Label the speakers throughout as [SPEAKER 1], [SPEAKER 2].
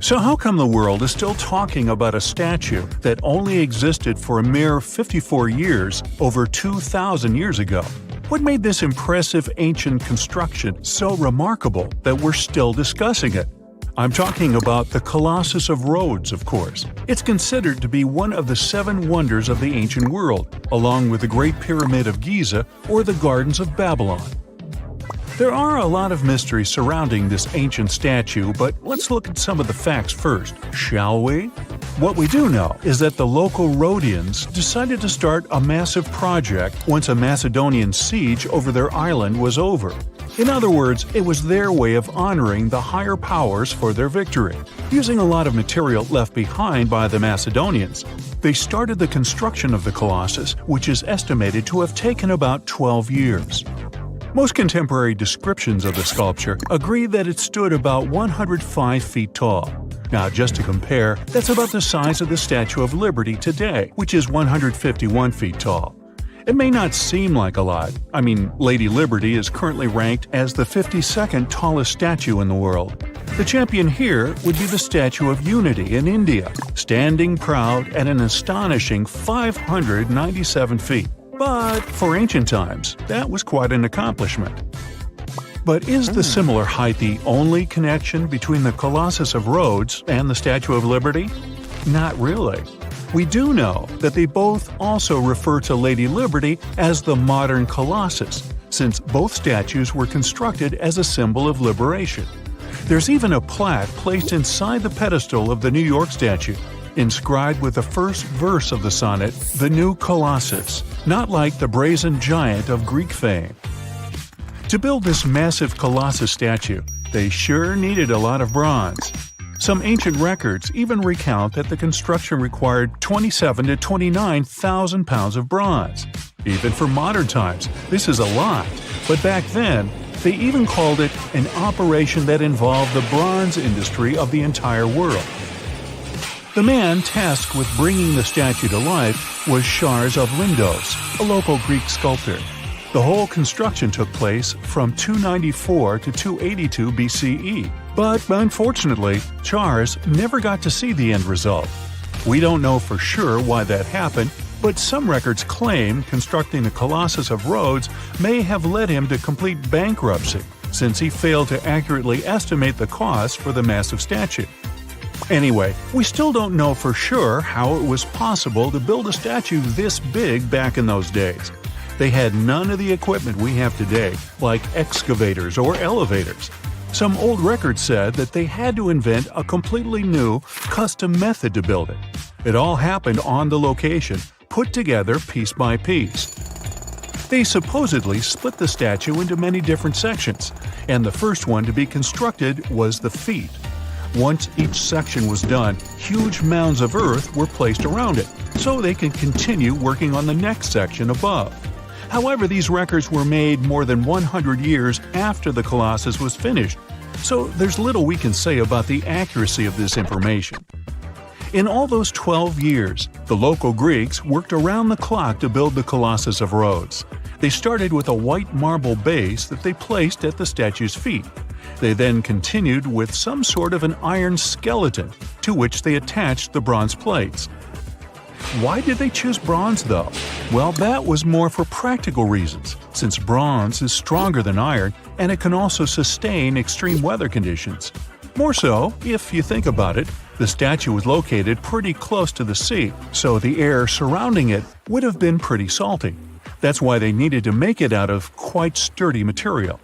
[SPEAKER 1] So how come the world is still talking about a statue that only existed for a mere 54 years over 2,000 years ago? What made this impressive ancient construction so remarkable that we're still discussing it? I'm talking about the Colossus of Rhodes, of course. It's considered to be one of the 7 wonders of the ancient world, along with the Great Pyramid of Giza or the Gardens of Babylon. There are a lot of mysteries surrounding this ancient statue, but let's look at some of the facts first, shall we? What we do know is that the local Rhodians decided to start a massive project once a Macedonian siege over their island was over. In other words, it was their way of honoring the higher powers for their victory. Using a lot of material left behind by the Macedonians, they started the construction of the Colossus, which is estimated to have taken about 12 years. Most contemporary descriptions of the sculpture agree that it stood about 105 feet tall. Now, just to compare, that's about the size of the Statue of Liberty today, which is 151 feet tall. It may not seem like a lot. I mean, Lady Liberty is currently ranked as the 52nd tallest statue in the world. The champion here would be the Statue of Unity in India, standing proud at an astonishing 597 feet. But for ancient times, that was quite an accomplishment. But is the similar height the only connection between the Colossus of Rhodes and the Statue of Liberty? Not really. We do know that they both also refer to Lady Liberty as the modern Colossus, since both statues were constructed as a symbol of liberation. There's even a plaque placed inside the pedestal of the New York statue, inscribed with the first verse of the sonnet, "The New Colossus," not like the brazen giant of Greek fame. To build this massive Colossus statue, they sure needed a lot of bronze. Some ancient records even recount that the construction required 27,000 to 29,000 pounds of bronze. Even for modern times, this is a lot, but back then, they even called it an operation that involved the bronze industry of the entire world. The man tasked with bringing the statue to life was Chars of Lindos, a local Greek sculptor. The whole construction took place from 294 to 282 BCE, but unfortunately, Chars never got to see the end result. We don't know for sure why that happened, but some records claim constructing the Colossus of Rhodes may have led him to complete bankruptcy, since he failed to accurately estimate the cost for the massive statue. Anyway, we still don't know for sure how it was possible to build a statue this big back in those days. They had none of the equipment we have today, like excavators or elevators. Some old records said that they had to invent a completely new, custom method to build it. It all happened on the location, put together piece by piece. They supposedly split the statue into many different sections, and the first one to be constructed was the feet. Once each section was done, huge mounds of earth were placed around it, so they could continue working on the next section above. However, these records were made more than 100 years after the Colossus was finished, so there's little we can say about the accuracy of this information. In all those 12 years, the local Greeks worked around the clock to build the Colossus of Rhodes. They started with a white marble base that they placed at the statue's feet. They then continued with some sort of an iron skeleton, to which they attached the bronze plates. Why did they choose bronze, though? Well, that was more for practical reasons, since bronze is stronger than iron and it can also sustain extreme weather conditions. More so, if you think about it, the statue was located pretty close to the sea, so the air surrounding it would have been pretty salty. That's why they needed to make it out of quite sturdy material.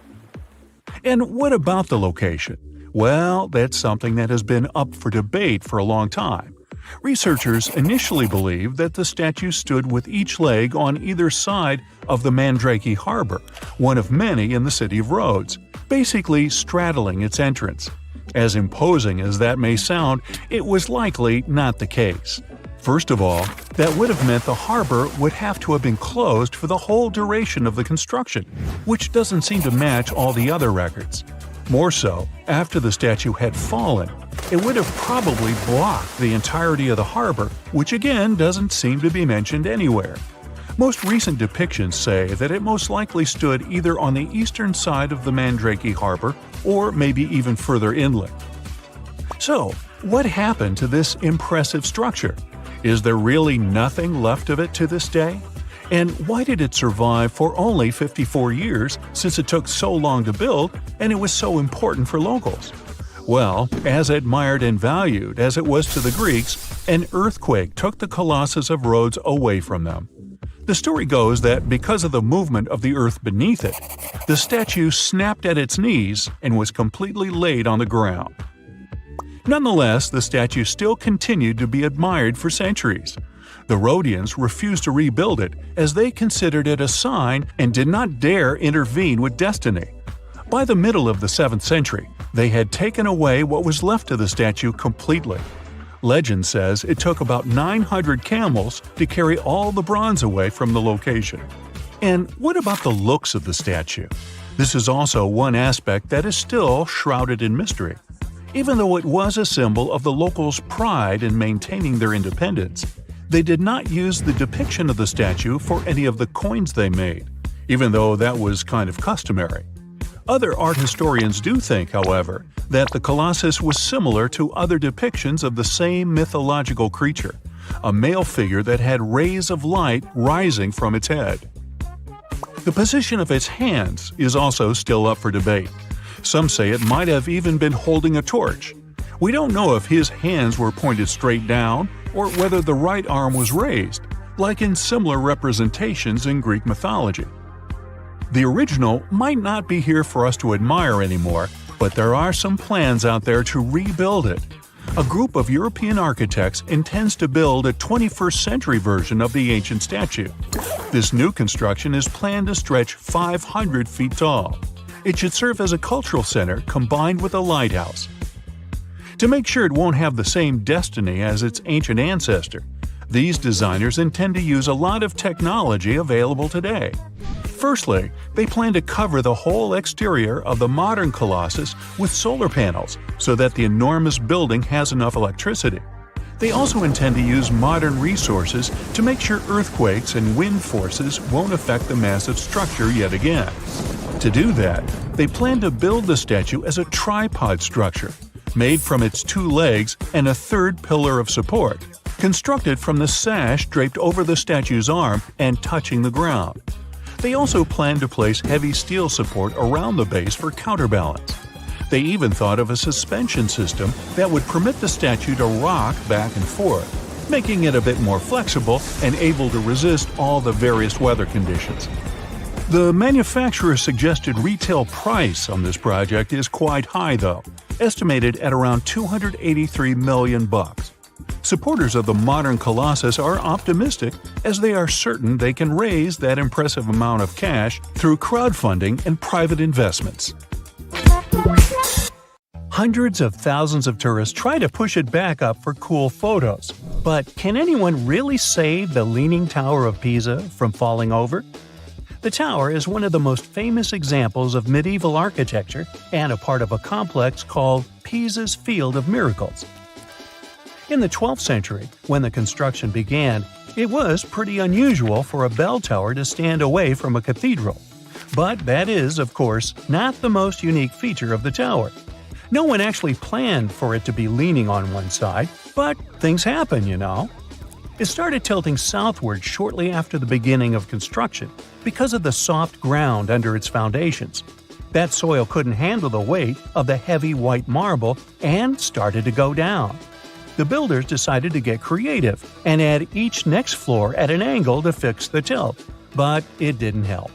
[SPEAKER 1] And what about the location? Well, that's something that has been up for debate for a long time. Researchers initially believed that the statue stood with each leg on either side of the Mandrake Harbor, one of many in the city of Rhodes, basically straddling its entrance. As imposing as that may sound, it was likely not the case. First of all, that would have meant the harbor would have to have been closed for the whole duration of the construction, which doesn't seem to match all the other records. More so, after the statue had fallen, it would have probably blocked the entirety of the harbor, which again doesn't seem to be mentioned anywhere. Most recent depictions say that it most likely stood either on the eastern side of the Mandrake Harbor or maybe even further inland. So, what happened to this impressive structure? Is there really nothing left of it to this day? And why did it survive for only 54 years, since it took so long to build and it was so important for locals? Well, as admired and valued as it was to the Greeks, an earthquake took the Colossus of Rhodes away from them. The story goes that because of the movement of the earth beneath it, the statue snapped at its knees and was completely laid on the ground. Nonetheless, the statue still continued to be admired for centuries. The Rhodians refused to rebuild it as they considered it a sign and did not dare intervene with destiny. By the middle of the 7th century, they had taken away what was left of the statue completely. Legend says it took about 900 camels to carry all the bronze away from the location. And what about the looks of the statue? This is also one aspect that is still shrouded in mystery. Even though it was a symbol of the locals' pride in maintaining their independence, they did not use the depiction of the statue for any of the coins they made, even though that was kind of customary. Other art historians do think, however, that the Colossus was similar to other depictions of the same mythological creature, a male figure that had rays of light rising from its head. The position of its hands is also still up for debate. Some say it might have even been holding a torch. We don't know if his hands were pointed straight down or whether the right arm was raised, like in similar representations in Greek mythology. The original might not be here for us to admire anymore, but there are some plans out there to rebuild it. A group of European architects intends to build a 21st century version of the ancient statue. This new construction is planned to stretch 500 feet tall. It should serve as a cultural center combined with a lighthouse. To make sure it won't have the same destiny as its ancient ancestor, these designers intend to use a lot of technology available today. Firstly, they plan to cover the whole exterior of the modern Colossus with solar panels so that the enormous building has enough electricity. They also intend to use modern resources to make sure earthquakes and wind forces won't affect the massive structure yet again. To do that, they plan to build the statue as a tripod structure, made from its 2 legs and a third pillar of support, constructed from the sash draped over the statue's arm and touching the ground. They also plan to place heavy steel support around the base for counterbalance. They even thought of a suspension system that would permit the statue to rock back and forth, making it a bit more flexible and able to resist all the various weather conditions. The manufacturer's suggested retail price on this project is quite high though, estimated at around $283 million. Supporters of the modern Colossus are optimistic as they are certain they can raise that impressive amount of cash through crowdfunding and private investments. Hundreds of thousands of tourists try to push it back up for cool photos. But can anyone really save the Leaning Tower of Pisa from falling over? The tower is one of the most famous examples of medieval architecture and a part of a complex called Pisa's Field of Miracles. In the 12th century, when the construction began, it was pretty unusual for a bell tower to stand away from a cathedral. But that is, of course, not the most unique feature of the tower. No one actually planned for it to be leaning on one side, but things happen, you know. It started tilting southward shortly after the beginning of construction because of the soft ground under its foundations. That soil couldn't handle the weight of the heavy white marble and started to go down. The builders decided to get creative and add each next floor at an angle to fix the tilt, but it didn't help.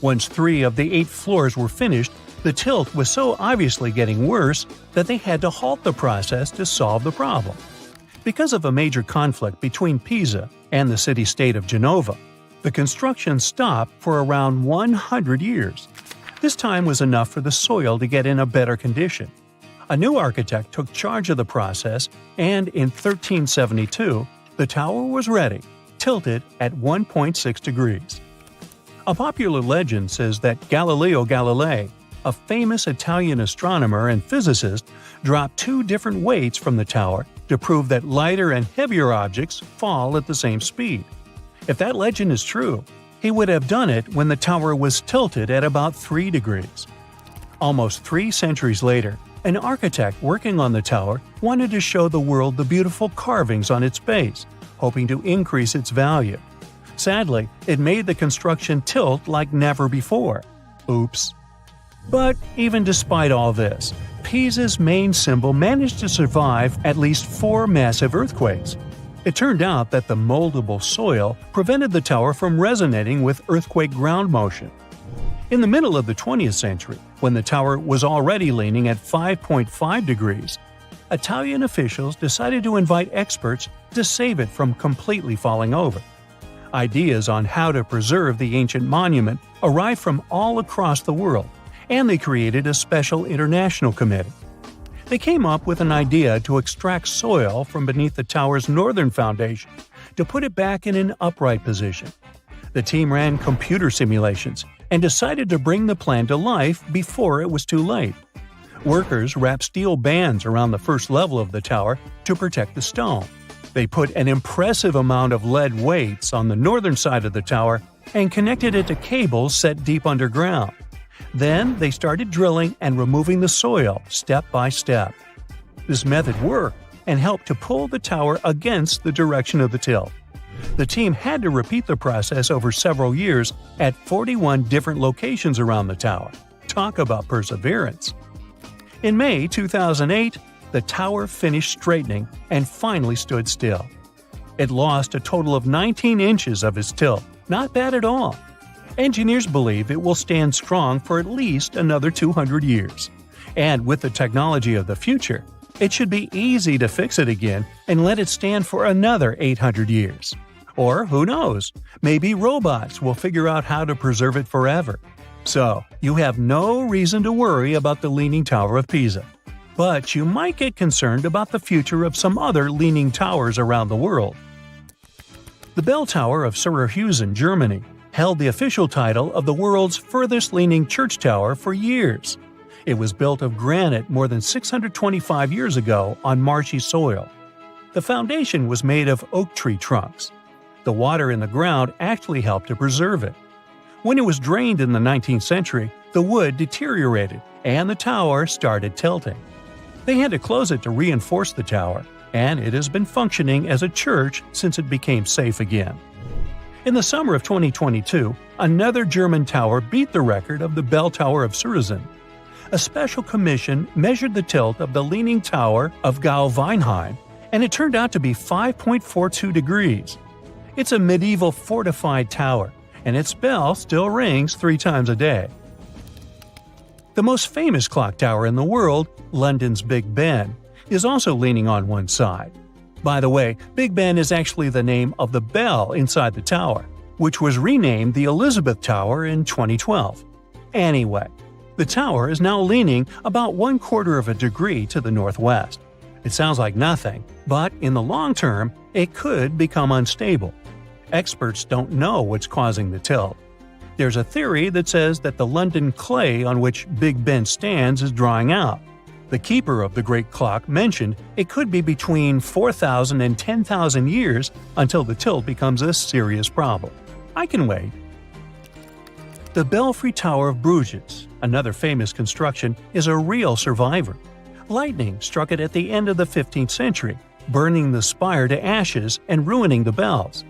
[SPEAKER 1] Once 3 of the 8 floors were finished, the tilt was so obviously getting worse that they had to halt the process to solve the problem. Because of a major conflict between Pisa and the city-state of Genova, the construction stopped for around 100 years. This time was enough for the soil to get in a better condition. A new architect took charge of the process, and in 1372, the tower was ready, tilted at 1.6 degrees. A popular legend says that Galileo Galilei, a famous Italian astronomer and physicist, dropped 2 different weights from the tower to prove that lighter and heavier objects fall at the same speed. If that legend is true, he would have done it when the tower was tilted at about 3 degrees. Almost 3 centuries later, An architect working on the tower wanted to show the world the beautiful carvings on its base, hoping to increase its value. Sadly, it made the construction tilt like never before. Oops. But even despite all this, Pisa's main symbol managed to survive at least 4 massive earthquakes. It turned out that the moldable soil prevented the tower from resonating with earthquake ground motion. In the middle of the 20th century, when the tower was already leaning at 5.5 degrees, Italian officials decided to invite experts to save it from completely falling over. Ideas on how to preserve the ancient monument arrived from all across the world, and they created a special international committee. They came up with an idea to extract soil from beneath the tower's northern foundation to put it back in an upright position. The team ran computer simulations and decided to bring the plan to life before it was too late. Workers wrapped steel bands around the first level of the tower to protect the stone. They put an impressive amount of lead weights on the northern side of the tower and connected it to cables set deep underground. Then they started drilling and removing the soil step by step. This method worked and helped to pull the tower against the direction of the tilt. The team had to repeat the process over several years at 41 different locations around the tower. Talk about perseverance. In May 2008, the tower finished straightening and finally stood still. It lost a total of 19 inches of its tilt. Not bad at all. Engineers believe it will stand strong for at least another 200 years. And with the technology of the future, it should be easy to fix it again and let it stand for another 800 years. Or who knows, maybe robots will figure out how to preserve it forever. So, you have no reason to worry about the Leaning Tower of Pisa. But you might get concerned about the future of some other leaning towers around the world. The bell tower of Syracuse, Germany, held the official title of the world's furthest leaning church tower for years. It was built of granite more than 625 years ago on marshy soil. The foundation was made of oak tree trunks. The water in the ground actually helped to preserve it. When it was drained in the 19th century, the wood deteriorated and the tower started tilting. They had to close it to reinforce the tower, and it has been functioning as a church since it became safe again. In the summer of 2022, another German tower beat the record of the bell tower of Syracuse. A special commission measured the tilt of the Leaning Tower of Gau-Weinheim, and it turned out to be 5.42 degrees. It's a medieval fortified tower, and its bell still rings 3 times a day. The most famous clock tower in the world, London's Big Ben, is also leaning on one side. By the way, Big Ben is actually the name of the bell inside the tower, which was renamed the Elizabeth Tower in 2012. Anyway, the tower is now leaning about 1/4 of a degree to the northwest. It sounds like nothing, but in the long term, it could become unstable. Experts don't know what's causing the tilt. There's a theory that says that the London clay on which Big Ben stands is drying out. The keeper of the great clock mentioned it could be between 4,000 and 10,000 years until the tilt becomes a serious problem. I can wait. The Belfry Tower of Bruges, another famous construction, is a real survivor. Lightning struck it at the end of the 15th century, burning the spire to ashes and ruining the bells.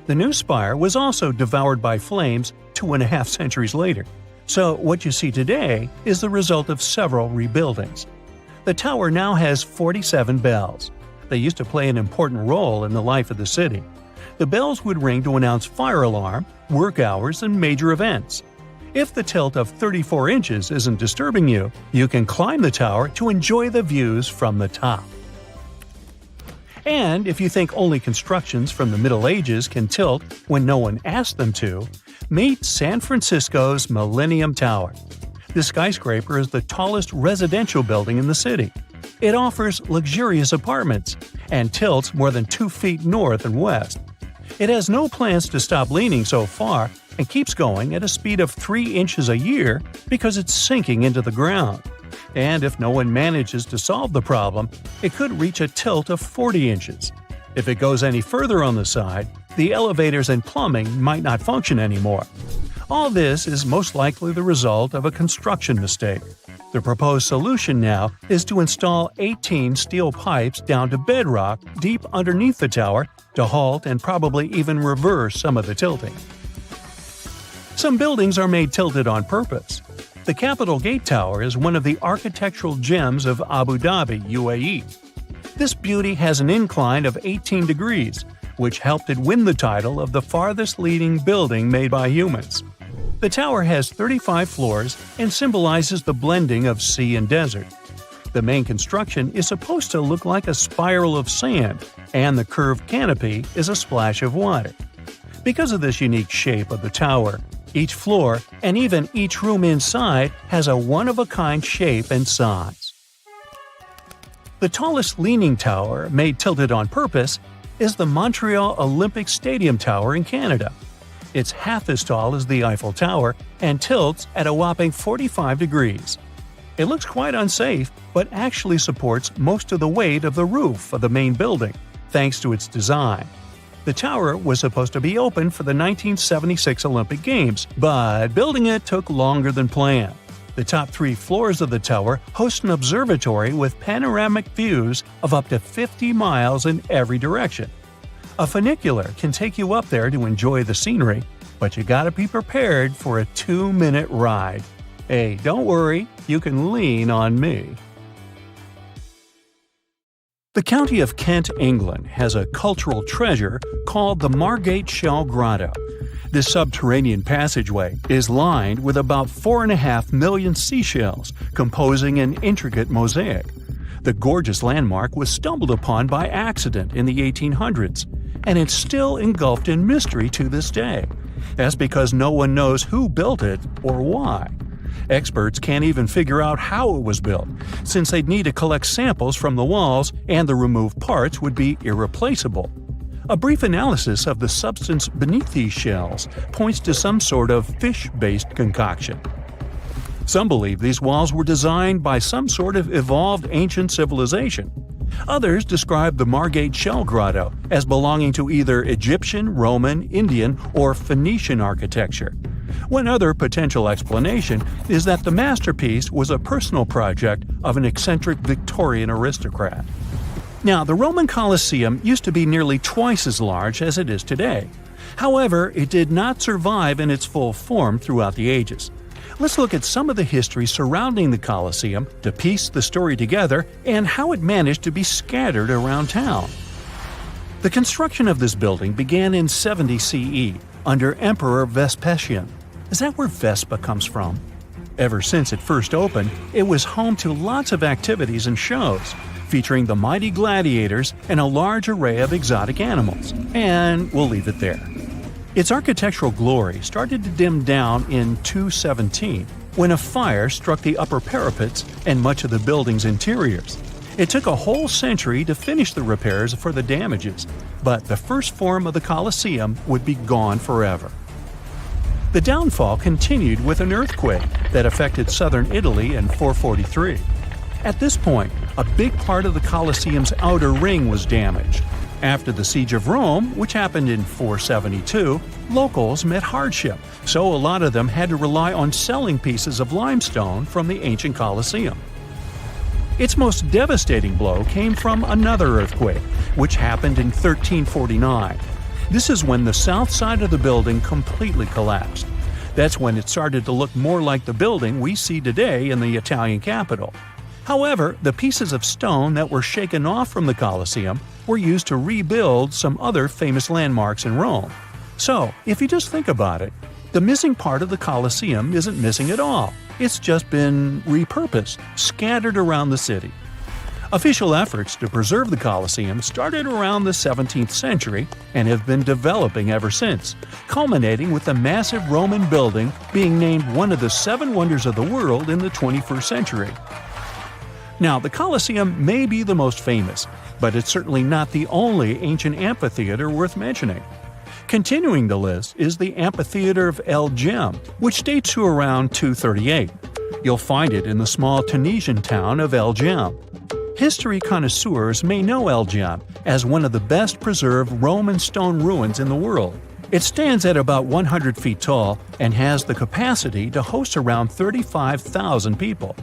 [SPEAKER 1] The new spire was also devoured by flames 2.5 centuries later. So what you see today is the result of several rebuildings. The tower now has 47 bells. They used to play an important role in the life of the city. The bells would ring to announce fire alarm, work hours, and major events. If the tilt of 34 inches isn't disturbing you, you can climb the tower to enjoy the views from the top. And if you think only constructions from the Middle Ages can tilt when no one asked them to, meet San Francisco's Millennium Tower. This skyscraper is the tallest residential building in the city. It offers luxurious apartments and tilts more than 2 feet north and west. It has no plans to stop leaning so far and keeps going at a speed of 3 inches a year because it's sinking into the ground. And if no one manages to solve the problem, it could reach a tilt of 40 inches. If it goes any further on the side, the elevators and plumbing might not function anymore. All this is most likely the result of a construction mistake. The proposed solution now is to install 18 steel pipes down to bedrock deep underneath the tower to halt and probably even reverse some of the tilting. Some buildings are made tilted on purpose. The Capitol Gate Tower is one of the architectural gems of Abu Dhabi, UAE. This beauty has an incline of 18 degrees, which helped it win the title of the farthest leading building made by humans. The tower has 35 floors and symbolizes the blending of sea and desert. The main construction is supposed to look like a spiral of sand, and the curved canopy is a splash of water. Because of this unique shape of the tower, each floor and even each room inside has a one-of-a-kind shape and size. The tallest leaning tower, made tilted on purpose, is the Montreal Olympic Stadium Tower in Canada. It's half as tall as the Eiffel Tower and tilts at a whopping 45 degrees. It looks quite unsafe, but actually supports most of the weight of the roof of the main building, thanks to its design. The tower was supposed to be open for the 1976 Olympic Games, but building it took longer than planned. The top 3 floors of the tower host an observatory with panoramic views of up to 50 miles in every direction. A funicular can take you up there to enjoy the scenery, but you gotta be prepared for a 2-minute ride. Hey, don't worry, you can lean on me. The county of Kent, England, has a cultural treasure called the Margate Shell Grotto. This subterranean passageway is lined with about 4.5 million seashells, composing an intricate mosaic. The gorgeous landmark was stumbled upon by accident in the 1800s, and it's still engulfed in mystery to this day. That's because no one knows who built it or why. Experts can't even figure out how it was built, since they'd need to collect samples from the walls and the removed parts would be irreplaceable. A brief analysis of the substance beneath these shells points to some sort of fish-based concoction. Some believe these walls were designed by some sort of evolved ancient civilization. Others describe the Margate Shell Grotto as belonging to either Egyptian, Roman, Indian, or Phoenician architecture. One other potential explanation is that the masterpiece was a personal project of an eccentric Victorian aristocrat. Now, the Roman Coliseum used to be nearly twice as large as it is today. However, it did not survive in its full form throughout the ages. Let's look at some of the history surrounding the Colosseum to piece the story together and how it managed to be scattered around town. The construction of this building began in 70 CE under Emperor Vespasian. Is that where Vespa comes from? Ever since it first opened, it was home to lots of activities and shows, featuring the mighty gladiators and a large array of exotic animals. And we'll leave it there. Its architectural glory started to dim down in 217, when a fire struck the upper parapets and much of the building's interiors. It took a whole century to finish the repairs for the damages, but the first form of the Colosseum would be gone forever. The downfall continued with an earthquake that affected southern Italy in 443. At this point, a big part of the Colosseum's outer ring was damaged. After the Siege of Rome, which happened in 472, locals met hardship, so a lot of them had to rely on selling pieces of limestone from the ancient Colosseum. Its most devastating blow came from another earthquake, which happened in 1349. This is when the south side of the building completely collapsed. That's when it started to look more like the building we see today in the Italian capital. However, the pieces of stone that were shaken off from the Colosseum were used to rebuild some other famous landmarks in Rome. So, if you just think about it, the missing part of the Colosseum isn't missing at all. It's just been repurposed, scattered around the city. Official efforts to preserve the Colosseum started around the 17th century and have been developing ever since, culminating with the massive Roman building being named one of the 7 wonders of the world in the 21st century. Now, the Colosseum may be the most famous, but it's certainly not the only ancient amphitheater worth mentioning. Continuing the list is the Amphitheater of El Jem, which dates to around 238. You'll find it in the small Tunisian town of El Jem. History connoisseurs may know El Jem as one of the best preserved Roman stone ruins in the world. It stands at about 100 feet tall and has the capacity to host around 35,000 people.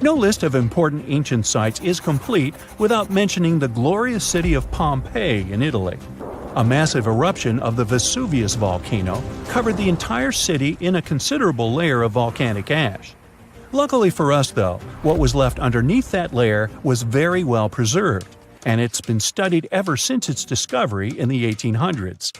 [SPEAKER 1] No list of important ancient sites is complete without mentioning the glorious city of Pompeii in Italy. A massive eruption of the Vesuvius volcano covered the entire city in a considerable layer of volcanic ash. Luckily for us, though, what was left underneath that layer was very well preserved, and it's been studied ever since its discovery in the 1800s.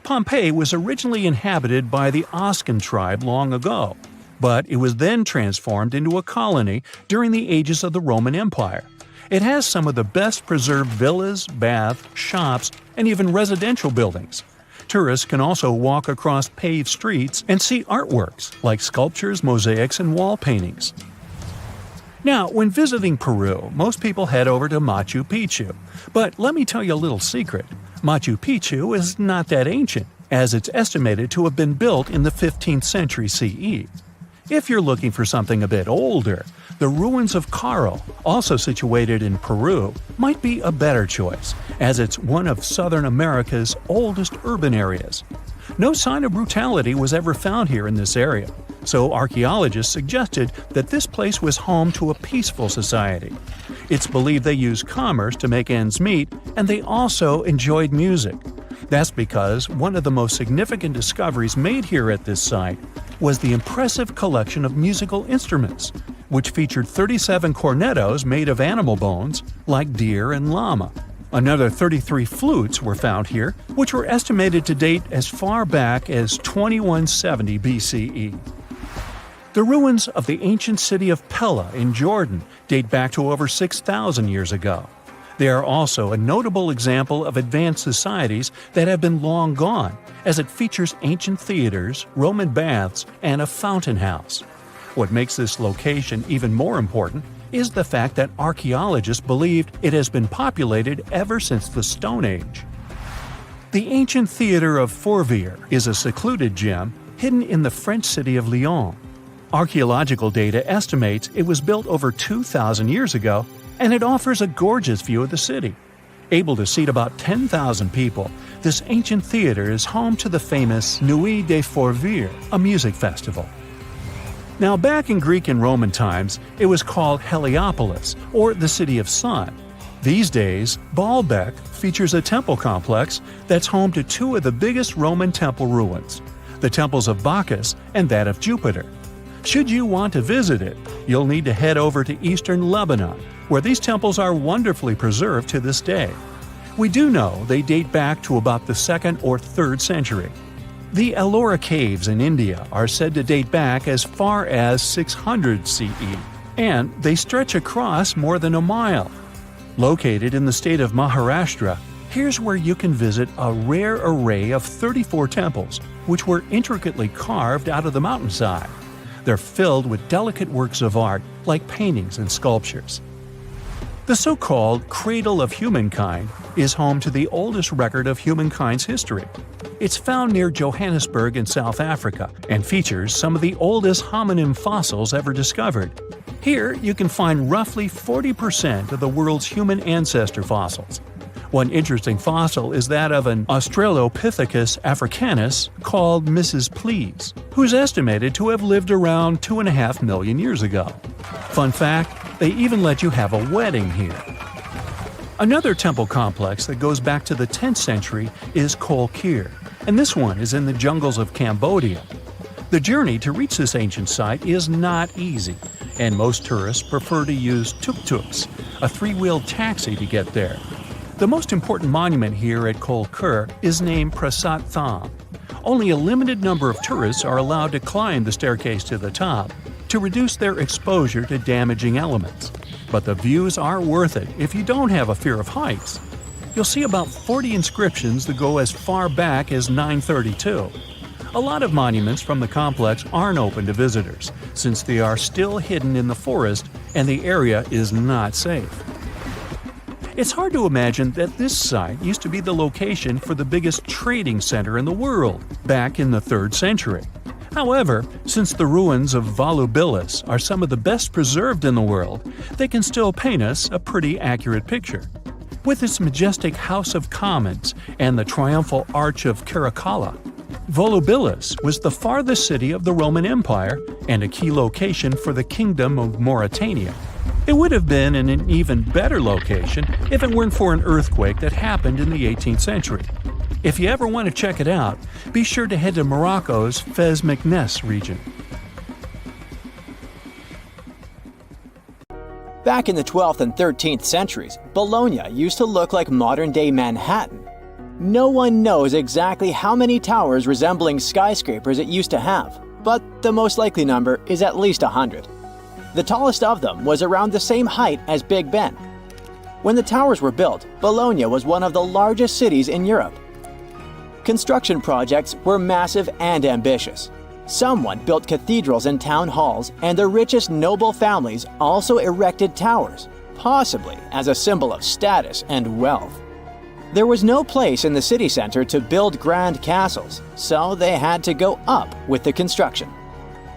[SPEAKER 1] Pompeii was originally inhabited by the Oscan tribe long ago, but it was then transformed into a colony during the ages of the Roman Empire. It has some of the best preserved villas, baths, shops, and even residential buildings. Tourists can also walk across paved streets and see artworks like sculptures, mosaics, and wall paintings. Now, when visiting Peru, most people head over to Machu Picchu. But let me tell you a little secret. Machu Picchu is not that ancient, as it's estimated to have been built in the 15th century CE. If you're looking for something a bit older, the ruins of Caro, also situated in Peru, might be a better choice, as it's one of Southern America's oldest urban areas. No sign of brutality was ever found here in this area, so archaeologists suggested that this place was home to a peaceful society. It's believed they used commerce to make ends meet, and they also enjoyed music. That's because one of the most significant discoveries made here at this site was the impressive collection of musical instruments, which featured 37 cornetos made of animal bones, like deer and llama. Another 33 flutes were found here, which were estimated to date as far back as 2170 BCE. The ruins of the ancient city of Pella in Jordan date back to over 6,000 years ago. They are also a notable example of advanced societies that have been long gone, as it features ancient theaters, Roman baths, and a fountain house. What makes this location even more important is the fact that archaeologists believed it has been populated ever since the Stone Age. The ancient theater of Fourvière is a secluded gem hidden in the French city of Lyon. Archaeological data estimates it was built over 2,000 years ago, and it offers a gorgeous view of the city. Able to seat about 10,000 people, this ancient theater is home to the famous Nuit des Fourvières, a music festival. Now, back in Greek and Roman times, it was called Heliopolis, or the City of Sun. These days, Baalbek features a temple complex that's home to two of the biggest Roman temple ruins, the temples of Bacchus and that of Jupiter. Should you want to visit it, you'll need to head over to eastern Lebanon, where these temples are wonderfully preserved to this day. We do know they date back to about the 2nd or 3rd century. The Ellora Caves in India are said to date back as far as 600 CE, and they stretch across more than a mile. Located in the state of Maharashtra, here's where you can visit a rare array of 34 temples, which were intricately carved out of the mountainside. They're filled with delicate works of art like paintings and sculptures. The so-called Cradle of Humankind is home to the oldest record of humankind's history. It's found near Johannesburg in South Africa and features some of the oldest hominin fossils ever discovered. Here you can find roughly 40% of the world's human ancestor fossils. One interesting fossil is that of an Australopithecus africanus called Mrs. Please, who's estimated to have lived around 2.5 million years ago. Fun fact, they even let you have a wedding here. Another temple complex that goes back to the 10th century is Kol Kir, and this one is in the jungles of Cambodia. The journey to reach this ancient site is not easy, and most tourists prefer to use tuk-tuks, a 3-wheeled taxi to get there. The most important monument here at Kol Kir is named Prasat Tham. Only a limited number of tourists are allowed to climb the staircase to the top to reduce their exposure to damaging elements. But the views are worth it if you don't have a fear of heights. You'll see about 40 inscriptions that go as far back as 932. A lot of monuments from the complex aren't open to visitors, since they are still hidden in the forest and the area is not safe. It's hard to imagine that this site used to be the location for the biggest trading center in the world back in the 3rd century. However, since the ruins of Volubilis are some of the best preserved in the world, they can still paint us a pretty accurate picture. With its majestic House of Commons and the triumphal Arch of Caracalla, Volubilis was the farthest city of the Roman Empire and a key location for the Kingdom of Mauritania. It would have been in an even better location if it weren't for an earthquake that happened in the 18th century. If you ever want to check it out, be sure to head to Morocco's Fez Meknes region.
[SPEAKER 2] Back in the 12th and 13th centuries, Bologna used to look like modern-day Manhattan. No one knows exactly how many towers resembling skyscrapers it used to have, but the most likely number is at least 100. The tallest of them was around the same height as Big Ben. When the towers were built, Bologna was one of the largest cities in Europe. Construction projects were massive and ambitious. Someone built cathedrals and town halls, and the richest noble families also erected towers, possibly as a symbol of status and wealth. There was no place in the city center to build grand castles, so they had to go up with the construction.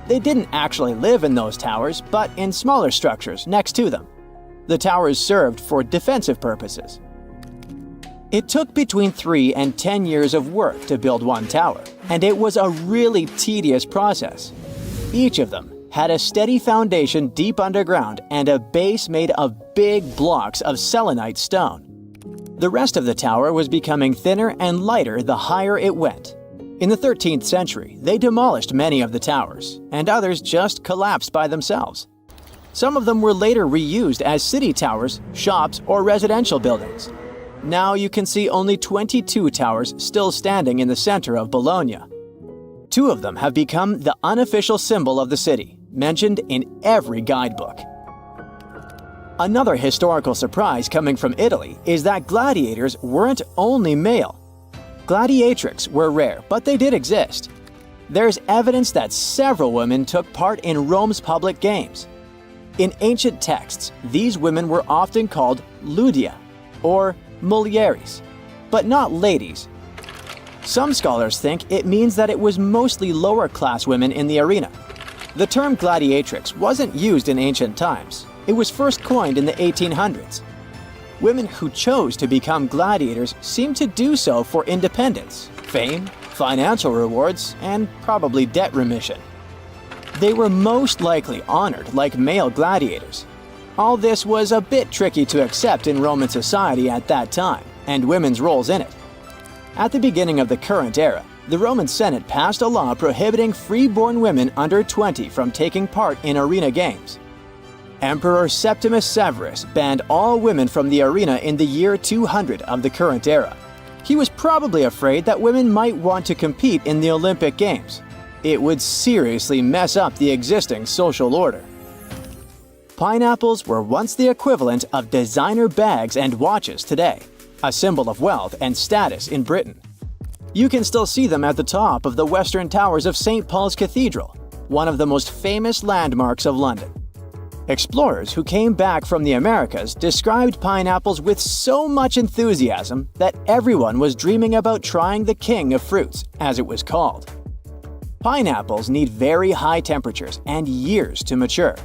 [SPEAKER 2] They didn't actually live in those towers, but in smaller structures next to them. The towers served for defensive purposes. It took between 3 and 10 years of work to build one tower, and it was a really tedious process. Each of them had a steady foundation deep underground and a base made of big blocks of selenite stone. The rest of the tower was becoming thinner and lighter the higher it went. In the 13th century, they demolished many of the towers, and others just collapsed by themselves. Some of them were later reused as city towers, shops, or residential buildings. Now you can see only 22 towers still standing in the center of Bologna. 2 of them have become the unofficial symbol of the city, mentioned in every guidebook. Another historical surprise coming from Italy is that gladiators weren't only male. Gladiatrix were rare, but they did exist. There's evidence that several women took part in Rome's public games. In ancient texts, these women were often called ludia, or mulieres, but not ladies. Some scholars think it means that it was mostly lower-class women in the arena. The term gladiatrix wasn't used in ancient times. It was first coined in the 1800s. Women who chose to become gladiators seemed to do so for independence, fame, financial rewards, and probably debt remission. They were most likely honored like male gladiators. All this was a bit tricky to accept in Roman society at that time, and women's roles in it. At the beginning of the current era, the Roman Senate passed a law prohibiting free-born women under 20 from taking part in arena games. Emperor Septimus Severus banned all women from the arena in the year 200 of the current era. He was probably afraid that women might want to compete in the Olympic Games. It would seriously mess up the existing social order. Pineapples were once the equivalent of designer bags and watches today, a symbol of wealth and status in Britain. You can still see them at the top of the western towers of St. Paul's Cathedral, one of the most famous landmarks of London. Explorers who came back from the Americas described pineapples with so much enthusiasm that everyone was dreaming about trying the king of fruits, as it was called. Pineapples need very high temperatures and years to mature.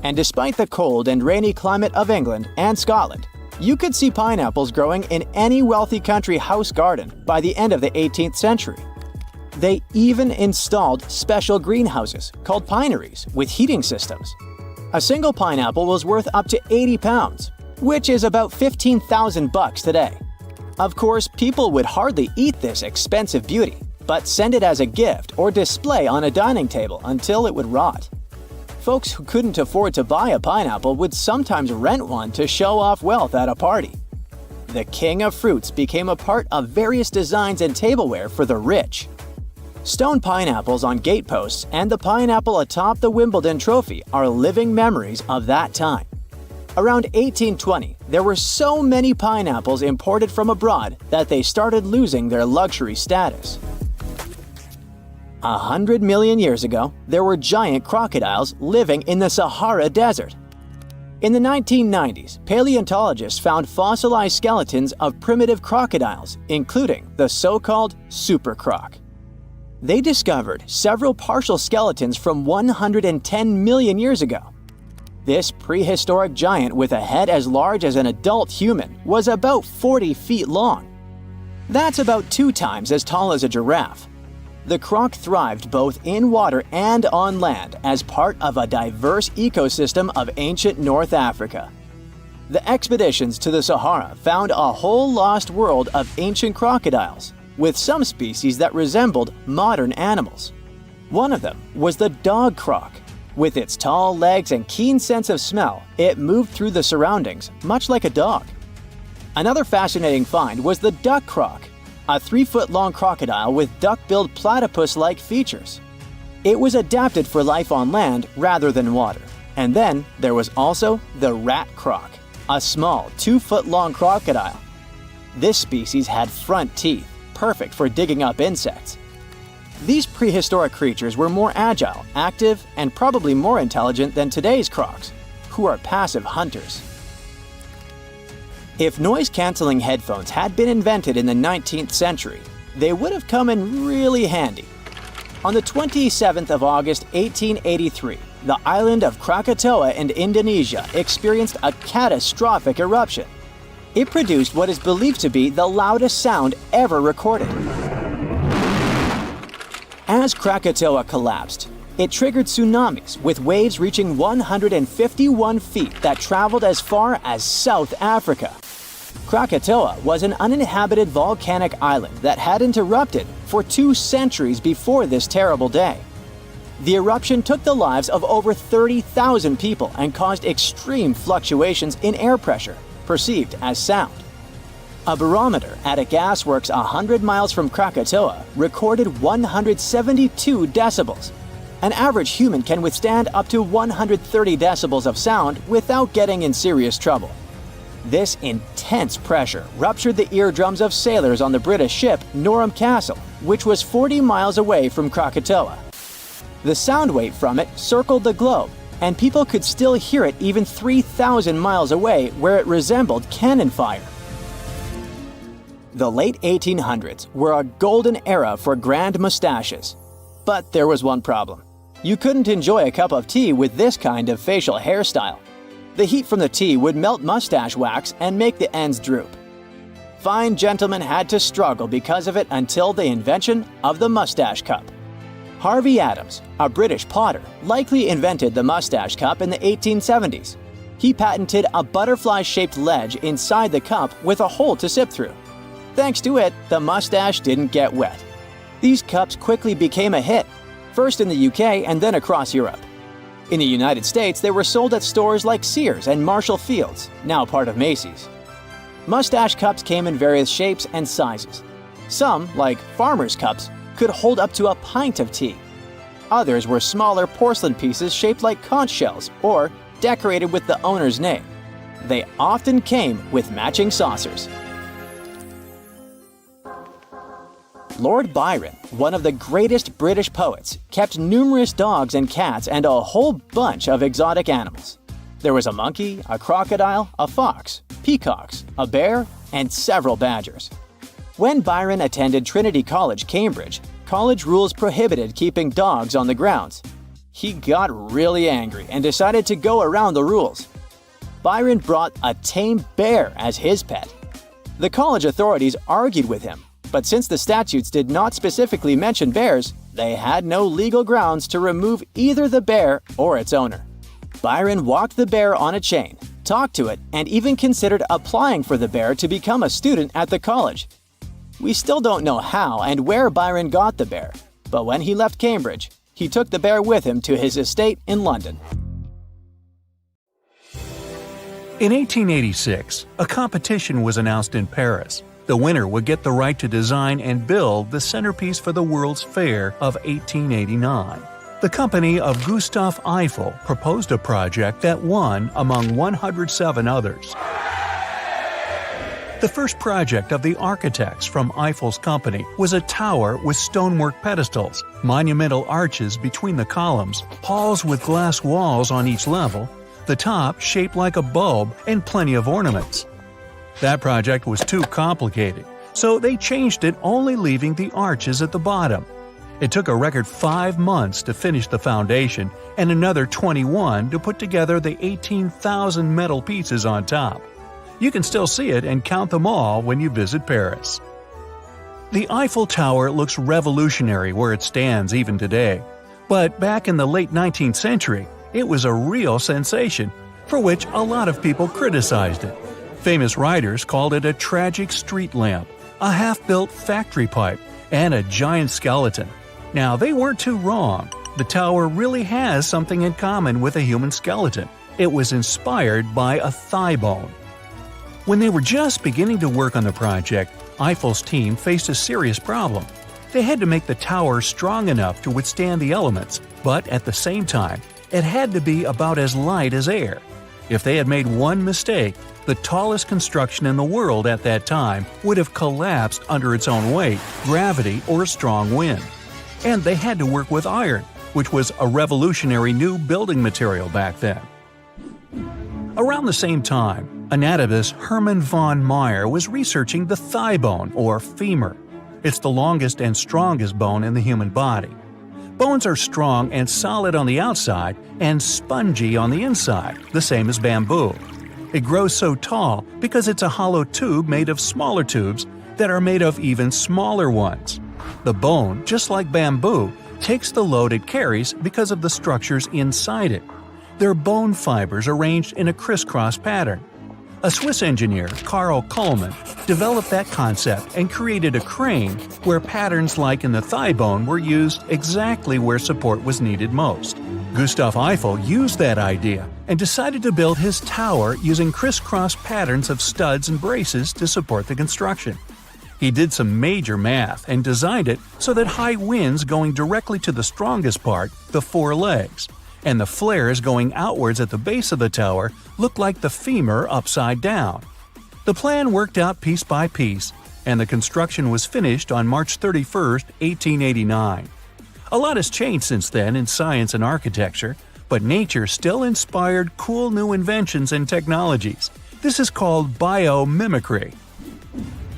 [SPEAKER 2] And despite the cold and rainy climate of England and Scotland, you could see pineapples growing in any wealthy country house garden by the end of the 18th century. They even installed special greenhouses called pineries with heating systems. A single pineapple was worth up to 80 pounds, which is about $15,000 today. Of course, people would hardly eat this expensive beauty, but send it as a gift or display on a dining table until it would rot. Folks who couldn't afford to buy a pineapple would sometimes rent one to show off wealth at a party. The king of fruits became a part of various designs and tableware for the rich. Stone pineapples on gateposts and the pineapple atop the Wimbledon trophy are living memories of that time. Around 1820, there were so many pineapples imported from abroad that they started losing their luxury status. 100 million years ago, there were giant crocodiles living in the Sahara Desert. In the 1990s, paleontologists found fossilized skeletons of primitive crocodiles, including the so-called supercroc. They discovered several partial skeletons from 110 million years ago. This prehistoric giant with a head as large as an adult human was about 40 feet long. That's about 2 times as tall as a giraffe, The croc thrived both in water and on land as part of a diverse ecosystem of ancient North Africa. The expeditions to the Sahara found a whole lost world of ancient crocodiles, with some species that resembled modern animals. One of them was the dog croc. With its tall legs and keen sense of smell, it moved through the surroundings much like a dog. Another fascinating find was the duck croc, a 3-foot-long crocodile with duck-billed platypus-like features. It was adapted for life on land rather than water. And then there was also the rat croc, a small 2-foot-long crocodile. This species had front teeth, perfect for digging up insects. These prehistoric creatures were more agile, active, and probably more intelligent than today's crocs, who are passive hunters. If noise-canceling headphones had been invented in the 19th century, they would have come in really handy. On the 27th of August 1883, the island of Krakatoa in Indonesia experienced a catastrophic eruption. It produced what is believed to be the loudest sound ever recorded. As Krakatoa collapsed, it triggered tsunamis with waves reaching 151 feet that traveled as far as South Africa. Krakatoa was an uninhabited volcanic island that hadn't erupted for 2 centuries before this terrible day. The eruption took the lives of over 30,000 people and caused extreme fluctuations in air pressure, perceived as sound. A barometer at a gasworks 100 miles from Krakatoa recorded 172 decibels. An average human can withstand up to 130 decibels of sound without getting in serious trouble. This intense pressure ruptured the eardrums of sailors on the British ship Norham Castle, which was 40 miles away from Krakatoa. The sound wave from it circled the globe, and people could still hear it even 3,000 miles away where it resembled cannon fire. The late 1800s were a golden era for grand mustaches. But there was one problem. You couldn't enjoy a cup of tea with this kind of facial hairstyle. The heat from the tea would melt mustache wax and make the ends droop. Fine gentlemen had to struggle because of it until the invention of the mustache cup. Harvey Adams, a British potter, likely invented the mustache cup in the 1870s. He patented a butterfly-shaped ledge inside the cup with a hole to sip through. Thanks to it, the mustache didn't get wet. These cups quickly became a hit, first in the UK and then across Europe. In the United States, they were sold at stores like Sears and Marshall Field's, now part of Macy's. Mustache cups came in various shapes and sizes. Some, like farmers' cups, could hold up to a pint of tea. Others were smaller porcelain pieces shaped like conch shells or decorated with the owner's name. They often came with matching saucers. Lord Byron, one of the greatest British poets, kept numerous dogs and cats and a whole bunch of exotic animals. There was a monkey, a crocodile, a fox, peacocks, a bear, and several badgers. When Byron attended Trinity College, Cambridge, college rules prohibited keeping dogs on the grounds. He got really angry and decided to go around the rules. Byron brought a tame bear as his pet. The college authorities argued with him, but since the statutes did not specifically mention bears, they had no legal grounds to remove either the bear or its owner. Byron walked the bear on a chain, talked to it, and even considered applying for the bear to become a student at the college. We still don't know how and where Byron got the bear, but when he left Cambridge, he took the bear with him to his estate in London.
[SPEAKER 1] In 1886, a competition was announced in Paris. The winner would get the right to design and build the centerpiece for the World's Fair of 1889. The company of Gustave Eiffel proposed a project that won among 107 others. The first project of the architects from Eiffel's company was a tower with stonework pedestals, monumental arches between the columns, halls with glass walls on each level, the top shaped like a bulb, and plenty of ornaments. That project was too complicated, so they changed it, only leaving the arches at the bottom. It took a record 5 months to finish the foundation and another 21 to put together the 18,000 metal pieces on top. You can still see it and count them all when you visit Paris. The Eiffel Tower looks revolutionary where it stands even today. But back in the late 19th century, it was a real sensation, for which a lot of people criticized it. Famous writers called it a tragic street lamp, a half-built factory pipe, and a giant skeleton. Now, they weren't too wrong. The tower really has something in common with a human skeleton. It was inspired by a thigh bone. When they were just beginning to work on the project, Eiffel's team faced a serious problem. They had to make the tower strong enough to withstand the elements, but at the same time, it had to be about as light as air. If they had made one mistake, the tallest construction in the world at that time would have collapsed under its own weight, gravity, or a strong wind. And they had to work with iron, which was a revolutionary new building material back then. Around the same time, anatomist Hermann von Meyer was researching the thigh bone, or femur. It's the longest and strongest bone in the human body. Bones are strong and solid on the outside and spongy on the inside, the same as bamboo. It grows so tall because it's a hollow tube made of smaller tubes that are made of even smaller ones. The bone, just like bamboo, takes the load it carries because of the structures inside it. They're bone fibers arranged in a crisscross pattern. A Swiss engineer, Karl Kuhlmann, developed that concept and created a crane where patterns like in the thigh bone were used exactly where support was needed most. Gustav Eiffel used that idea and decided to build his tower using crisscross patterns of studs and braces to support the construction. He did some major math and designed it so that high winds going directly to the strongest part, the four legs, and the flares going outwards at the base of the tower looked like the femur upside down. The plan worked out piece by piece, and the construction was finished on March 31, 1889. A lot has changed since then in science and architecture, but nature still inspired cool new inventions and technologies. This is called biomimicry.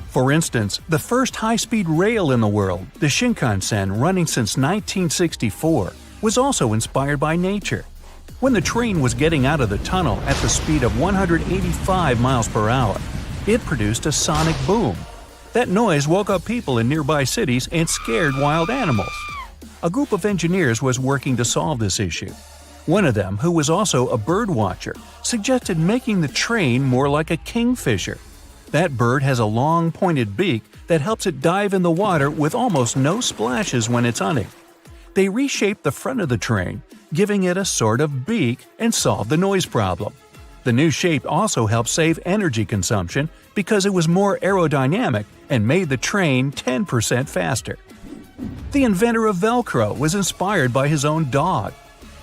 [SPEAKER 1] For instance, the first high-speed rail in the world, the Shinkansen running since 1964, was also inspired by nature. When the train was getting out of the tunnel at the speed of 185 miles per hour, it produced a sonic boom. That noise woke up people in nearby cities and scared wild animals. A group of engineers was working to solve this issue. One of them, who was also a bird watcher, suggested making the train more like a kingfisher. That bird has a long pointed beak that helps it dive in the water with almost no splashes when it's hunting. They reshaped the front of the train, giving it a sort of beak, and solved the noise problem. The new shape also helped save energy consumption because it was more aerodynamic and made the train 10% faster. The inventor of Velcro was inspired by his own dog.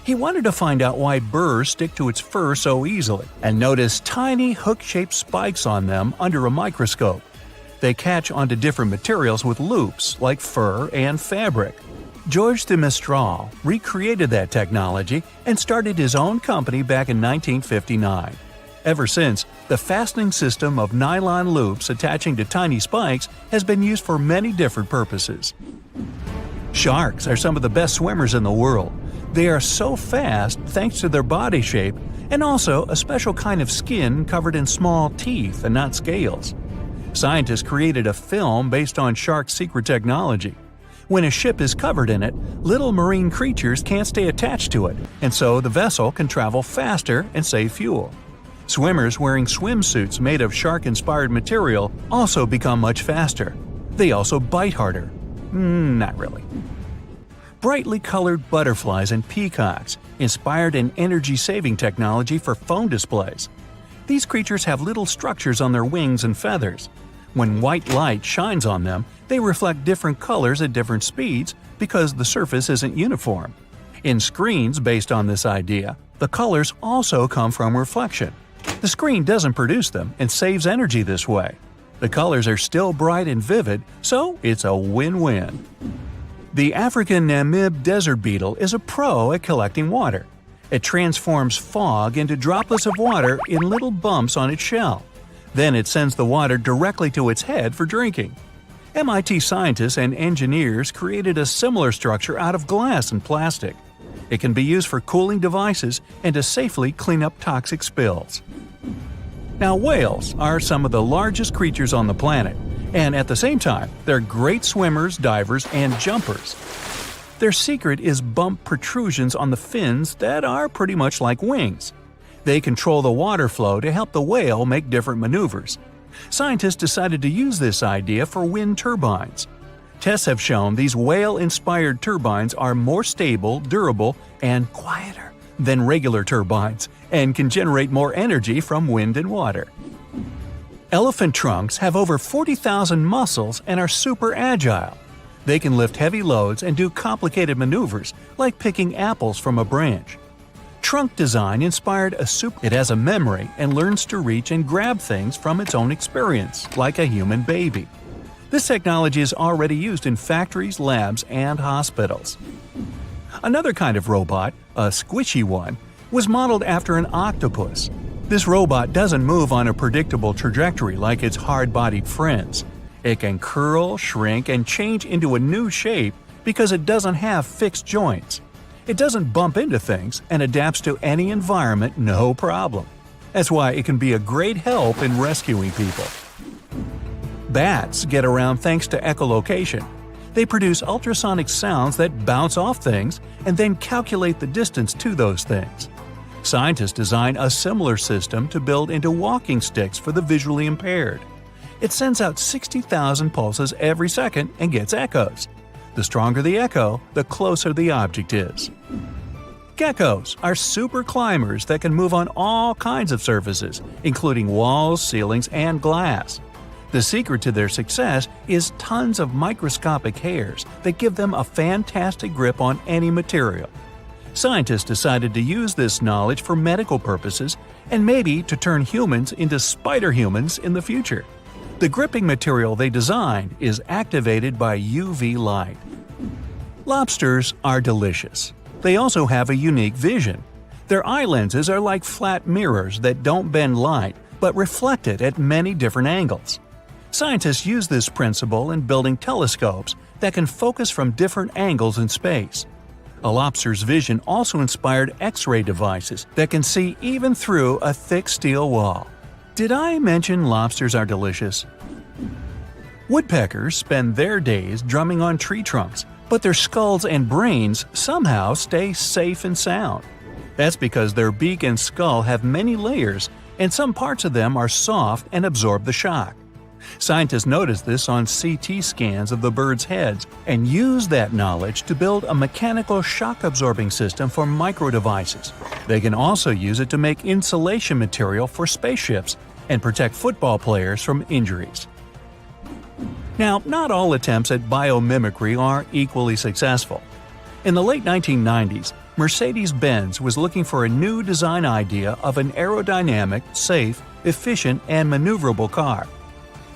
[SPEAKER 1] He wanted to find out why burrs stick to its fur so easily and noticed tiny hook-shaped spikes on them under a microscope. They catch onto different materials with loops, like fur and fabric. Georges de Mestral recreated that technology and started his own company back in 1959. Ever since, the fastening system of nylon loops attaching to tiny spikes has been used for many different purposes. Sharks are some of the best swimmers in the world. They are so fast thanks to their body shape and also a special kind of skin covered in small teeth and not scales. Scientists created a film based on shark secret technology. When a ship is covered in it, little marine creatures can't stay attached to it, and so the vessel can travel faster and save fuel. Swimmers wearing swimsuits made of shark-inspired material also become much faster. They also bite harder. Not really. Brightly colored butterflies and peacocks inspired an energy-saving technology for phone displays. These creatures have little structures on their wings and feathers. When white light shines on them, they reflect different colors at different speeds because the surface isn't uniform. In screens based on this idea, the colors also come from reflection. The screen doesn't produce them and saves energy this way. The colors are still bright and vivid, so it's a win-win. The African Namib desert beetle is a pro at collecting water. It transforms fog into droplets of water in little bumps on its shell. Then it sends the water directly to its head for drinking. MIT scientists and engineers created a similar structure out of glass and plastic. It can be used for cooling devices and to safely clean up toxic spills. Now, whales are some of the largest creatures on the planet, and at the same time, they're great swimmers, divers, and jumpers. Their secret is bump protrusions on the fins that are pretty much like wings. They control the water flow to help the whale make different maneuvers. Scientists decided to use this idea for wind turbines. Tests have shown these whale-inspired turbines are more stable, durable, and quieter than regular turbines, and can generate more energy from wind and water. Elephant trunks have over 40,000 muscles and are super agile. They can lift heavy loads and do complicated maneuvers, like picking apples from a branch. Trunk design inspired it has a memory and learns to reach and grab things from its own experience, like a human baby. This technology is already used in factories, labs, and hospitals. Another kind of robot, a squishy one, was modeled after an octopus. This robot doesn't move on a predictable trajectory like its hard-bodied friends. It can curl, shrink, and change into a new shape because it doesn't have fixed joints. It doesn't bump into things and adapts to any environment no problem. That's why it can be a great help in rescuing people. Bats get around thanks to echolocation. They produce ultrasonic sounds that bounce off things and then calculate the distance to those things. Scientists design a similar system to build into walking sticks for the visually impaired. It sends out 60,000 pulses every second and gets echoes. The stronger the echo, the closer the object is. Geckos are super climbers that can move on all kinds of surfaces, including walls, ceilings, and glass. The secret to their success is tons of microscopic hairs that give them a fantastic grip on any material. Scientists decided to use this knowledge for medical purposes and maybe to turn humans into spider humans in the future. The gripping material they designed is activated by UV light. Lobsters are delicious. They also have a unique vision. Their eye lenses are like flat mirrors that don't bend light but reflect it at many different angles. Scientists use this principle in building telescopes that can focus from different angles in space. A lobster's vision also inspired X-ray devices that can see even through a thick steel wall. Did I mention lobsters are delicious? Woodpeckers spend their days drumming on tree trunks, but their skulls and brains somehow stay safe and sound. That's because their beak and skull have many layers, and some parts of them are soft and absorb the shock. Scientists noticed this on CT scans of the birds' heads and used that knowledge to build a mechanical shock-absorbing system for micro-devices. They can also use it to make insulation material for spaceships and protect football players from injuries. Now, not all attempts at biomimicry are equally successful. In the late 1990s, Mercedes-Benz was looking for a new design idea of an aerodynamic, safe, efficient, and maneuverable car.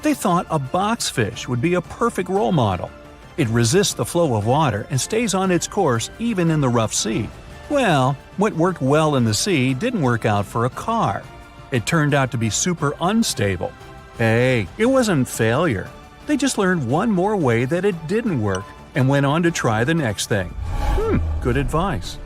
[SPEAKER 1] They thought a boxfish would be a perfect role model. It resists the flow of water and stays on its course even in the rough sea. Well, what worked well in the sea didn't work out for a car. It turned out to be super unstable. Hey, it wasn't failure. They just learned one more way that it didn't work and went on to try the next thing. Good advice.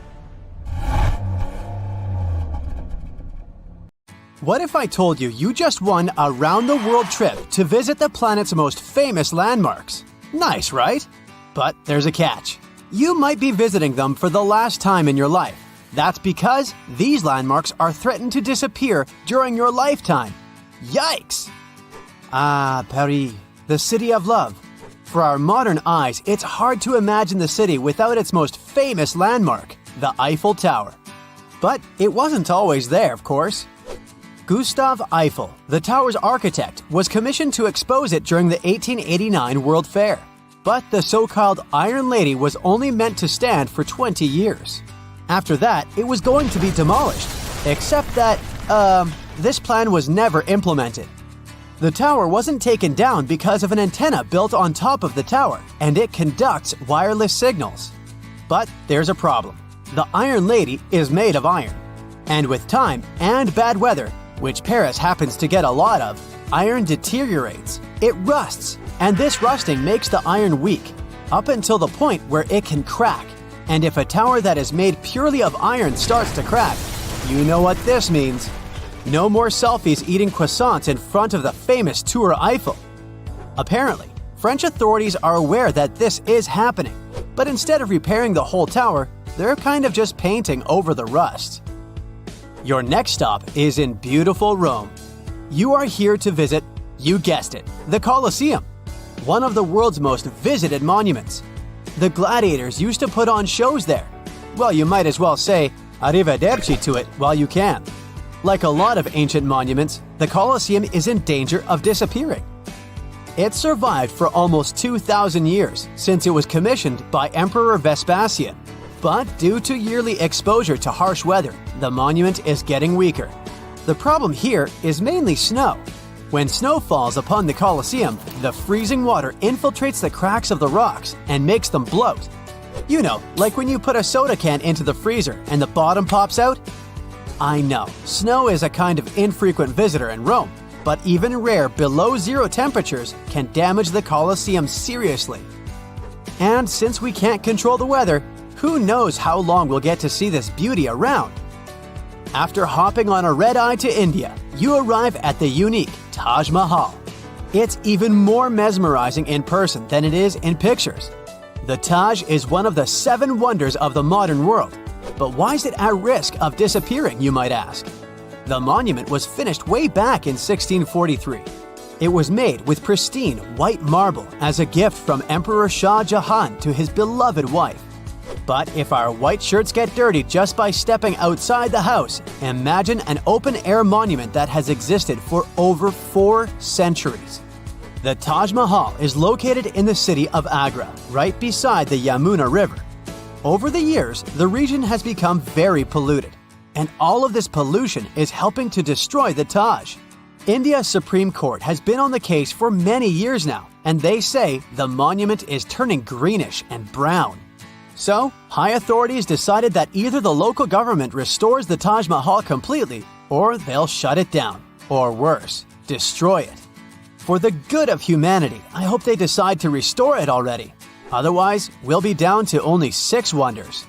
[SPEAKER 2] What if I told you you just won a round-the-world trip to visit the planet's most famous landmarks? Nice, right? But there's a catch. You might be visiting them for the last time in your life. That's because these landmarks are threatened to disappear during your lifetime. Yikes! Ah, Paris, the city of love. For our modern eyes, it's hard to imagine the city without its most famous landmark, the Eiffel Tower. But it wasn't always there, of course. Gustave Eiffel, the tower's architect, was commissioned to expose it during the 1889 World Fair. But the so-called Iron Lady was only meant to stand for 20 years. After that, it was going to be demolished, except that, this plan was never implemented. The tower wasn't taken down because of an antenna built on top of the tower, and it conducts wireless signals. But there's a problem. The Iron Lady is made of iron. And with time and bad weather, which Paris happens to get a lot of, iron deteriorates. It rusts, and this rusting makes the iron weak, up until the point where it can crack. And if a tower that is made purely of iron starts to crack, you know what this means. No more selfies eating croissants in front of the famous Tour Eiffel. Apparently, French authorities are aware that this is happening, but instead of repairing the whole tower, they're kind of just painting over the rust. Your next stop is in beautiful Rome. You are here to visit, you guessed it, the Colosseum, one of the world's most visited monuments. The gladiators used to put on shows there. Well, you might as well say arrivederci to it while you can. Like a lot of ancient monuments, the Colosseum is in danger of disappearing. It survived for almost 2,000 years since it was commissioned by Emperor Vespasian. But due to yearly exposure to harsh weather, the monument is getting weaker. The problem here is mainly snow. When snow falls upon the Colosseum, the freezing water infiltrates the cracks of the rocks and makes them bloat. You know, like when you put a soda can into the freezer and the bottom pops out? I know, snow is a kind of infrequent visitor in Rome, but even rare below-zero temperatures can damage the Colosseum seriously. And since we can't control the weather, who knows how long we'll get to see this beauty around? After hopping on a red-eye to India, you arrive at the unique Taj Mahal. It's even more mesmerizing in person than it is in pictures. The Taj is one of the 7 wonders of the modern world. But why is it at risk of disappearing, you might ask? The monument was finished way back in 1643. It was made with pristine white marble as a gift from Emperor Shah Jahan to his beloved wife. But if our white shirts get dirty just by stepping outside the house, imagine an open-air monument that has existed for over 4 centuries. The Taj Mahal is located in the city of Agra, right beside the Yamuna River. Over the years, the region has become very polluted, and all of this pollution is helping to destroy the Taj. India's Supreme Court has been on the case for many years now, and they say the monument is turning greenish and brown. So, high authorities decided that either the local government restores the Taj Mahal completely, or they'll shut it down, or worse, destroy it. For the good of humanity, I hope they decide to restore it already. Otherwise, we'll be down to only 6 wonders.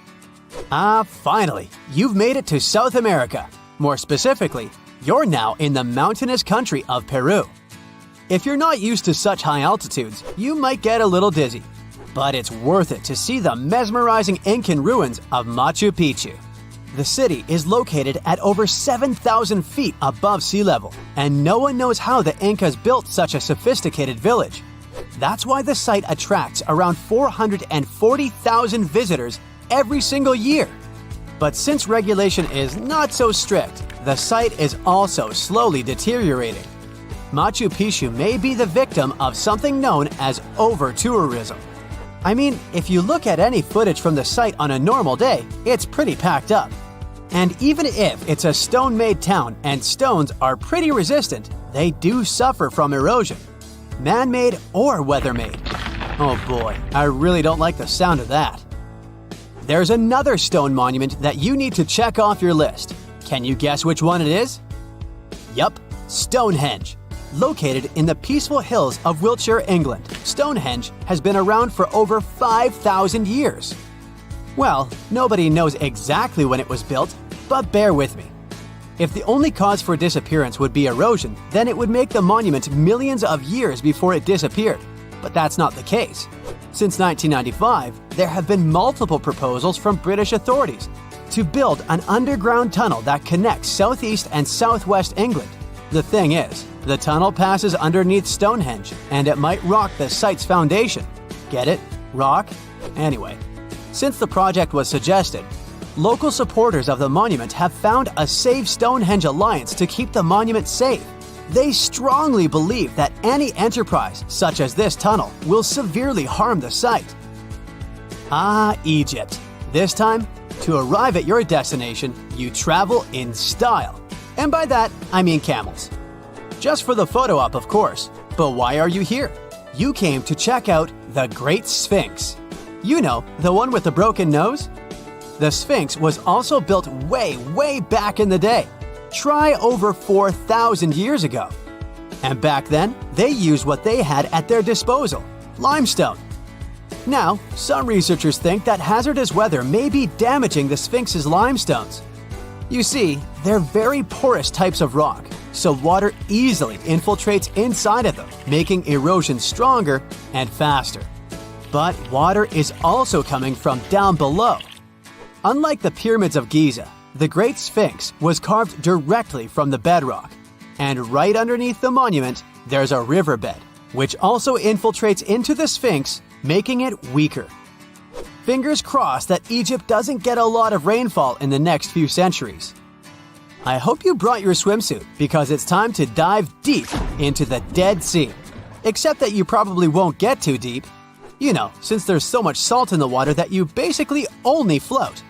[SPEAKER 2] Finally, you've made it to South America. More specifically, you're now in the mountainous country of Peru. If you're not used to such high altitudes, you might get a little dizzy. But it's worth it to see the mesmerizing Incan ruins of Machu Picchu. The city is located at over 7,000 feet above sea level, and no one knows how the Incas built such a sophisticated village. That's why the site attracts around 440,000 visitors every single year. But since regulation is not so strict, the site is also slowly deteriorating. Machu Picchu may be the victim of something known as over-tourism. I mean, if you look at any footage from the site on a normal day, it's pretty packed up. And even if it's a stone-made town and stones are pretty resistant, they do suffer from erosion. Man-made or weather-made. Oh boy, I really don't like the sound of that. There's another stone monument that you need to check off your list. Can you guess which one it is? Yup, Stonehenge. Located in the peaceful hills of Wiltshire, England, Stonehenge has been around for over 5,000 years. Well, nobody knows exactly when it was built, but bear with me. If the only cause for disappearance would be erosion, then it would make the monument millions of years before it disappeared. But that's not the case. Since 1995, there have been multiple proposals from British authorities to build an underground tunnel that connects southeast and southwest England. The thing is, the tunnel passes underneath Stonehenge, and it might rock the site's foundation. Get it? Rock? Anyway, since the project was suggested, local supporters of the monument have found a Save Stonehenge alliance to keep the monument safe. They strongly believe that any enterprise, such as this tunnel, will severely harm the site. Egypt. This time, to arrive at your destination, you travel in style. And by that, I mean camels. Just for the photo op, of course. But why are you here? You came to check out the Great Sphinx. You know, the one with the broken nose? The Sphinx was also built way back in the day. Try over 4,000 years ago. And back then, they used what they had at their disposal, limestone. Now, some researchers think that hazardous weather may be damaging the Sphinx's limestones. You see, they're very porous types of rock, so water easily infiltrates inside of them, making erosion stronger and faster. But water is also coming from down below. Unlike the pyramids of Giza, the Great Sphinx was carved directly from the bedrock. And right underneath the monument, there's a riverbed, which also infiltrates into the Sphinx, making it weaker. Fingers crossed that Egypt doesn't get a lot of rainfall in the next few centuries. I hope you brought your swimsuit because it's time to dive deep into the Dead Sea. Except that you probably won't get too deep. You know, since there's so much salt in the water that you basically only float.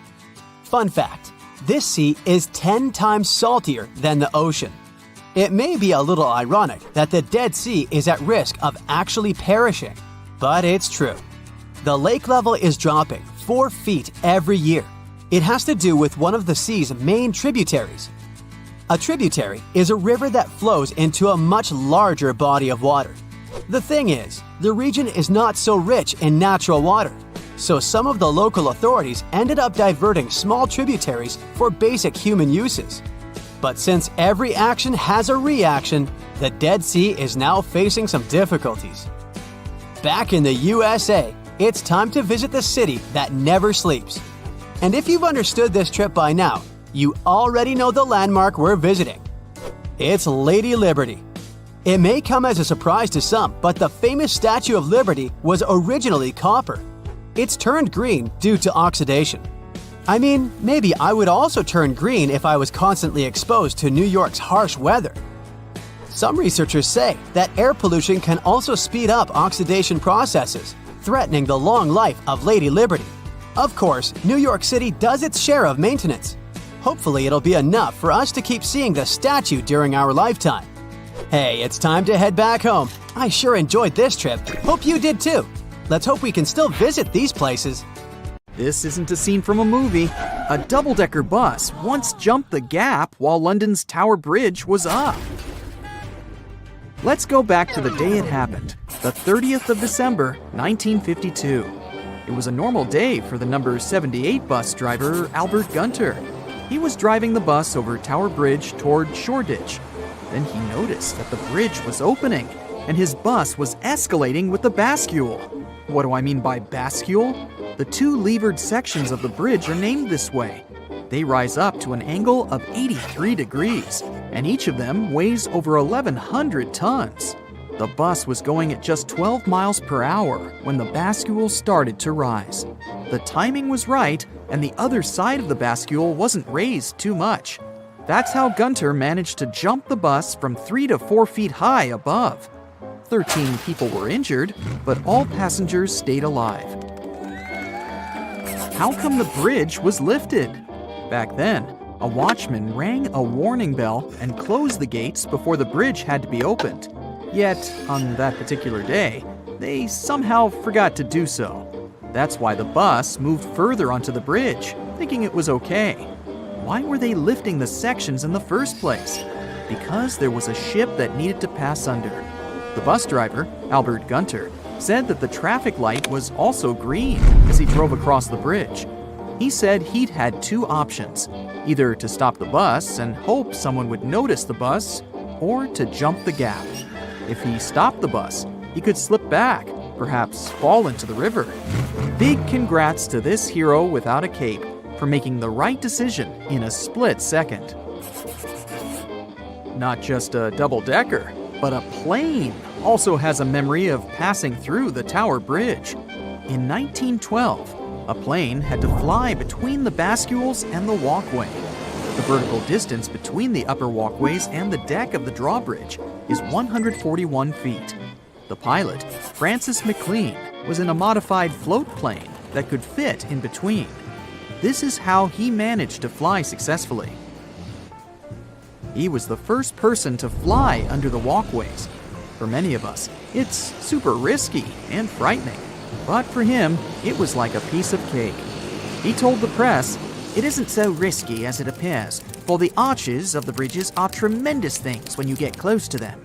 [SPEAKER 2] Fun fact, this sea is 10 times saltier than the ocean. It may be a little ironic that the Dead Sea is at risk of actually perishing, but it's true. The lake level is dropping 4 feet every year. It has to do with one of the sea's main tributaries. A tributary is a river that flows into a much larger body of water. The thing is, the region is not so rich in natural water, so some of the local authorities ended up diverting small tributaries for basic human uses. But since every action has a reaction, the Dead Sea is now facing some difficulties. Back in the USA, it's time to visit the city that never sleeps. And if you've understood this trip by now, you already know the landmark we're visiting. It's Lady Liberty. It may come as a surprise to some, but the famous Statue of Liberty was originally copper. It's turned green due to oxidation. I mean, maybe I would also turn green if I was constantly exposed to New York's harsh weather. Some researchers say that air pollution can also speed up oxidation processes, threatening the long life of Lady Liberty. Of course, New York City does its share of maintenance. Hopefully it'll be enough for us to keep seeing the statue during our lifetime. Hey, it's time to head back home. I sure enjoyed this trip. Hope you did too. Let's hope we can still visit these places.
[SPEAKER 3] This isn't a scene from a movie. A double-decker bus once jumped the gap while London's Tower Bridge was up. Let's go back to the day it happened, the 30th of December, 1952. It was a normal day for the number 78 bus driver, Albert Gunter. He was driving the bus over Tower Bridge toward Shoreditch. Then he noticed that the bridge was opening, and his bus was escalating with the bascule. What do I mean by bascule? The 2 levered sections of the bridge are named this way. They rise up to an angle of 83 degrees, and each of them weighs over 1,100 tons. The bus was going at just 12 miles per hour when the bascule started to rise. The timing was right, and the other side of the bascule wasn't raised too much. That's how Gunter managed to jump the bus from 3 to 4 feet high above. 13 people were injured, but all passengers stayed alive. How come the bridge was lifted? Back then, a watchman rang a warning bell and closed the gates before the bridge had to be opened. Yet, on that particular day, they somehow forgot to do so. That's why the bus moved further onto the bridge, thinking it was okay. Why were they lifting the sections in the first place? Because there was a ship that needed to pass under. The bus driver, Albert Gunter, said that the traffic light was also green as he drove across the bridge. He said he'd had 2 options, either to stop the bus and hope someone would notice the bus, or to jump the gap. If he stopped the bus, he could slip back, perhaps fall into the river. Big congrats to this hero without a cape for making the right decision in a split second. Not just a double-decker, but a plane also has a memory of passing through the Tower Bridge. In 1912, a plane had to fly between the bascules and the walkway. The vertical distance between the upper walkways and the deck of the drawbridge is 141 feet. The pilot, Francis McLean, was in a modified float plane that could fit in between. This is how he managed to fly successfully. He was the first person to fly under the walkways. For many of us, it's super risky and frightening. But for him, it was like a piece of cake. He told the press, "It isn't so risky as it appears, for the arches of the bridges are tremendous things when you get close to them."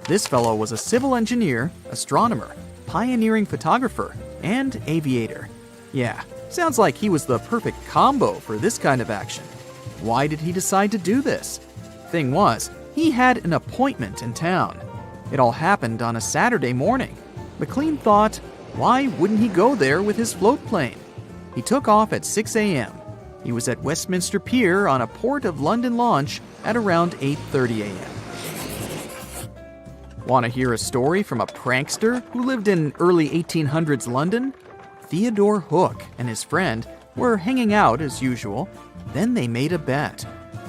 [SPEAKER 3] This fellow was a civil engineer, astronomer, pioneering photographer, and aviator. Yeah, sounds like he was the perfect combo for this kind of action. Why did he decide to do this? Thing was, he had an appointment in town. It all happened on a Saturday morning. McLean thought, why wouldn't he go there with his float plane? He took off at 6 a.m. He was at Westminster Pier on a Port of London launch at around 8:30 a.m. Want to hear a story from a prankster who lived in early 1800s London? Theodore Hook and his friend were hanging out as usual. Then they made a bet.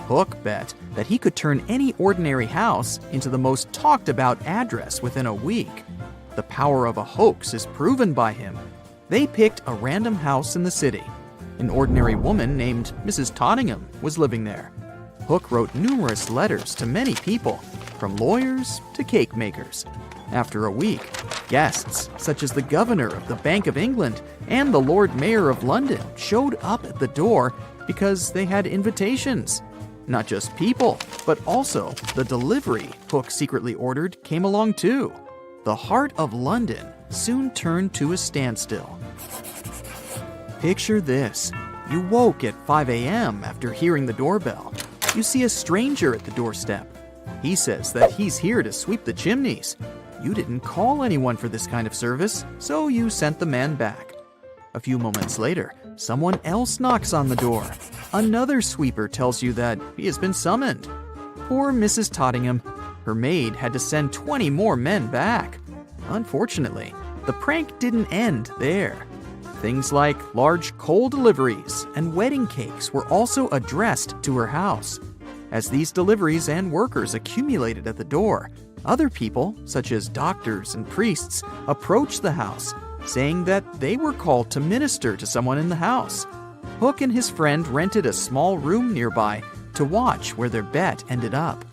[SPEAKER 3] Hook bet that he could turn any ordinary house into the most talked about address within a week. The power of a hoax is proven by him. They picked a random house in the city. An ordinary woman named Mrs. Tottingham was living there. Hook wrote numerous letters to many people, from lawyers to cake makers. After a week, guests such as the governor of the Bank of England and the Lord Mayor of London showed up at the door because they had invitations. Not just people, but also the delivery Hook secretly ordered came along too. The heart of London soon turned to a standstill. Picture this. You woke at 5 a.m. after hearing the doorbell. You see a stranger at the doorstep. He says that he's here to sweep the chimneys. You didn't call anyone for this kind of service, so you sent the man back. A few moments later, someone else knocks on the door. Another sweeper tells you that he has been summoned. Poor Mrs. Tottingham. Her maid had to send 20 more men back. Unfortunately, the prank didn't end there. Things like large coal deliveries and wedding cakes were also addressed to her house. As these deliveries and workers accumulated at the door, other people, such as doctors and priests, approached the house, saying that they were called to minister to someone in the house. Hook and his friend rented a small room nearby to watch where their bet ended up.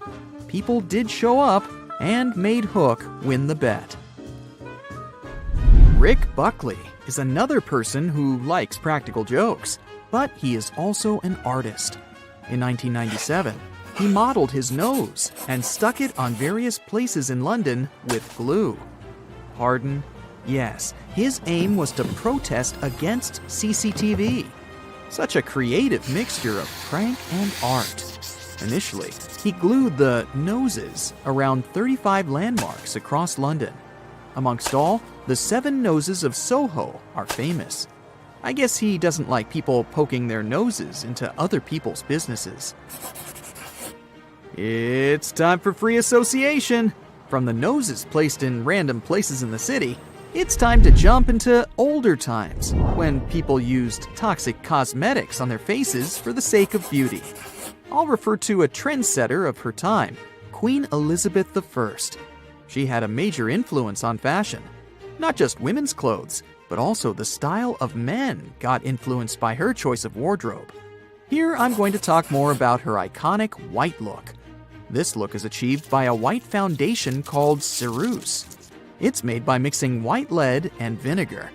[SPEAKER 3] People did show up and made Hook win the bet. Rick Buckley is another person who likes practical jokes, but he is also an artist. In 1997, he modeled his nose and stuck it on various places in London with glue. Pardon? Yes, his aim was to protest against CCTV. Such a creative mixture of prank and art. Initially, he glued the noses around 35 landmarks across London. Amongst all, the 7 noses of Soho are famous. I guess he doesn't like people poking their noses into other people's businesses. It's time for free association. From the noses placed in random places in the city, it's time to jump into older times, when people used toxic cosmetics on their faces for the sake of beauty. I'll refer to a trendsetter of her time, Queen Elizabeth I. She had a major influence on fashion. Not just women's clothes, but also the style of men got influenced by her choice of wardrobe. Here I'm going to talk more about her iconic white look. This look is achieved by a white foundation called ceruse. It's made by mixing white lead and vinegar.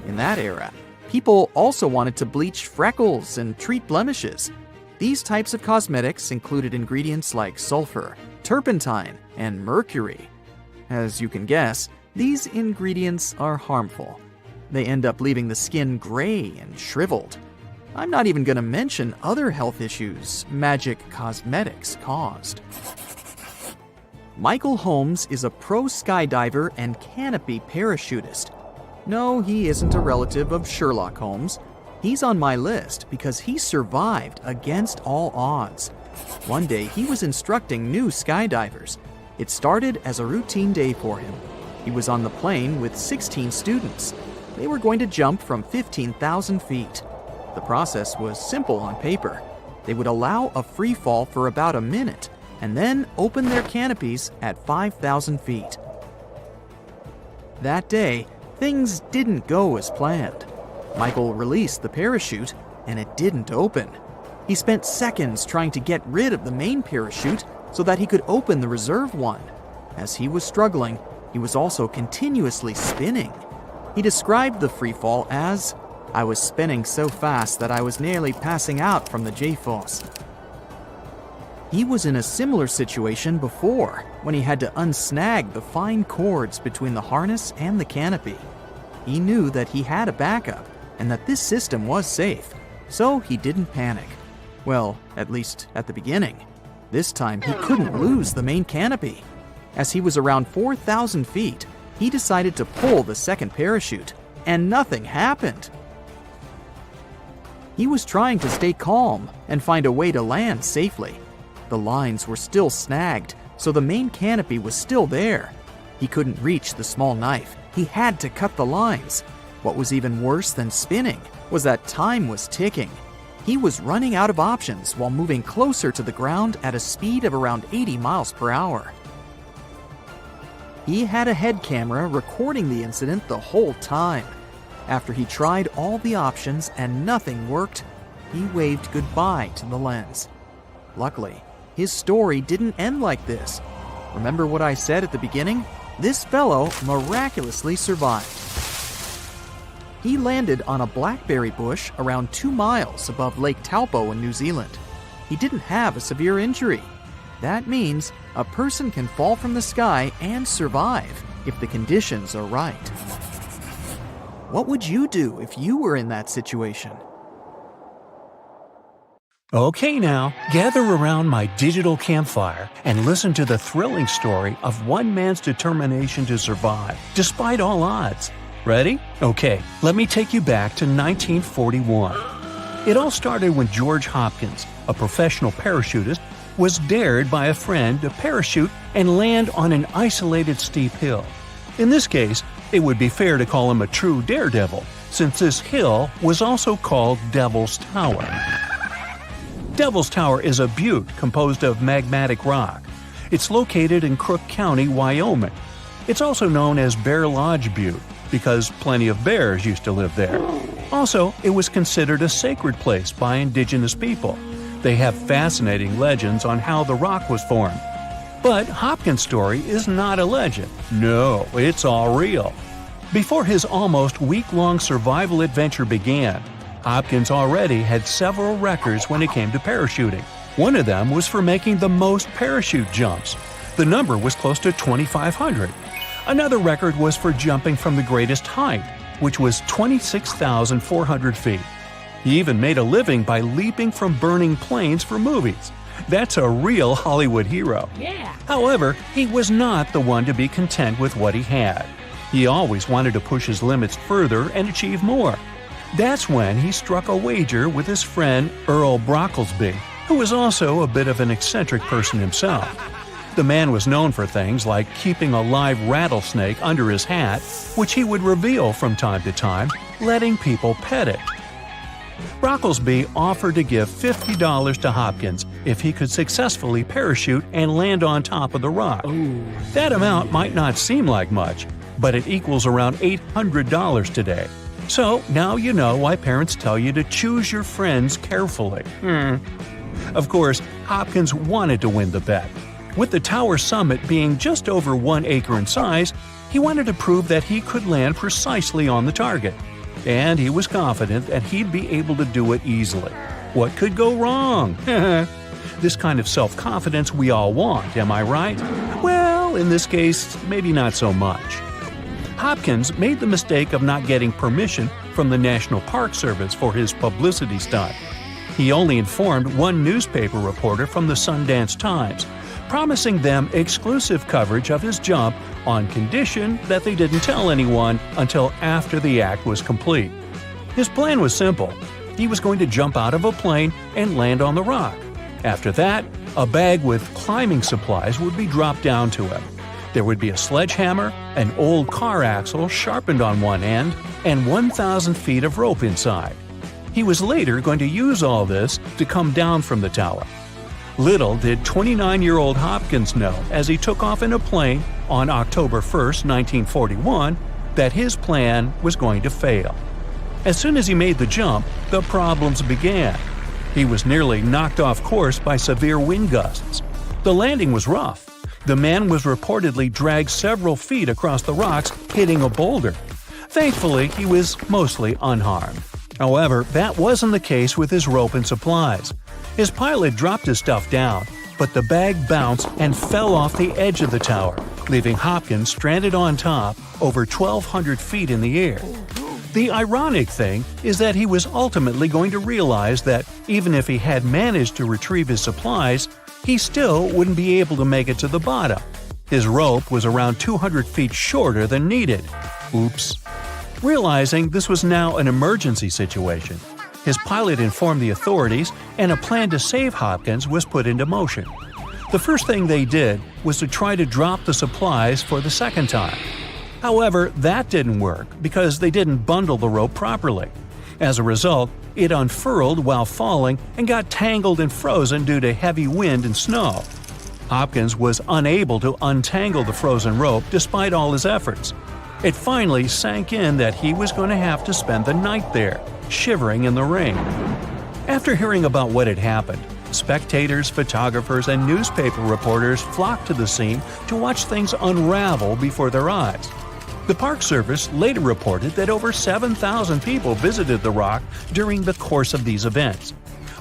[SPEAKER 3] In that era, people also wanted to bleach freckles and treat blemishes. These types of cosmetics included ingredients like sulfur, turpentine, and mercury. As you can guess, these ingredients are harmful. They end up leaving the skin gray and shriveled. I'm not even going to mention other health issues magic cosmetics caused. Michael Holmes is a pro skydiver and canopy parachutist. No, he isn't a relative of Sherlock Holmes. He's on my list because he survived against all odds. One day, he was instructing new skydivers. It started as a routine day for him. He was on the plane with 16 students. They were going to jump from 15,000 feet. The process was simple on paper. They would allow a free fall for about a minute and then open their canopies at 5,000 feet. That day, things didn't go as planned. Michael released the parachute and it didn't open. He spent seconds trying to get rid of the main parachute so that he could open the reserve one. As he was struggling, he was also continuously spinning. He described the free fall as, "I was spinning so fast that I was nearly passing out from the G-force." He was in a similar situation before, when he had to unsnag the fine cords between the harness and the canopy. He knew that he had a backup and that this system was safe, so he didn't panic. Well, at least at the beginning. This time, he couldn't lose the main canopy. As he was around 4,000 feet, he decided to pull the second parachute, and nothing happened. He was trying to stay calm and find a way to land safely. The lines were still snagged, so the main canopy was still there. He couldn't reach the small knife. He had to cut the lines. What was even worse than spinning was that time was ticking. He was running out of options while moving closer to the ground at a speed of around 80 miles per hour. He had a head camera recording the incident the whole time. After he tried all the options and nothing worked, he waved goodbye to the lens. Luckily, his story didn't end like this. Remember what I said at the beginning? This fellow miraculously survived. He landed on a blackberry bush around 2 miles above Lake Taupo in New Zealand. He didn't have a severe injury. That means a person can fall from the sky and survive if the conditions are right. What would you do if you were in that situation?
[SPEAKER 1] Okay now, gather around my digital campfire and listen to the thrilling story of one man's determination to survive, despite all odds. Ready? Okay, let me take you back to 1941. It all started when George Hopkins, a professional parachutist, was dared by a friend to parachute and land on an isolated steep hill. In this case, it would be fair to call him a true daredevil, since this hill was also called Devil's Tower. Devil's Tower is a butte composed of magmatic rock. It's located in Crook County, Wyoming. It's also known as Bear Lodge Butte because plenty of bears used to live there. Also, it was considered a sacred place by indigenous people. They have fascinating legends on how the rock was formed. But Hopkins' story is not a legend. No, it's all real. Before his almost week-long survival adventure began, Hopkins already had several records when it came to parachuting. One of them was for making the most parachute jumps. The number was close to 2,500. Another record was for jumping from the greatest height, which was 26,400 feet. He even made a living by leaping from burning planes for movies. That's a real Hollywood hero.
[SPEAKER 4] Yeah.
[SPEAKER 1] However, he was not the one to be content with what he had. He always wanted to push his limits further and achieve more. That's when he struck a wager with his friend Earl Brocklesby, who was also a bit of an eccentric person himself. The man was known for things like keeping a live rattlesnake under his hat, which he would reveal from time to time, letting people pet it. Brocklesby offered to give $50 to Hopkins if he could successfully parachute and land on top of the rock.
[SPEAKER 4] Ooh.
[SPEAKER 1] That amount might not seem like much, but it equals around $800 today. So now you know why parents tell you to choose your friends carefully. Of course, Hopkins wanted to win the bet. With the tower summit being just over 1 acre in size, he wanted to prove that he could land precisely on the target. And he was confident that he'd be able to do it easily. What could go wrong? This kind of self-confidence we all want, am I right? Well, in this case, maybe not so much. Hopkins made the mistake of not getting permission from the National Park Service for his publicity stunt. He only informed one newspaper reporter from the Sundance Times, promising them exclusive coverage of his jump on condition that they didn't tell anyone until after the act was complete. His plan was simple. He was going to jump out of a plane and land on the rock. After that, a bag with climbing supplies would be dropped down to him. There would be a sledgehammer, an old car axle sharpened on one end, and 1,000 feet of rope inside. He was later going to use all this to come down from the tower. Little did 29-year-old Hopkins know as he took off in a plane on October 1, 1941, that his plan was going to fail. As soon as he made the jump, the problems began. He was nearly knocked off course by severe wind gusts. The landing was rough. The man was reportedly dragged several feet across the rocks, hitting a boulder. Thankfully, he was mostly unharmed. However, that wasn't the case with his rope and supplies. His pilot dropped his stuff down, but the bag bounced and fell off the edge of the tower, leaving Hopkins stranded on top over 1,200 feet in the air. The ironic thing is that he was ultimately going to realize that even if he had managed to retrieve his supplies, he still wouldn't be able to make it to the bottom. His rope was around 200 feet shorter than needed. Oops. Realizing this was now an emergency situation, his pilot informed the authorities and a plan to save Hopkins was put into motion. The first thing they did was to try to drop the supplies for the second time. However, that didn't work because they didn't bundle the rope properly. As a result, it unfurled while falling and got tangled and frozen due to heavy wind and snow. Hopkins was unable to untangle the frozen rope despite all his efforts. It finally sank in that he was going to have to spend the night there, shivering in the rain. After hearing about what had happened, spectators, photographers, and newspaper reporters flocked to the scene to watch things unravel before their eyes. The Park Service later reported that over 7,000 people visited the rock during the course of these events.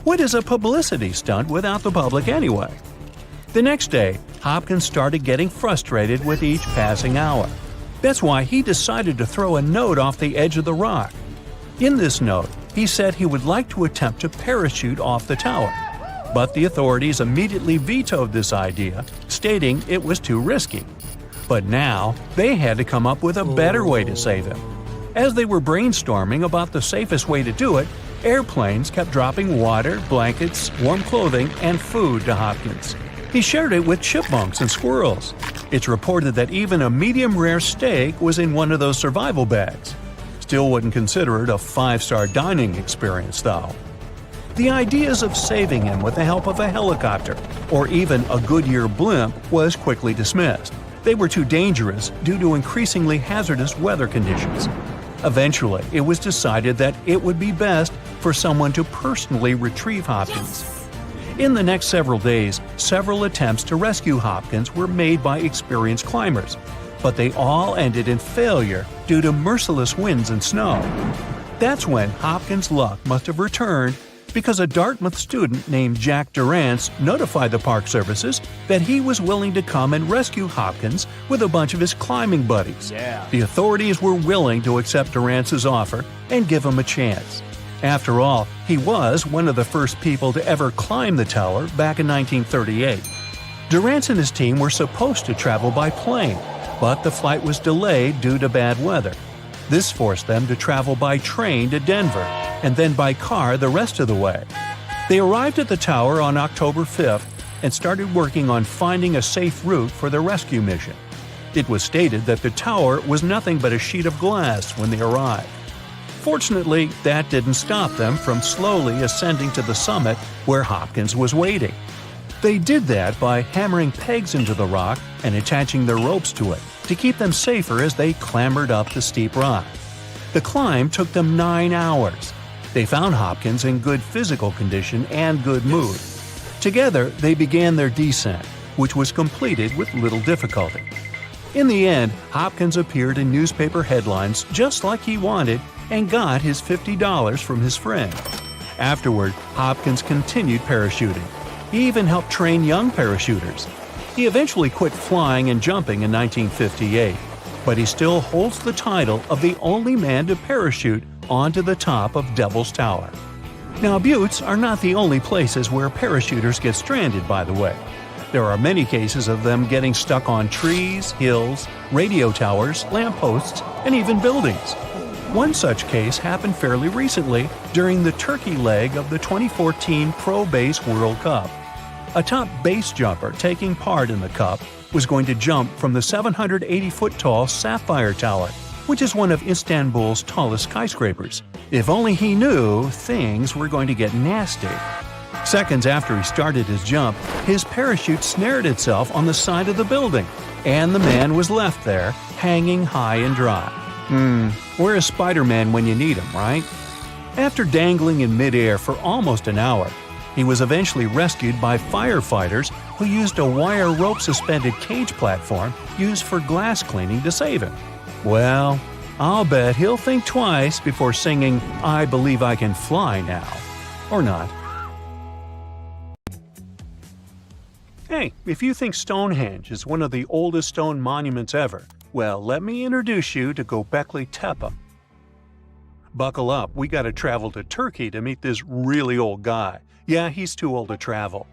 [SPEAKER 1] What is a publicity stunt without the public anyway? The next day, Hopkins started getting frustrated with each passing hour. That's why he decided to throw a note off the edge of the rock. In this note, he said he would like to attempt to parachute off the tower. But the authorities immediately vetoed this idea, stating it was too risky. But now, they had to come up with a better way to save him. As they were brainstorming about the safest way to do it, airplanes kept dropping water, blankets, warm clothing, and food to Hopkins. He shared it with chipmunks and squirrels. It's reported that even a medium-rare steak was in one of those survival bags. Still wouldn't consider it a 5-star dining experience, though. The ideas of saving him with the help of a helicopter or even a Goodyear blimp was quickly dismissed. They were too dangerous due to increasingly hazardous weather conditions. Eventually, it was decided that it would be best for someone to personally retrieve Hopkins. In the next several days, several attempts to rescue Hopkins were made by experienced climbers, but they all ended in failure due to merciless winds and snow. That's when Hopkins' luck must have returned because a Dartmouth student named Jack Durrance notified the Park Services that he was willing to come and rescue Hopkins with a bunch of his climbing buddies. The authorities were willing to accept Durrance's offer and give him a chance. After all, he was one of the first people to ever climb the tower back in 1938. Durrance and his team were supposed to travel by plane, but the flight was delayed due to bad weather. This forced them to travel by train to Denver, and then by car the rest of the way. They arrived at the tower on October 5th and started working on finding a safe route for their rescue mission. It was stated that the tower was nothing but a sheet of glass when they arrived. Fortunately, that didn't stop them from slowly ascending to the summit where Hopkins was waiting. They did that by hammering pegs into the rock and attaching their ropes to it to keep them safer as they clambered up the steep rock. The climb took them 9 hours. They found Hopkins in good physical condition and good mood. Together, they began their descent, which was completed with little difficulty. In the end, Hopkins appeared in newspaper headlines just like he wanted and got his $50 from his friend. Afterward, Hopkins continued parachuting. He even helped train young parachuters. He eventually quit flying and jumping in 1958, but he still holds the title of the only man to parachute onto the top of Devil's Tower. Now, buttes are not the only places where parachuters get stranded, by the way. There are many cases of them getting stuck on trees, hills, radio towers, lampposts, and even buildings. One such case happened fairly recently during the Turkey leg of the 2014 Pro Base World Cup. A top base jumper taking part in the Cup was going to jump from the 780-foot-tall Sapphire Tower, which is one of Istanbul's tallest skyscrapers. If only he knew things were going to get nasty. Seconds after he started his jump, his parachute snared itself on the side of the building, and the man was left there, hanging high and dry. Where is Spider-Man when you need him, right? After dangling in midair for almost an hour, he was eventually rescued by firefighters who used a wire rope suspended cage platform used for glass cleaning to save him. Well, I'll bet he'll think twice before singing "I Believe I Can Fly Now." Or not. Hey, if you think Stonehenge is one of the oldest stone monuments ever, well, let me introduce you to Gockley Tapa. Buckle up, we gotta travel to Turkey to meet this really old guy. Yeah, he's too old to travel.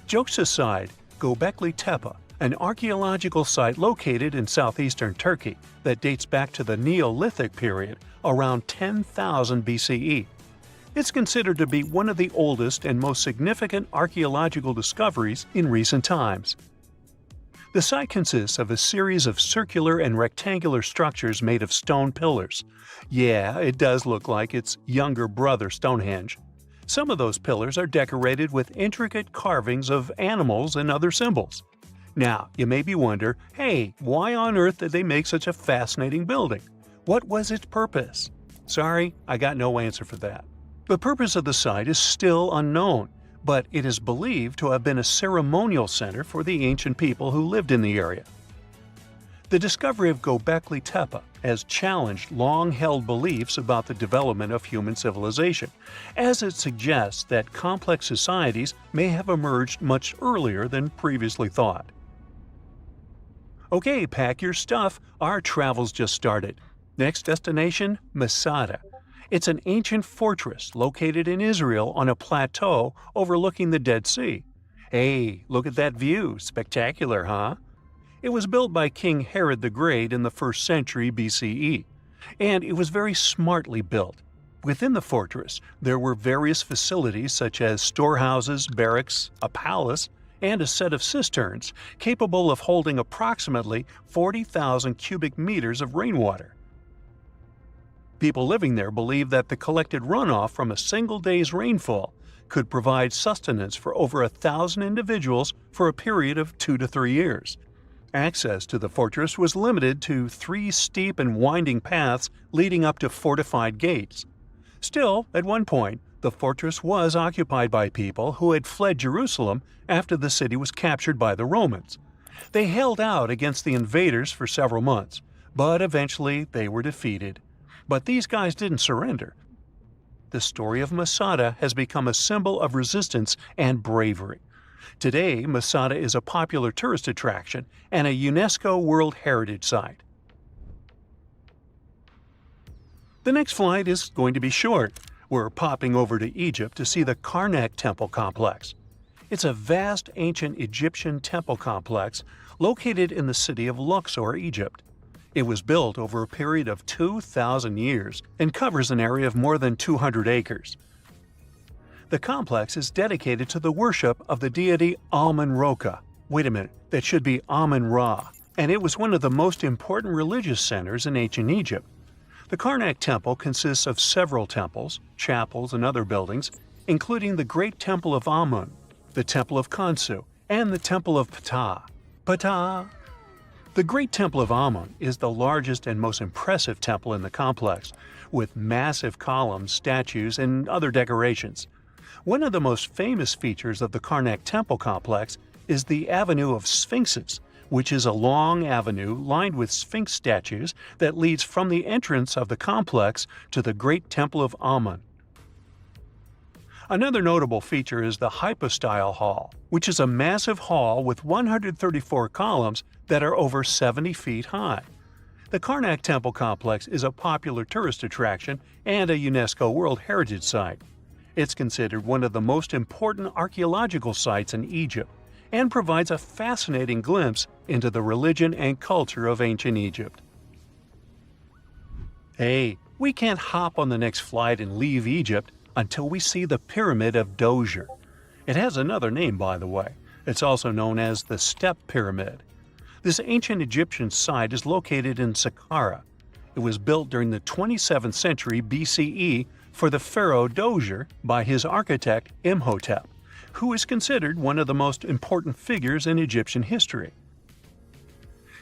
[SPEAKER 1] Jokes aside, Gockley Tapa, an archaeological site located in southeastern Turkey that dates back to the Neolithic period around 10,000 BCE. It's considered to be one of the oldest and most significant archaeological discoveries in recent times. The site consists of a series of circular and rectangular structures made of stone pillars. Yeah, it does look like its younger brother Stonehenge. Some of those pillars are decorated with intricate carvings of animals and other symbols. Now, you may be wondering, hey, why on earth did they make such a fascinating building? What was its purpose? Sorry, I got no answer for that. The purpose of the site is still unknown, but it is believed to have been a ceremonial center for the ancient people who lived in the area. The discovery of Gockley Tapa has challenged long-held beliefs about the development of human civilization, as it suggests that complex societies may have emerged much earlier than previously thought. Okay, pack your stuff, our travels just started. Next destination, Masada. It's an ancient fortress located in Israel on a plateau overlooking the Dead Sea. Hey, look at that view, spectacular, huh? It was built by King Herod the Great in the 1st century BCE, and it was very smartly built. Within the fortress, there were various facilities such as storehouses, barracks, a palace, and a set of cisterns capable of holding approximately 40,000 cubic meters of rainwater. People living there believed that the collected runoff from a single day's rainfall could provide sustenance for over 1,000 individuals for a period of 2 to 3 years. Access to the fortress was limited to 3 steep and winding paths leading up to fortified gates. Still, at one point, the fortress was occupied by people who had fled Jerusalem after the city was captured by the Romans. They held out against the invaders for several months, but eventually they were defeated. But these guys didn't surrender. The story of Masada has become a symbol of resistance and bravery. Today, Masada is a popular tourist attraction and a UNESCO World Heritage Site. The next flight is going to be short. We're popping over to Egypt to see the Karnak temple complex. It's a vast ancient Egyptian temple complex located in the city of Luxor, Egypt. It was built over a period of 2,000 years and covers an area of more than 200 acres. The complex is dedicated to the worship of the deity Amun-Ra. Wait a minute, that should be Amun-Ra, and it was one of the most important religious centers in ancient Egypt. The Karnak Temple consists of several temples, chapels, and other buildings, including the Great Temple of Amun, the Temple of Khonsu, and the Temple of Ptah. Ptah! The Great Temple of Amun is the largest and most impressive temple in the complex, with massive columns, statues, and other decorations. One of the most famous features of the Karnak Temple complex is the Avenue of Sphinxes, which is a long avenue lined with Sphinx statues that leads from the entrance of the complex to the Great Temple of Amun. Another notable feature is the Hypostyle Hall, which is a massive hall with 134 columns that are over 70 feet high. The Karnak Temple complex is a popular tourist attraction and a UNESCO World Heritage Site. It's considered one of the most important archaeological sites in Egypt and provides a fascinating glimpse into the religion and culture of ancient Egypt. Hey, we can't hop on the next flight and leave Egypt until we see the Pyramid of Djoser. It has another name, by the way. It's also known as the Step Pyramid. This ancient Egyptian site is located in Saqqara. It was built during the 27th century BCE for the pharaoh Djoser by his architect Imhotep, who is considered one of the most important figures in Egyptian history.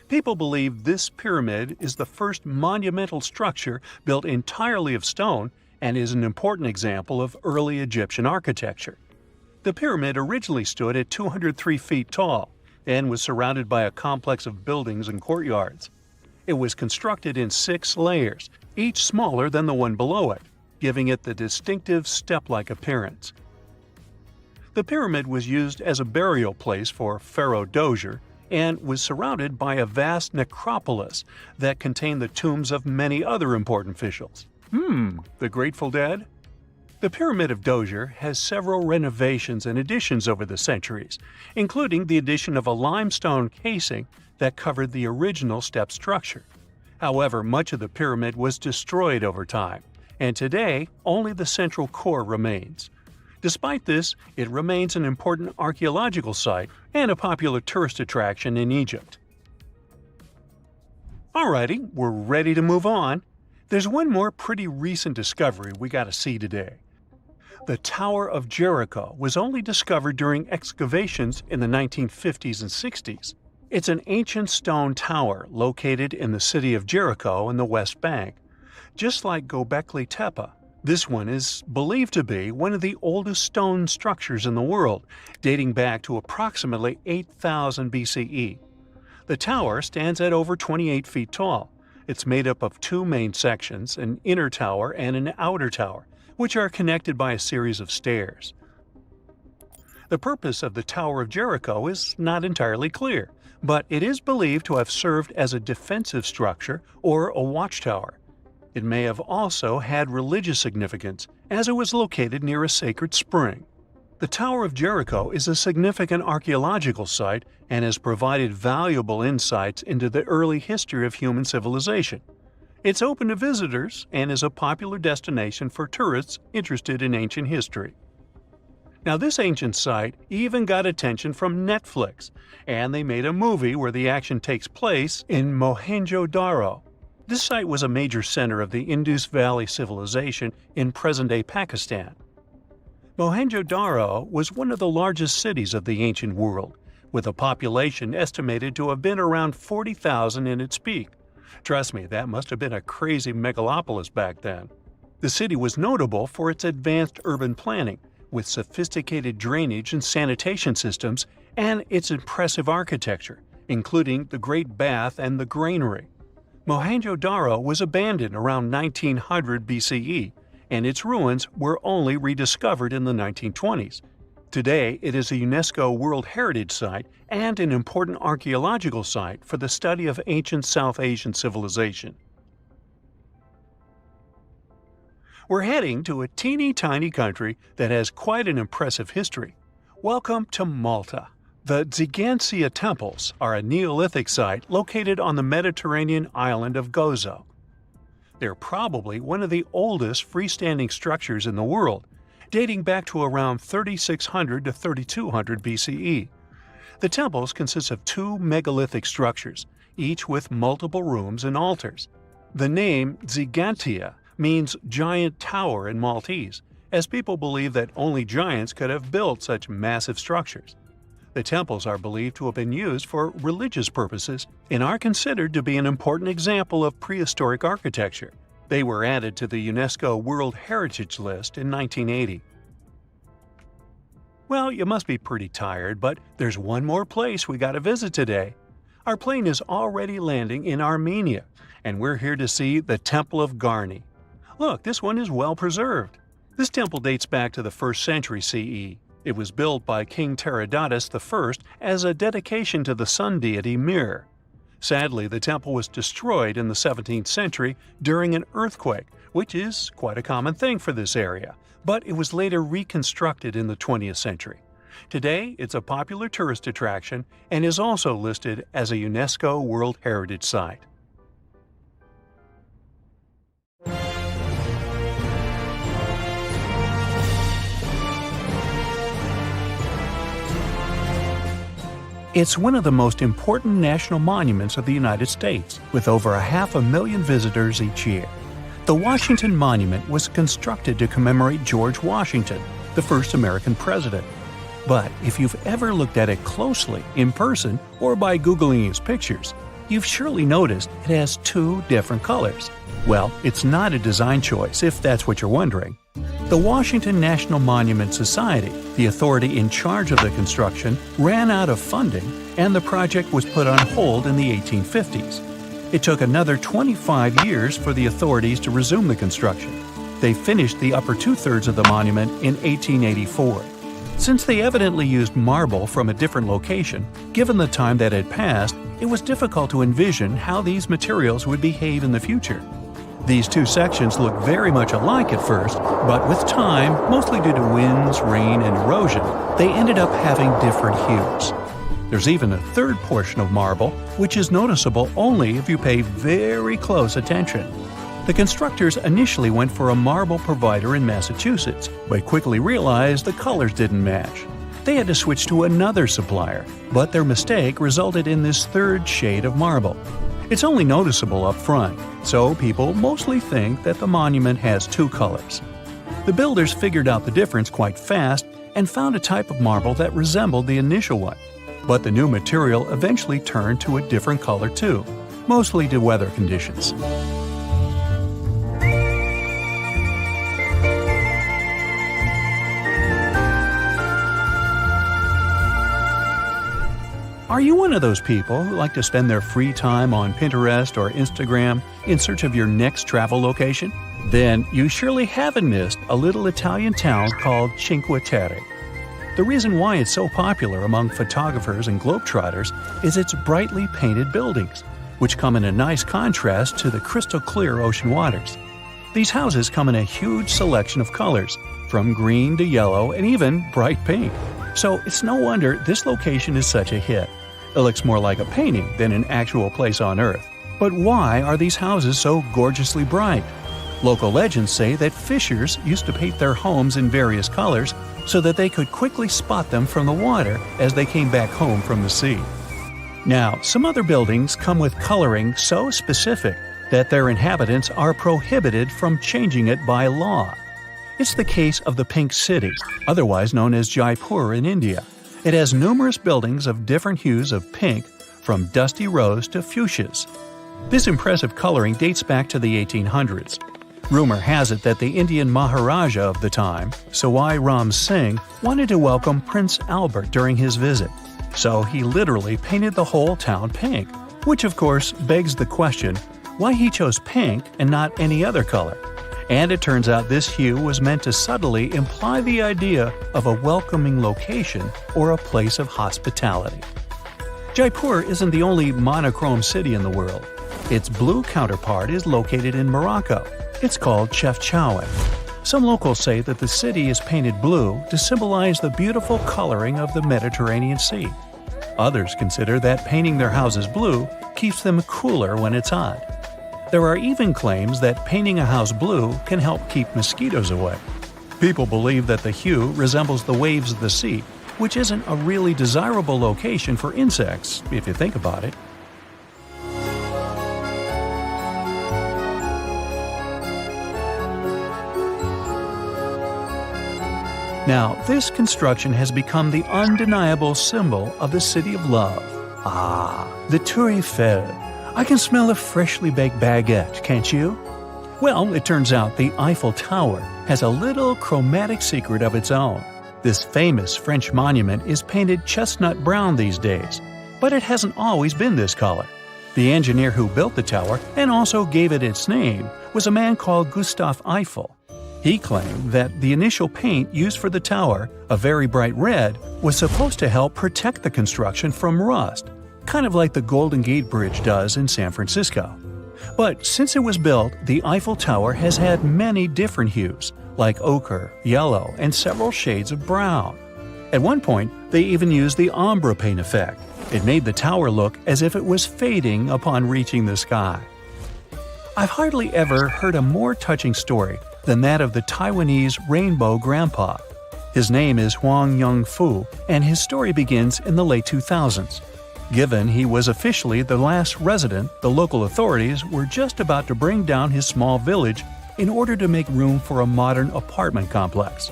[SPEAKER 1] People believe this pyramid is the first monumental structure built entirely of stone and is an important example of early Egyptian architecture. The pyramid originally stood at 203 feet tall and was surrounded by a complex of buildings and courtyards. It was constructed in 6 layers, each smaller than the one below it, giving it the distinctive step-like appearance. The pyramid was used as a burial place for Pharaoh Djoser and was surrounded by a vast necropolis that contained the tombs of many other important officials. The Grateful Dead? The Pyramid of Djoser has several renovations and additions over the centuries, including the addition of a limestone casing that covered the original step structure. However, much of the pyramid was destroyed over time, and today only the central core remains. Despite this, it remains an important archaeological site and a popular tourist attraction in Egypt. Alrighty, we're ready to move on. There's one more pretty recent discovery we gotta see today. The Tower of Jericho was only discovered during excavations in the 1950s and 60s. It's an ancient stone tower located in the city of Jericho in the West Bank. Just like Gockley Tapa, this one is believed to be one of the oldest stone structures in the world, dating back to approximately 8000 BCE. The tower stands at over 28 feet tall. It's made up of two main sections, an inner tower and an outer tower, which are connected by a series of stairs. The purpose of the Tower of Jericho is not entirely clear, but it is believed to have served as a defensive structure or a watchtower. It may have also had religious significance, as it was located near a sacred spring. The Tower of Jericho is a significant archaeological site and has provided valuable insights into the early history of human civilization. It's open to visitors and is a popular destination for tourists interested in ancient history. Now, this ancient site even got attention from Netflix, and they made a movie where the action takes place in Mohenjo-Daro. This site was a major center of the Indus Valley civilization in present-day Pakistan. Mohenjo-Daro was one of the largest cities of the ancient world, with a population estimated to have been around 40,000 in its peak. Trust me, that must have been a crazy megalopolis back then. The city was notable for its advanced urban planning, with sophisticated drainage and sanitation systems, and its impressive architecture, including the Great Bath and the Granary. Mohenjo-Daro was abandoned around 1900 BCE, and its ruins were only rediscovered in the 1920s. Today, it is a UNESCO World Heritage Site and an important archaeological site for the study of ancient South Asian civilization. We're heading to a teeny-tiny country that has quite an impressive history. Welcome to Malta. The Ziggurats temples are a Neolithic site located on the Mediterranean island of Gozo. They're probably one of the oldest freestanding structures in the world, dating back to around 3600 to 3200 BCE. The temples consist of two megalithic structures, each with multiple rooms and altars. The name Ziggurats means giant tower in Maltese, as people believe that only giants could have built such massive structures. The temples are believed to have been used for religious purposes and are considered to be an important example of prehistoric architecture. They were added to the UNESCO World Heritage List in 1980. Well, you must be pretty tired, but there's one more place we gotta visit today. Our plane is already landing in Armenia, and we're here to see the Temple of Garni. Look, this one is well preserved. This temple dates back to the 1st century CE. It was built by King Tiridates I as a dedication to the sun deity Mir. Sadly, the temple was destroyed in the 17th century during an earthquake, which is quite a common thing for this area, but it was later reconstructed in the 20th century. Today, it's a popular tourist attraction and is also listed as a UNESCO World Heritage Site. It's one of the most important national monuments of the United States, with over 500,000 visitors each year. The Washington Monument was constructed to commemorate George Washington, the first American president. But if you've ever looked at it closely, in person, or by Googling his pictures, you've surely noticed it has two different colors. Well, it's not a design choice, if that's what you're wondering. The Washington National Monument Society, the authority in charge of the construction, ran out of funding, and the project was put on hold in the 1850s. It took another 25 years for the authorities to resume the construction. They finished the upper two-thirds of the monument in 1884. Since they evidently used marble from a different location, given the time that had passed, it was difficult to envision how these materials would behave in the future. These two sections looked very much alike at first, but with time, mostly due to winds, rain, and erosion, they ended up having different hues. There's even a third portion of marble, which is noticeable only if you pay very close attention. The constructors initially went for a marble provider in Massachusetts, but quickly realized the colors didn't match. They had to switch to another supplier, but their mistake resulted in this third shade of marble. It's only noticeable up front, so people mostly think that the monument has two colors. The builders figured out the difference quite fast and found a type of marble that resembled the initial one. But the new material eventually turned to a different color too, mostly due to weather conditions. Are you one of those people who like to spend their free time on Pinterest or Instagram in search of your next travel location? Then you surely haven't missed a little Italian town called Cinque Terre. The reason why it's so popular among photographers and globetrotters is its brightly painted buildings, which come in a nice contrast to the crystal-clear ocean waters. These houses come in a huge selection of colors, from green to yellow and even bright pink. So it's no wonder this location is such a hit. It looks more like a painting than an actual place on Earth. But why are these houses so gorgeously bright? Local legends say that fishers used to paint their homes in various colors so that they could quickly spot them from the water as they came back home from the sea. Now, some other buildings come with coloring so specific that their inhabitants are prohibited from changing it by law. It's the case of the Pink City, otherwise known as Jaipur in India. It has numerous buildings of different hues of pink, from dusty rose to fuchsias. This impressive coloring dates back to the 1800s. Rumor has it that the Indian Maharaja of the time, Sawai Ram Singh, wanted to welcome Prince Albert during his visit. So he literally painted the whole town pink, which of course begs the question, why he chose pink and not any other color? And it turns out this hue was meant to subtly imply the idea of a welcoming location or a place of hospitality. Jaipur isn't the only monochrome city in the world. Its blue counterpart is located in Morocco. It's called Chefchaouen. Some locals say that the city is painted blue to symbolize the beautiful coloring of the Mediterranean Sea. Others consider that painting their houses blue keeps them cooler when it's hot. There are even claims that painting a house blue can help keep mosquitoes away. People believe that the hue resembles the waves of the sea, which isn't a really desirable location for insects, if you think about it. Now, this construction has become the undeniable symbol of the City of Love. The Tour Eiffel. I can smell a freshly baked baguette, can't you? Well, it turns out the Eiffel Tower has a little chromatic secret of its own. This famous French monument is painted chestnut brown these days, but it hasn't always been this color. The engineer who built the tower and also gave it its name was a man called Gustave Eiffel. He claimed that the initial paint used for the tower, a very bright red, was supposed to help protect the construction from rust, kind of like the Golden Gate Bridge does in San Francisco. But since it was built, the Eiffel Tower has had many different hues, like ochre, yellow, and several shades of brown. At one point, they even used the ombre paint effect. It made the tower look as if it was fading upon reaching the sky. I've hardly ever heard a more touching story than that of the Taiwanese Rainbow Grandpa. His name is Huang Yong-fu, and his story begins in the late 2000s. Given he was officially the last resident, the local authorities were just about to bring down his small village in order to make room for a modern apartment complex.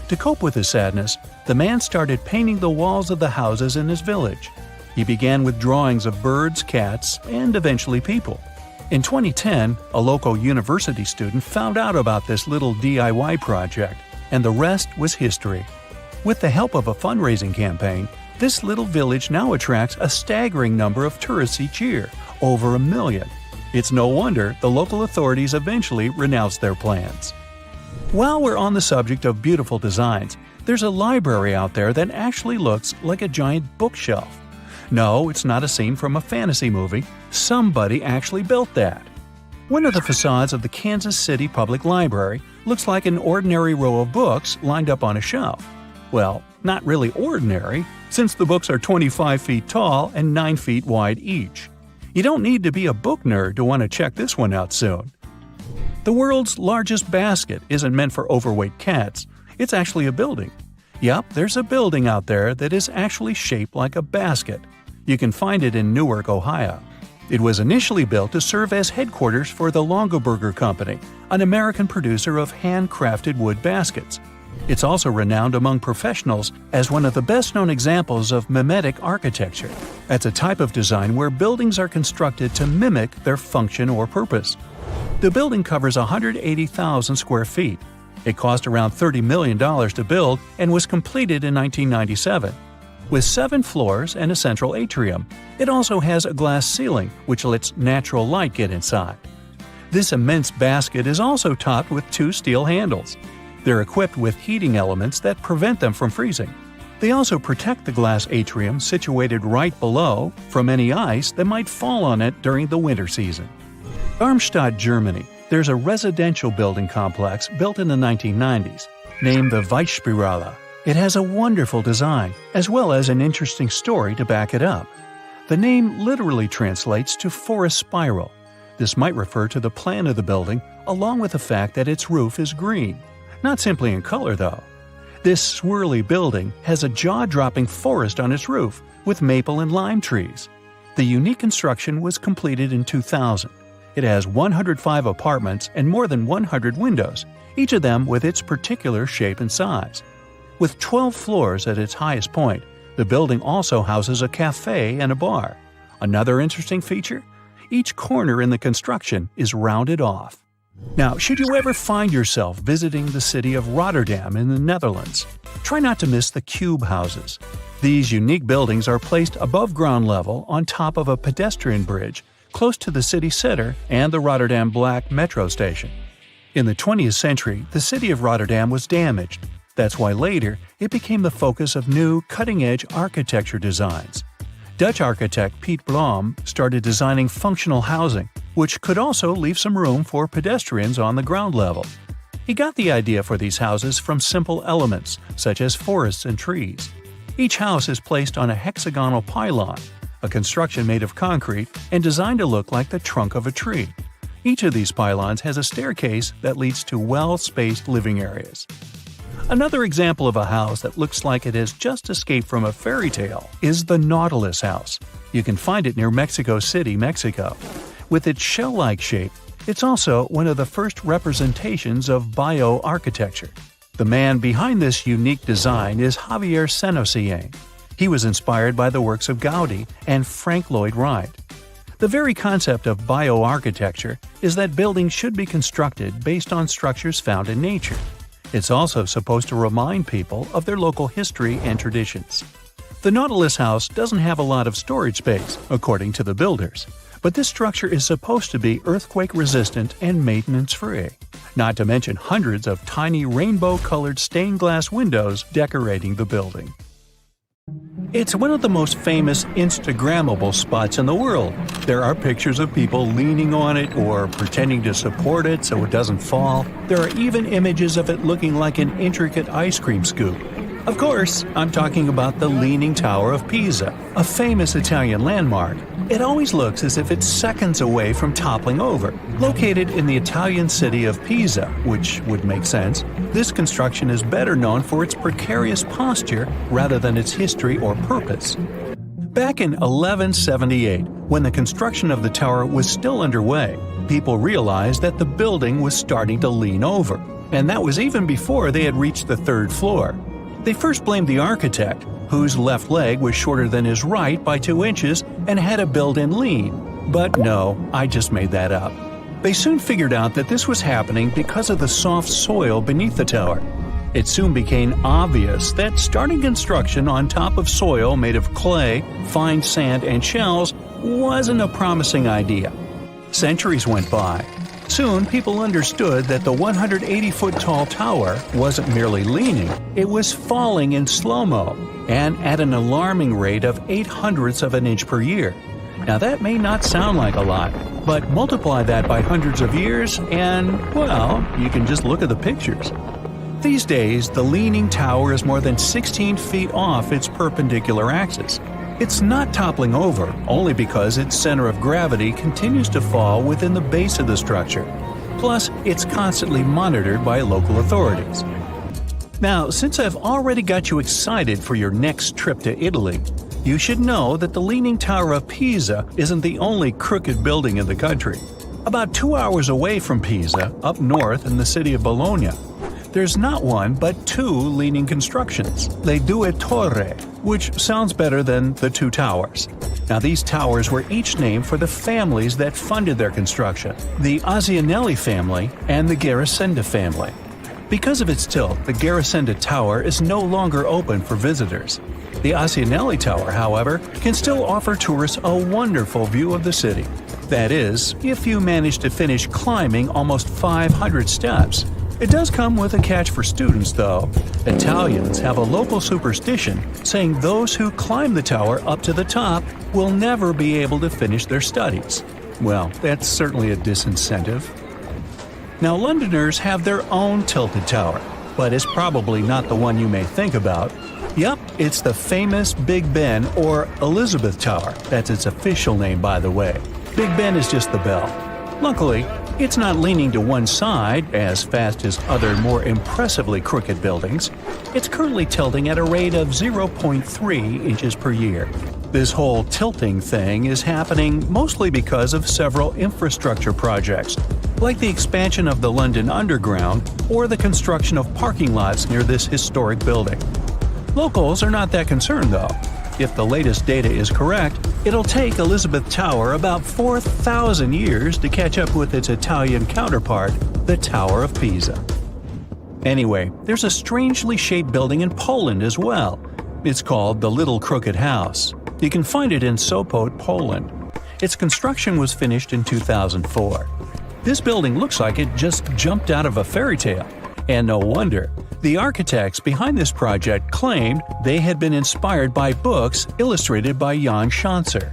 [SPEAKER 1] To cope with his sadness, the man started painting the walls of the houses in his village. He began with drawings of birds, cats, and eventually people. In 2010, a local university student found out about this little DIY project, and the rest was history. With the help of a fundraising campaign, this little village now attracts a staggering number of tourists each year, over 1 million. It's no wonder the local authorities eventually renounced their plans. While we're on the subject of beautiful designs, There's a library out there that actually looks like a giant bookshelf. No, it's not a scene from a fantasy movie. Somebody actually built that. One of the facades of the Kansas City Public Library looks like an ordinary row of books lined up on a shelf. Well, not really ordinary, since the books are 25 feet tall and 9 feet wide each. You don't need to be a book nerd to want to check this one out soon. The world's largest basket isn't meant for overweight cats. It's actually a building. Yup, there's a building out there that is actually shaped like a basket. You can find it in Newark, Ohio. It was initially built to serve as headquarters for the Longaberger Company, an American producer of handcrafted wood baskets. It's also renowned among professionals as one of the best-known examples of mimetic architecture. That's a type of design where buildings are constructed to mimic their function or purpose. The building covers 180,000 square feet. It cost around $30 million to build and was completed in 1997. With 7 floors and a central atrium, it also has a glass ceiling which lets natural light get inside. This immense basket is also topped with 2 steel handles. They're equipped with heating elements that prevent them from freezing. They also protect the glass atrium situated right below from any ice that might fall on it during the winter season. Darmstadt, Germany, there's a residential building complex built in the 1990s, named the Weitspirale. It has a wonderful design, as well as an interesting story to back it up. The name literally translates to forest spiral. This might refer to the plan of the building, along with the fact that its roof is green. Not simply in color, though. This swirly building has a jaw-dropping forest on its roof, with maple and lime trees. The unique construction was completed in 2000. It has 105 apartments and more than 100 windows, each of them with its particular shape and size. With 12 floors at its highest point, the building also houses a cafe and a bar. Another interesting feature? Each corner in the construction is rounded off. Now, should you ever find yourself visiting the city of Rotterdam in the Netherlands, try not to miss the cube houses. These unique buildings are placed above ground level on top of a pedestrian bridge close to the city center and the Rotterdam Black metro station. In the 20th century, the city of Rotterdam was damaged. That's why later it became the focus of new, cutting-edge architecture designs. Dutch architect Piet Blom started designing functional housing, which could also leave some room for pedestrians on the ground level. He got the idea for these houses from simple elements, such as forests and trees. Each house is placed on a hexagonal pylon, a construction made of concrete and designed to look like the trunk of a tree. Each of these pylons has a staircase that leads to well-spaced living areas. Another example of a house that looks like it has just escaped from a fairy tale is the Nautilus House. You can find it near Mexico City, Mexico. With its shell-like shape, it's also one of the first representations of bioarchitecture. The man behind this unique design is Javier Senocien. He was inspired by the works of Gaudi and Frank Lloyd Wright. The very concept of bioarchitecture is that buildings should be constructed based on structures found in nature. It's also supposed to remind people of their local history and traditions. The Nautilus House doesn't have a lot of storage space, according to the builders, but this structure is supposed to be earthquake-resistant and maintenance-free. Not to mention hundreds of tiny rainbow-colored stained glass windows decorating the building. It's one of the most famous Instagrammable spots in the world. There are pictures of people leaning on it or pretending to support it so it doesn't fall. There are even images of it looking like an intricate ice cream scoop. Of course, I'm talking about the Leaning Tower of Pisa, a famous Italian landmark. It always looks as if it's seconds away from toppling over. Located in the Italian city of Pisa, which would make sense, this construction is better known for its precarious posture rather than its history or purpose. Back in 1178, when the construction of the tower was still underway, people realized that the building was starting to lean over, and that was even before they had reached the third floor. They first blamed the architect, whose left leg was shorter than his right by 2 inches and had a built-in lean. But no, I just made that up. They soon figured out that this was happening because of the soft soil beneath the tower. It soon became obvious that starting construction on top of soil made of clay, fine sand, and shells wasn't a promising idea. Centuries went by. Soon, people understood that the 180-foot-tall tower wasn't merely leaning, it was falling in slow-mo, and at an alarming rate of 0.08 of an inch per year. Now that may not sound like a lot, but multiply that by hundreds of years and, well, you can just look at the pictures. These days, the leaning tower is more than 16 feet off its perpendicular axis. It's not toppling over, only because its center of gravity continues to fall within the base of the structure. Plus, it's constantly monitored by local authorities. Now, since I've already got you excited for your next trip to Italy, you should know that the Leaning Tower of Pisa isn't the only crooked building in the country. About 2 hours away from Pisa, up north in the city of Bologna, there's not one but two leaning constructions, le due torri, which sounds better than the two towers. Now these towers were each named for the families that funded their construction, the Azianelli family and the Garasenda family. Because of its tilt, the Garasenda Tower is no longer open for visitors. The Azianelli Tower, however, can still offer tourists a wonderful view of the city. That is, if you manage to finish climbing almost 500 steps. It does come with a catch for students, though. Italians have a local superstition saying those who climb the tower up to the top will never be able to finish their studies. Well, that's certainly a disincentive. Now, Londoners have their own tilted tower, but it's probably not the one you may think about. Yup, it's the famous Big Ben or Elizabeth Tower. That's its official name, by the way. Big Ben is just the bell. Luckily, it's not leaning to one side as fast as other more impressively crooked buildings. It's currently tilting at a rate of 0.3 inches per year. This whole tilting thing is happening mostly because of several infrastructure projects, like the expansion of the London Underground or the construction of parking lots near this historic building. Locals are not that concerned, though. If the latest data is correct, it'll take Elizabeth Tower about 4,000 years to catch up with its Italian counterpart, the Tower of Pisa. Anyway, there's a strangely shaped building in Poland as well. It's called the Little Crooked House. You can find it in Sopot, Poland. Its construction was finished in 2004. This building looks like it just jumped out of a fairy tale. And no wonder. The architects behind this project claimed they had been inspired by books illustrated by Jan Schanzer.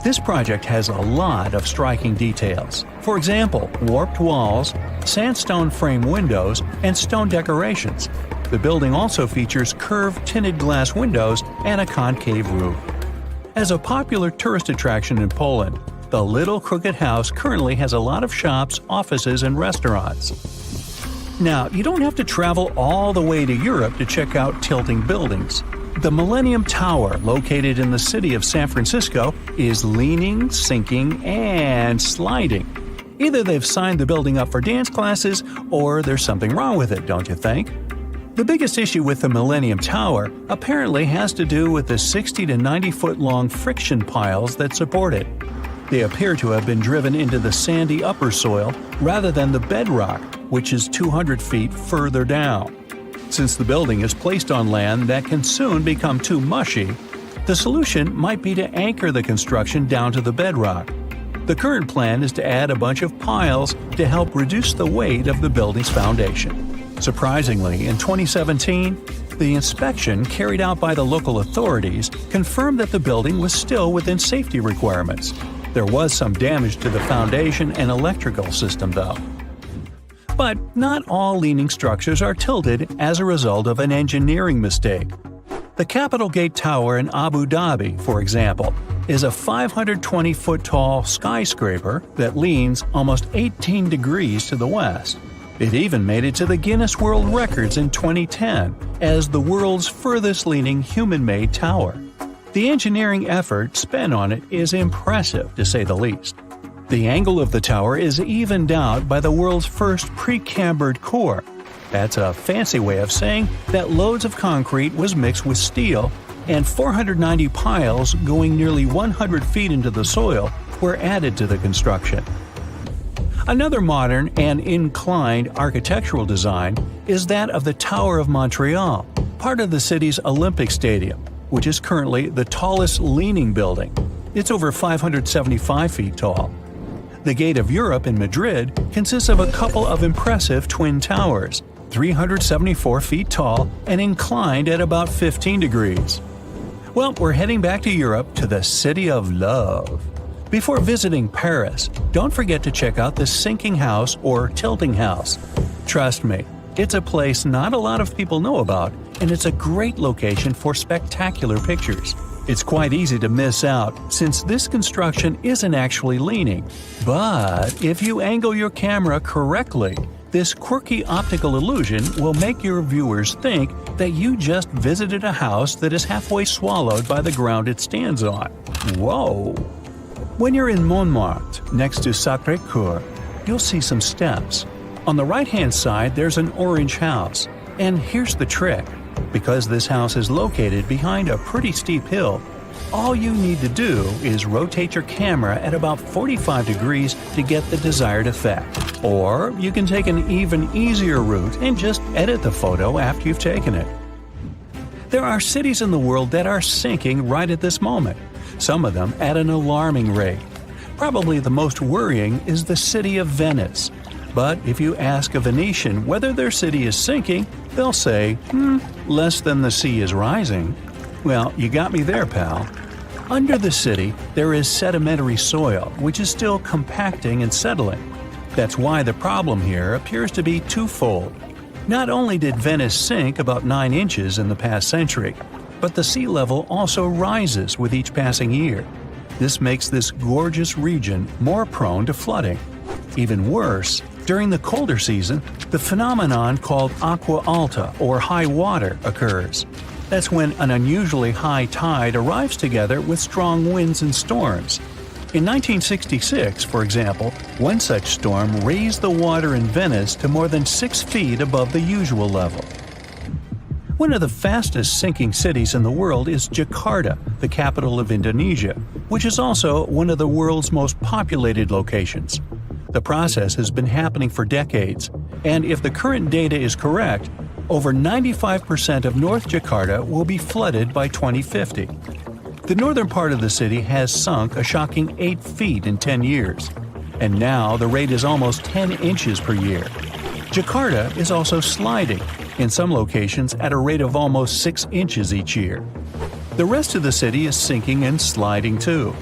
[SPEAKER 1] This project has a lot of striking details. For example, warped walls, sandstone frame windows, and stone decorations. The building also features curved tinted glass windows and a concave roof. As a popular tourist attraction in Poland, the Little Crooked House currently has a lot of shops, offices, and restaurants. Now, you don't have to travel all the way to Europe to check out tilting buildings. The Millennium Tower, located in the city of San Francisco, is leaning, sinking, and sliding. Either they've signed the building up for dance classes, or there's something wrong with it, don't you think? The biggest issue with the Millennium Tower apparently has to do with the 60 to 90 foot long friction piles that support it. They appear to have been driven into the sandy upper soil rather than the bedrock, which is 200 feet further down. Since the building is placed on land that can soon become too mushy, the solution might be to anchor the construction down to the bedrock. The current plan is to add a bunch of piles to help reduce the weight of the building's foundation. Surprisingly, in 2017, the inspection carried out by the local authorities confirmed that the building was still within safety requirements. There was some damage to the foundation and electrical system, though. But not all leaning structures are tilted as a result of an engineering mistake. The Capitol Gate Tower in Abu Dhabi, for example, is a 520-foot-tall skyscraper that leans almost 18 degrees to the west. It even made it to the Guinness World Records in 2010 as the world's furthest leaning human-made tower. The engineering effort spent on it is impressive, to say the least. The angle of the tower is evened out by the world's first pre-cambered core. That's a fancy way of saying that loads of concrete was mixed with steel, and 490 piles going nearly 100 feet into the soil were added to the construction. Another modern and inclined architectural design is that of the Tower of Montreal, part of the city's Olympic Stadium, which is currently the tallest leaning building. It's over 575 feet tall. The Gate of Europe in Madrid consists of a couple of impressive twin towers, 374 feet tall and inclined at about 15 degrees. Well, we're heading back to Europe to the City of Love. Before visiting Paris, don't forget to check out the Sinking House or Tilting House. Trust me, it's a place not a lot of people know about, and it's a great location for spectacular pictures. It's quite easy to miss out since this construction isn't actually leaning. But if you angle your camera correctly, this quirky optical illusion will make your viewers think that you just visited a house that is halfway swallowed by the ground it stands on. Whoa! When you're in Montmartre, next to Sacré-Cœur, you'll see some steps. On the right-hand side, there's an orange house. And here's the trick. Because this house is located behind a pretty steep hill, all you need to do is rotate your camera at about 45 degrees to get the desired effect. Or you can take an even easier route and just edit the photo after you've taken it. There are cities in the world that are sinking right at this moment, some of them at an alarming rate. Probably the most worrying is the city of Venice. But if you ask a Venetian whether their city is sinking, they'll say, less than the sea is rising. Well, you got me there, pal. Under the city, there is sedimentary soil, which is still compacting and settling. That's why the problem here appears to be twofold. Not only did Venice sink about 9 inches in the past century, but the sea level also rises with each passing year. This makes this gorgeous region more prone to flooding. Even worse, during the colder season, the phenomenon called acqua alta, or high water, occurs. That's when an unusually high tide arrives together with strong winds and storms. In 1966, for example, one such storm raised the water in Venice to more than 6 feet above the usual level. One of the fastest sinking cities in the world is Jakarta, the capital of Indonesia, which is also one of the world's most populated locations. The process has been happening for decades, and if the current data is correct, over 95% of North Jakarta will be flooded by 2050. The northern part of the city has sunk a shocking 8 feet in 10 years, and now the rate is almost 10 inches per year. Jakarta is also sliding, in some locations at a rate of almost 6 inches each year. The rest of the city is sinking and sliding too,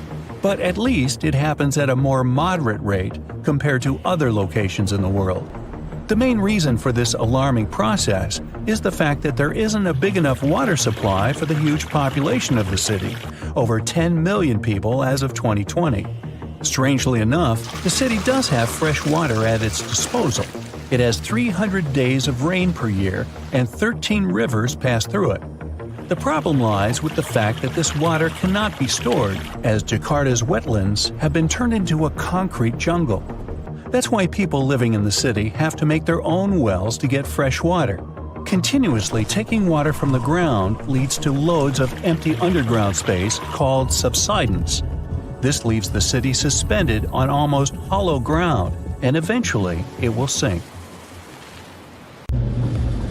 [SPEAKER 1] but at least it happens at a more moderate rate compared to other locations in the world. The main reason for this alarming process is the fact that there isn't a big enough water supply for the huge population of the city, over 10 million people as of 2020. Strangely enough, the city does have fresh water at its disposal. It has 300 days of rain per year, and 13 rivers pass through it. The problem lies with the fact that this water cannot be stored, as Jakarta's wetlands have been turned into a concrete jungle. That's why people living in the city have to make their own wells to get fresh water. Continuously taking water from the ground leads to loads of empty underground space called subsidence. This leaves the city suspended on almost hollow ground, and eventually it will sink.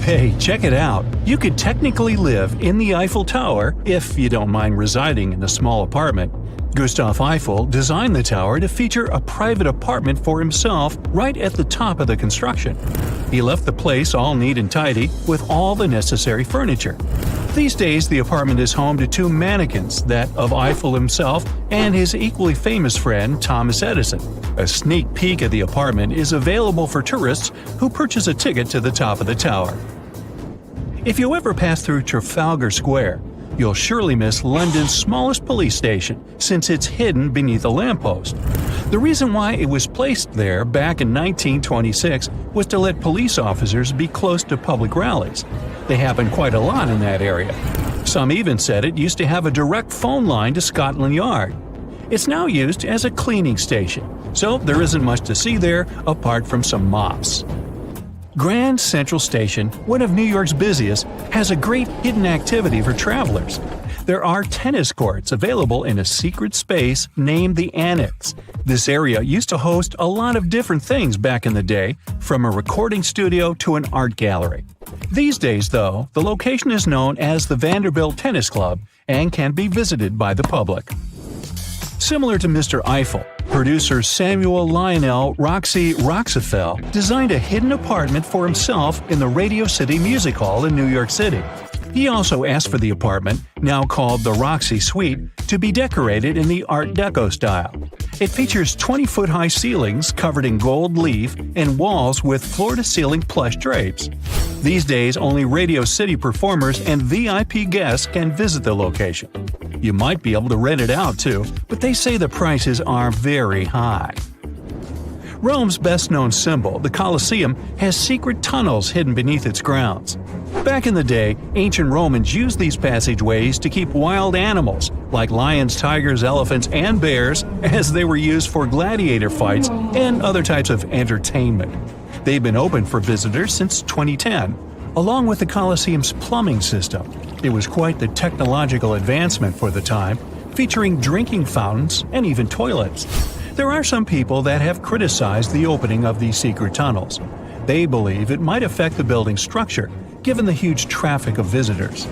[SPEAKER 1] Hey, check it out! You could technically live in the Eiffel Tower if you don't mind residing in a small apartment. Gustave Eiffel designed the tower to feature a private apartment for himself right at the top of the construction. He left the place all neat and tidy with all the necessary furniture. These days, the apartment is home to 2 mannequins, that of Eiffel himself and his equally famous friend Thomas Edison. A sneak peek at the apartment is available for tourists who purchase a ticket to the top of the tower. If you ever pass through Trafalgar Square, you'll surely miss London's smallest police station, since it's hidden beneath a lamppost. The reason why it was placed there back in 1926 was to let police officers be close to public rallies. They happen quite a lot in that area. Some even said it used to have a direct phone line to Scotland Yard. It's now used as a cleaning station, so there isn't much to see there apart from some mops. Grand Central Station, one of New York's busiest, has a great hidden activity for travelers. There are tennis courts available in a secret space named the Annex. This area used to host a lot of different things back in the day, from a recording studio to an art gallery. These days, though, the location is known as the Vanderbilt Tennis Club and can be visited by the public. Similar to Mr. Eiffel, her producer Samuel Lionel Roxy Roxafel designed a hidden apartment for himself in the Radio City Music Hall in New York City. He also asked for the apartment, now called the Roxy Suite, to be decorated in the Art Deco style. It features 20-foot-high ceilings covered in gold leaf and walls with floor-to-ceiling plush drapes. These days, only Radio City performers and VIP guests can visit the location. You might be able to rent it out too, but they say the prices are very high. Rome's best-known symbol, the Colosseum, has secret tunnels hidden beneath its grounds. Back in the day, ancient Romans used these passageways to keep wild animals, like lions, tigers, elephants, and bears, as they were used for gladiator fights and other types of entertainment. They've been open for visitors since 2010, along with the Colosseum's plumbing system. It was quite the technological advancement for the time, featuring drinking fountains and even toilets. There are some people that have criticized the opening of these secret tunnels. They believe it might affect the building's structure, given the huge traffic of visitors.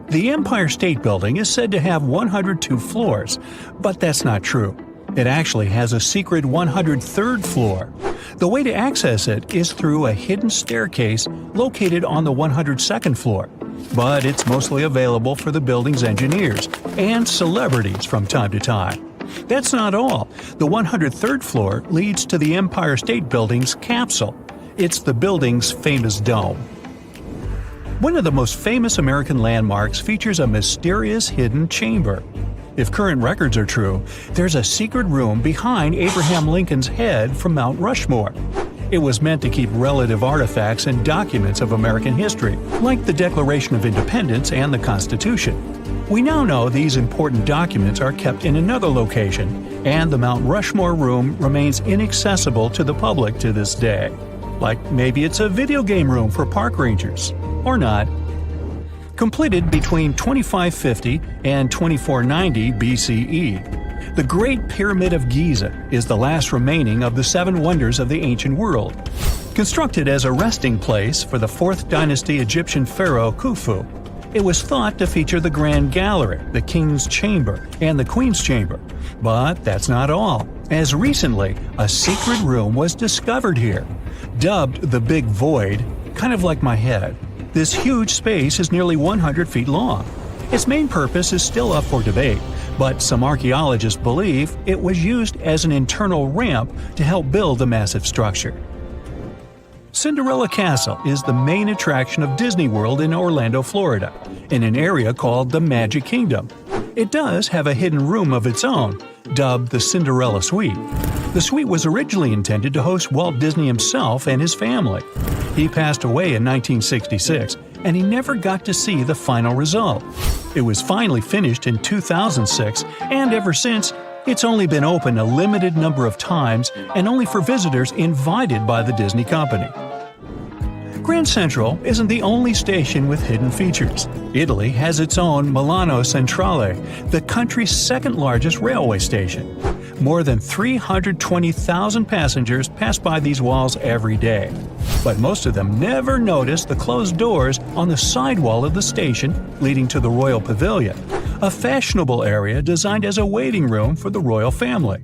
[SPEAKER 1] The Empire State Building is said to have 102 floors, but that's not true. It actually has a secret 103rd floor. The way to access it is through a hidden staircase located on the 102nd floor, but it's mostly available for the building's engineers and celebrities from time to time. That's not all. The 103rd floor leads to the Empire State Building's capsule. It's the building's famous dome. One of the most famous American landmarks features a mysterious hidden chamber. If current records are true, there's a secret room behind Abraham Lincoln's head from Mount Rushmore. It was meant to keep relative artifacts and documents of American history, like the Declaration of Independence and the Constitution. We now know these important documents are kept in another location, and the Mount Rushmore room remains inaccessible to the public to this day. Like maybe it's a video game room for park rangers. Or not. Completed between 2550 and 2490 BCE, the Great Pyramid of Giza is the last remaining of the 7 wonders of the ancient world. Constructed as a resting place for the 4th dynasty Egyptian pharaoh Khufu, it was thought to feature the Grand Gallery, the King's Chamber, and the Queen's Chamber. But that's not all, as recently a secret room was discovered here. Dubbed the Big Void, kind of like my head, this huge space is nearly 100 feet long. Its main purpose is still up for debate, but some archaeologists believe it was used as an internal ramp to help build the massive structure. Cinderella Castle is the main attraction of Disney World in Orlando, Florida, in an area called the Magic Kingdom. It does have a hidden room of its own, dubbed the Cinderella Suite. The suite was originally intended to host Walt Disney himself and his family. He passed away in 1966, and he never got to see the final result. It was finally finished in 2006, and ever since, it's only been open a limited number of times and only for visitors invited by the Disney company. Grand Central isn't the only station with hidden features. Italy has its own Milano Centrale, the country's second-largest railway station. More than 320,000 passengers pass by these walls every day. But most of them never notice the closed doors on the side wall of the station leading to the Royal Pavilion, a fashionable area designed as a waiting room for the royal family.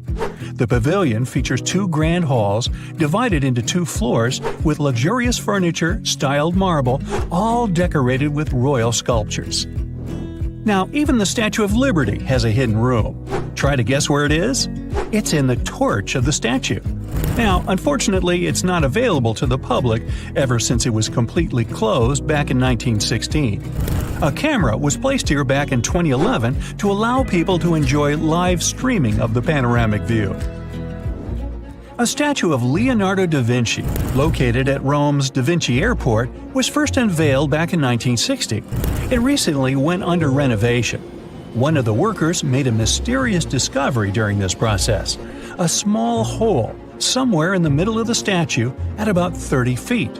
[SPEAKER 1] The pavilion features 2 grand halls divided into 2 floors with luxurious furniture, styled marble, all decorated with royal sculptures. Now, even the Statue of Liberty has a hidden room. Try to guess where it is? It's in the torch of the statue. Now, unfortunately, it's not available to the public ever since it was completely closed back in 1916. A camera was placed here back in 2011 to allow people to enjoy live streaming of the panoramic view. A statue of Leonardo da Vinci, located at Rome's Da Vinci Airport, was first unveiled back in 1960. It recently went under renovation. One of the workers made a mysterious discovery during this process: a small hole somewhere in the middle of the statue at about 30 feet.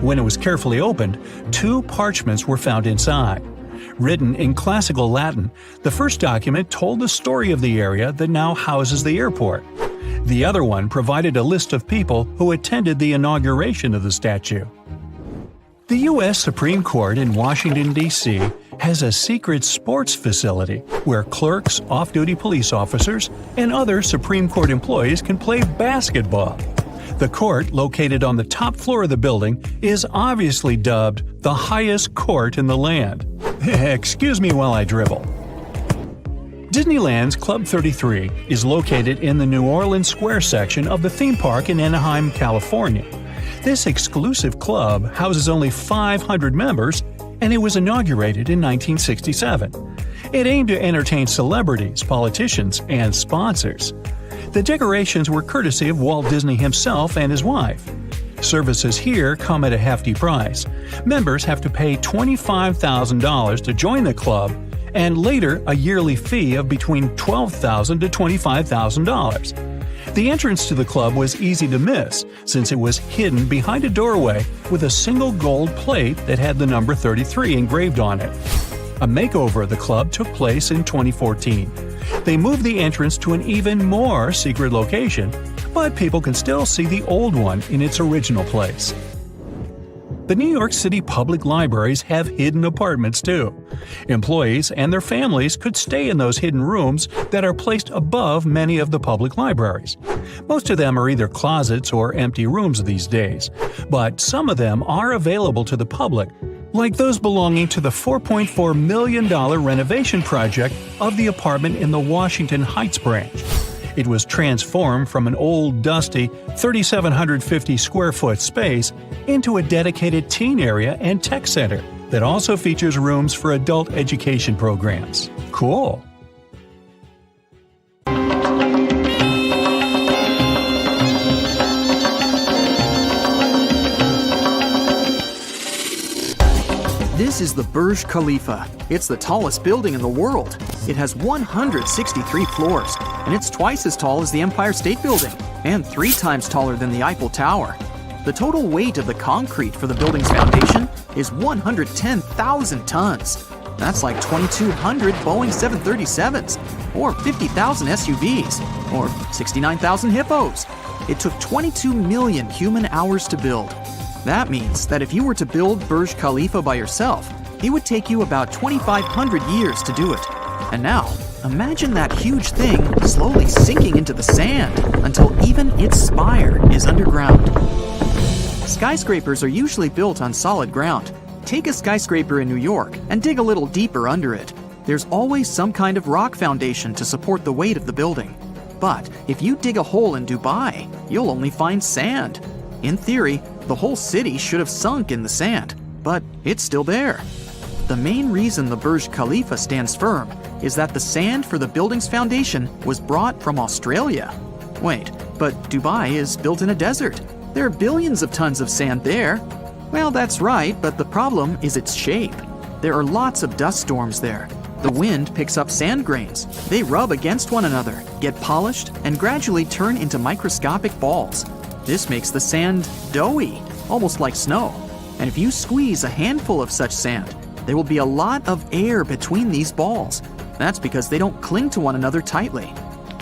[SPEAKER 1] When it was carefully opened, 2 parchments were found inside. Written in classical Latin, the first document told the story of the area that now houses the airport. The other one provided a list of people who attended the inauguration of the statue. The U.S. Supreme Court in Washington, D.C. has a secret sports facility where clerks, off-duty police officers, and other Supreme Court employees can play basketball. The court, located on the top floor of the building, is obviously dubbed the highest court in the land. Excuse me while I dribble. Disneyland's Club 33 is located in the New Orleans Square section of the theme park in Anaheim, California. This exclusive club houses only 500 members, and it was inaugurated in 1967. It aimed to entertain celebrities, politicians, and sponsors. The decorations were courtesy of Walt Disney himself and his wife. Services here come at a hefty price. Members have to pay $25,000 to join the club, and later a yearly fee of between $12,000 to $25,000. The entrance to the club was easy to miss, since it was hidden behind a doorway with a single gold plate that had the number 33 engraved on it. A makeover of the club took place in 2014. They moved the entrance to an even more secret location, but people can still see the old one in its original place. The New York City public libraries have hidden apartments too. Employees and their families could stay in those hidden rooms that are placed above many of the public libraries. Most of them are either closets or empty rooms these days, but some of them are available to the public, like those belonging to the $4.4 million renovation project of the apartment in the Washington Heights branch. It was transformed from an old, dusty, 3,750 square foot space into a dedicated teen area and tech center that also features rooms for adult education programs. Cool!
[SPEAKER 3] This is the Burj Khalifa. It's the tallest building in the world. It has 163 floors, and it's twice as tall as the Empire State Building, and 3 times taller than the Eiffel Tower. The total weight of the concrete for the building's foundation is 110,000 tons. That's like 2,200 Boeing 737s, or 50,000 SUVs, or 69,000 hippos. It took 22 million human hours to build. That means that if you were to build Burj Khalifa by yourself, it would take you about 2,500 years to do it. And now, imagine that huge thing slowly sinking into the sand until even its spire is underground. Skyscrapers are usually built on solid ground. Take a skyscraper in New York and dig a little deeper under it. There's always some kind of rock foundation to support the weight of the building. But if you dig a hole in Dubai, you'll only find sand. In theory, the whole city should have sunk in the sand, but it's still there. The main reason the Burj Khalifa stands firm is that the sand for the building's foundation was brought from Australia. Wait, but Dubai is built in a desert. There are billions of tons of sand there. Well, that's right, but the problem is its shape. There are lots of dust storms there. The wind picks up sand grains. They rub against one another, get polished, and gradually turn into microscopic balls. This makes the sand doughy, almost like snow. And if you squeeze a handful of such sand, there will be a lot of air between these balls. That's because they don't cling to one another tightly.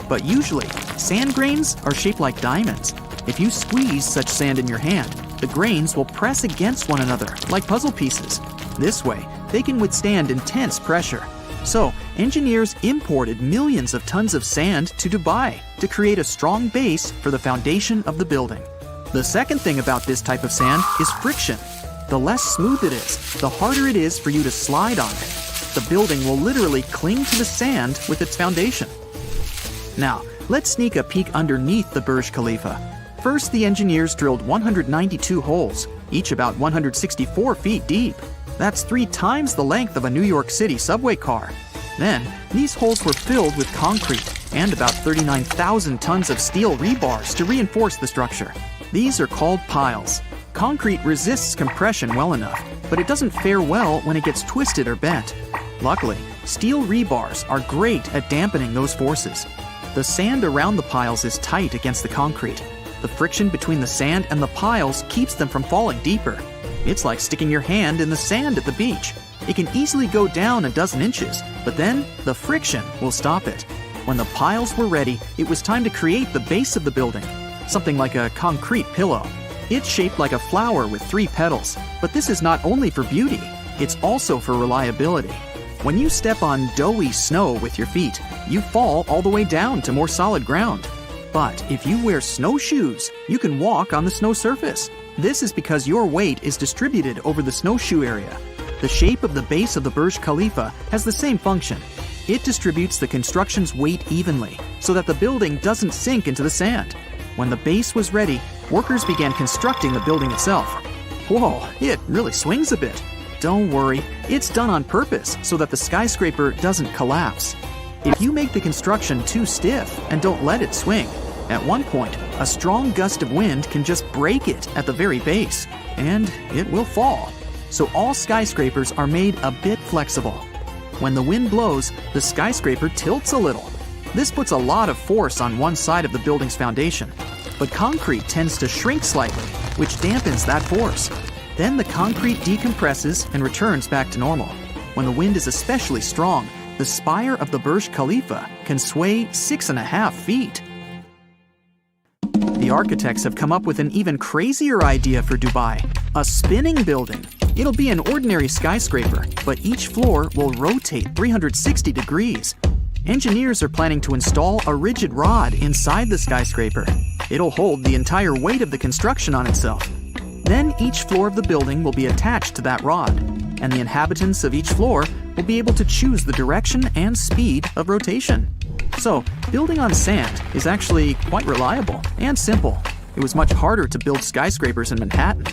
[SPEAKER 3] But usually, sand grains are shaped like diamonds. If you squeeze such sand in your hand, the grains will press against one another like puzzle pieces. This way, they can withstand intense pressure. So, engineers imported millions of tons of sand to Dubai to create a strong base for the foundation of the building. The second thing about this type of sand is friction. The less smooth it is, the harder it is for you to slide on it. The building will literally cling to the sand with its foundation. Now, let's sneak a peek underneath the Burj Khalifa. First, the engineers drilled 192 holes, each about 164 feet deep. That's 3 times the length of a New York City subway car. Then, these holes were filled with concrete and about 39,000 tons of steel rebars to reinforce the structure. These are called piles. Concrete resists compression well enough, but it doesn't fare well when it gets twisted or bent. Luckily, steel rebars are great at dampening those forces. The sand around the piles is tight against the concrete. The friction between the sand and the piles keeps them from falling deeper. It's like sticking your hand in the sand at the beach. It can easily go down a dozen inches, but then the friction will stop it. When the piles were ready, it was time to create the base of the building, something like a concrete pillow. It's shaped like a flower with 3 petals, but this is not only for beauty. it's also for reliability. When you step on doughy snow with your feet, you fall all the way down to more solid ground. But if you wear snowshoes, you can walk on the snow surface. This is because your weight is distributed over the snowshoe area. The shape of the base of the Burj Khalifa has the same function. It distributes the construction's weight evenly, so that the building doesn't sink into the sand. When the base was ready, workers began constructing the building itself. Whoa, it really swings a bit. Don't worry, it's done on purpose so that the skyscraper doesn't collapse. If you make the construction too stiff and don't let it swing, at one point, a strong gust of wind can just break it at the very base, and it will fall. So all skyscrapers are made a bit flexible. When the wind blows, the skyscraper tilts a little. This puts a lot of force on one side of the building's foundation, but concrete tends to shrink slightly, which dampens that force. Then the concrete decompresses and returns back to normal. When the wind is especially strong, the spire of the Burj Khalifa can sway 6.5 feet. The architects have come up with an even crazier idea for Dubai: a spinning building. It'll be an ordinary skyscraper, but each floor will rotate 360 degrees. Engineers are planning to install a rigid rod inside the skyscraper. It'll hold the entire weight of the construction on itself. Then each floor of the building will be attached to that rod, and the inhabitants of each floor will be able to choose the direction and speed of rotation. So, building on sand is actually quite reliable and simple. It was much harder to build skyscrapers in Manhattan.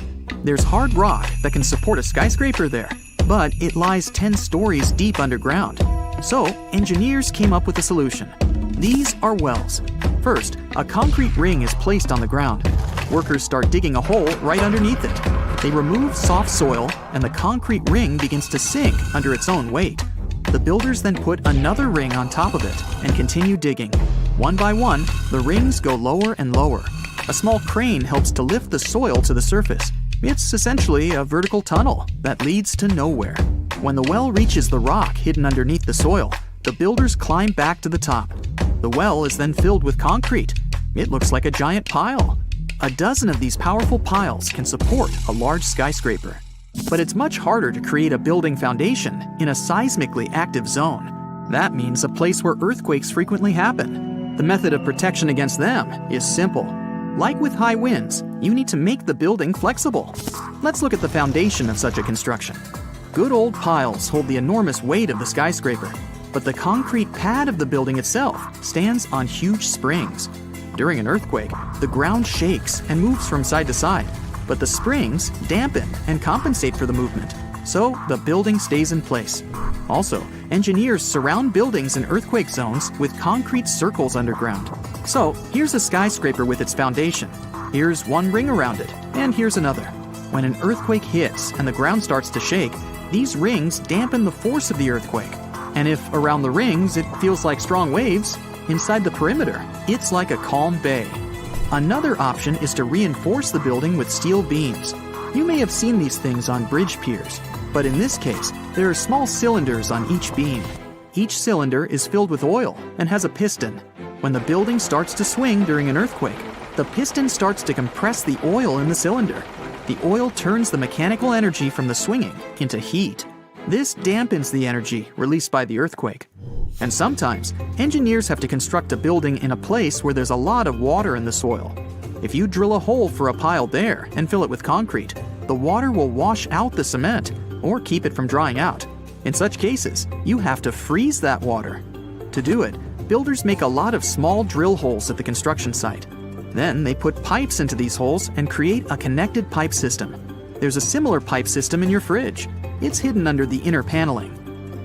[SPEAKER 3] There's hard rock that can support a skyscraper there, but it lies 10 stories deep underground. So, engineers came up with a solution. These are wells. First, a concrete ring is placed on the ground. Workers start digging a hole right underneath it. They remove soft soil, and the concrete ring begins to sink under its own weight. The builders then put another ring on top of it and continue digging. One by one, the rings go lower and lower. A small crane helps to lift the soil to the surface. It's essentially a vertical tunnel that leads to nowhere. When the well reaches the rock hidden underneath the soil, the builders climb back to the top. The well is then filled with concrete. It looks like a giant pile. A dozen of these powerful piles can support a large skyscraper. But it's much harder to create a building foundation in a seismically active zone. That means a place where earthquakes frequently happen. The method of protection against them is simple. Like with high winds, you need to make the building flexible. Let's look at the foundation of such a construction. Good old piles hold the enormous weight of the skyscraper, but the concrete pad of the building itself stands on huge springs. During an earthquake, the ground shakes and moves from side to side, but the springs dampen and compensate for the movement, so the building stays in place. Also, engineers surround buildings in earthquake zones with concrete circles underground. So, here's a skyscraper with its foundation. Here's one ring around it, and here's another. When an earthquake hits and the ground starts to shake, these rings dampen the force of the earthquake. And if around the rings it feels like strong waves, inside the perimeter, it's like a calm bay. Another option is to reinforce the building with steel beams. You may have seen these things on bridge piers, but in this case, there are small cylinders on each beam. Each cylinder is filled with oil and has a piston. When the building starts to swing during an earthquake, the piston starts to compress the oil in the cylinder. The oil turns the mechanical energy from the swinging into heat. This dampens the energy released by the earthquake. And sometimes, engineers have to construct a building in a place where there's a lot of water in the soil. If you drill a hole for a pile there and fill it with concrete, the water will wash out the cement or keep it from drying out. In such cases, you have to freeze that water. To do it, builders make a lot of small drill holes at the construction site. Then they put pipes into these holes and create a connected pipe system. There's a similar pipe system in your fridge. It's hidden under the inner paneling.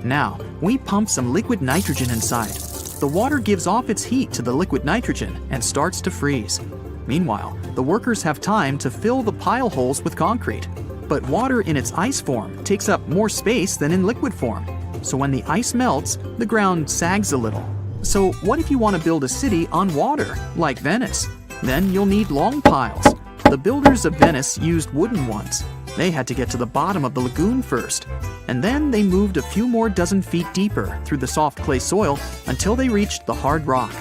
[SPEAKER 3] Now, we pump some liquid nitrogen inside. The water gives off its heat to the liquid nitrogen and starts to freeze. Meanwhile, the workers have time to fill the pile holes with concrete. But water in its ice form takes up more space than in liquid form. So when the ice melts, the ground sags a little. So what if you want to build a city on water, like Venice? Then you'll need long piles. The builders of Venice used wooden ones. They had to get to the bottom of the lagoon first, and then they moved a few more dozen feet deeper through the soft clay soil until they reached the hard rock.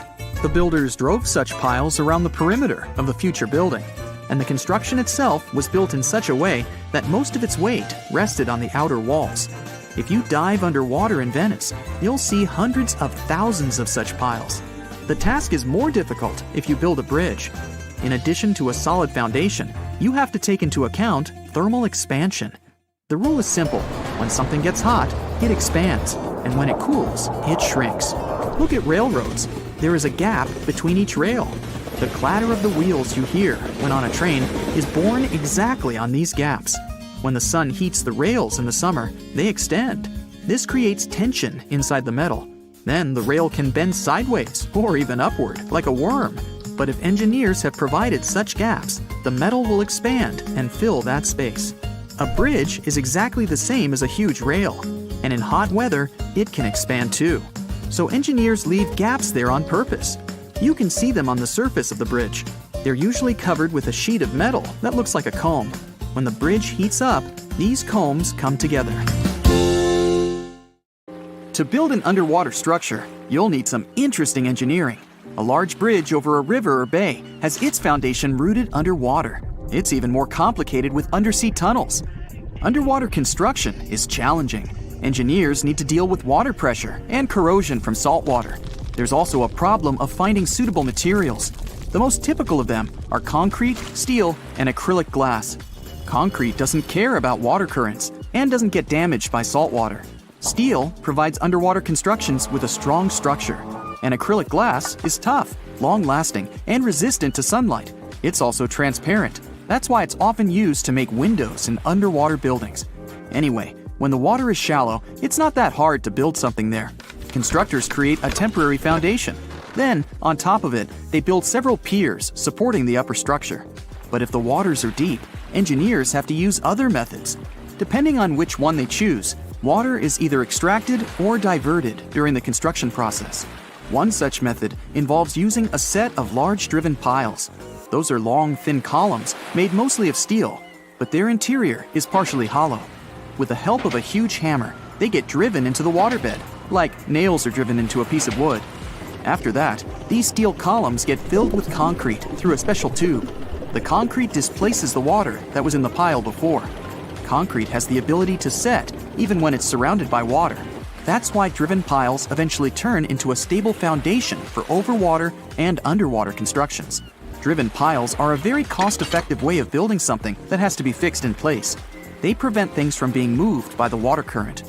[SPEAKER 3] The builders drove such piles around the perimeter of the future building. and the construction itself was built in such a way that most of its weight rested on the outer walls. If you dive underwater in Venice, you'll see hundreds of thousands of such piles. The task is more difficult if you build a bridge. In addition to a solid foundation, you have to take into account thermal expansion. The rule is simple. When something gets hot, it expands, and when it cools, it shrinks. Look at railroads. There is a gap between each rail. The clatter of the wheels you hear when on a train is born exactly on these gaps. When the sun heats the rails in the summer, they extend. This creates tension inside the metal. Then the rail can bend sideways or even upward, like a worm. But if engineers have provided such gaps, the metal will expand and fill that space. A bridge is exactly the same as a huge rail, and in hot weather, it can expand too. So engineers leave gaps there on purpose. You can see them on the surface of the bridge. They're usually covered with a sheet of metal that looks like a comb. When the bridge heats up, these combs come together. To build an underwater structure, you'll need some interesting engineering. A large bridge over a river or bay has its foundation rooted underwater. It's even more complicated with undersea tunnels. Underwater construction is challenging. Engineers need to deal with water pressure and corrosion from salt water. There's also a problem of finding suitable materials. The most typical of them are concrete, steel, and acrylic glass. Concrete doesn't care about water currents and doesn't get damaged by salt water. Steel provides underwater constructions with a strong structure. And acrylic glass is tough, long-lasting, and resistant to sunlight. It's also transparent. That's why it's often used to make windows in underwater buildings. Anyway, when the water is shallow, it's not that hard to build something there. Constructors create a temporary foundation. Then, on top of it, they build several piers supporting the upper structure. But if the waters are deep, engineers have to use other methods. Depending on which one they choose, water is either extracted or diverted during the construction process. One such method involves using a set of large driven piles. Those are long, thin columns made mostly of steel, but their interior is partially hollow. With the help of a huge hammer, they get driven into the waterbed, like nails are driven into a piece of wood. After that, these steel columns get filled with concrete through a special tube. The concrete displaces the water that was in the pile before. Concrete has the ability to set even when it's surrounded by water. That's why driven piles eventually turn into a stable foundation for overwater and underwater constructions. Driven piles are a very cost-effective way of building something that has to be fixed in place. They prevent things from being moved by the water current.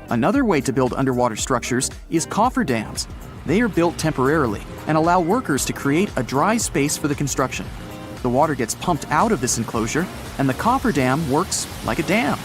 [SPEAKER 3] Another way to build underwater structures is cofferdams. They are built temporarily and allow workers to create a dry space for the construction. The water gets pumped out of this enclosure, and the cofferdam works like a dam.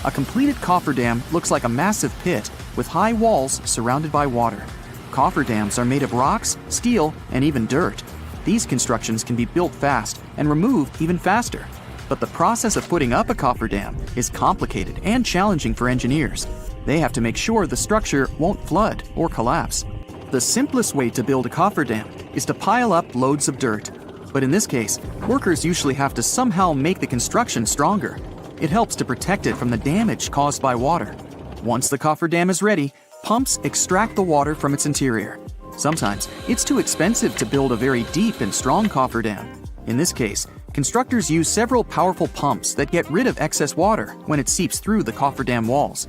[SPEAKER 3] A completed cofferdam looks like a massive pit with high walls surrounded by water. Cofferdams are made of rocks, steel, and even dirt. These constructions can be built fast and removed even faster. But the process of putting up a cofferdam is complicated and challenging for engineers. They have to make sure the structure won't flood or collapse. The simplest way to build a cofferdam is to pile up loads of dirt. But in this case, workers usually have to somehow make the construction stronger. It helps to protect it from the damage caused by water. Once the cofferdam is ready, pumps extract the water from its interior. Sometimes it's too expensive to build a very deep and strong cofferdam. In this case, constructors use several powerful pumps that get rid of excess water when it seeps through the cofferdam walls.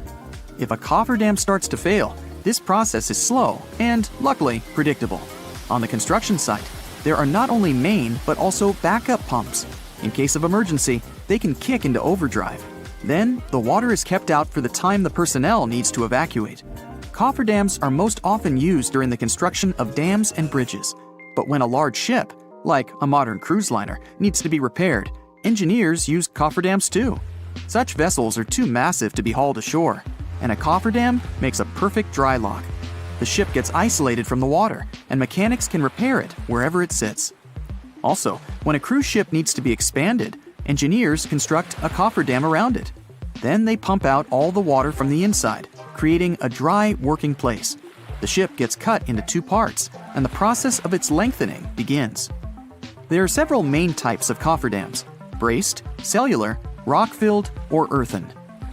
[SPEAKER 3] If a cofferdam starts to fail, this process is slow and, luckily, predictable. On the construction site, there are not only main but also backup pumps. In case of emergency, they can kick into overdrive. Then, the water is kept out for the time the personnel needs to evacuate. Cofferdams are most often used during the construction of dams and bridges. But when a large ship, like a modern cruise liner, needs to be repaired, engineers use cofferdams too. Such vessels are too massive to be hauled ashore, and a cofferdam makes a perfect dry lock. The ship gets isolated from the water, and mechanics can repair it wherever it sits. Also, when a cruise ship needs to be expanded, engineers construct a cofferdam around it. Then they pump out all the water from the inside, creating a dry working place. The ship gets cut into two parts, and the process of its lengthening begins. There are several main types of cofferdams: braced, cellular, rock-filled, or earthen.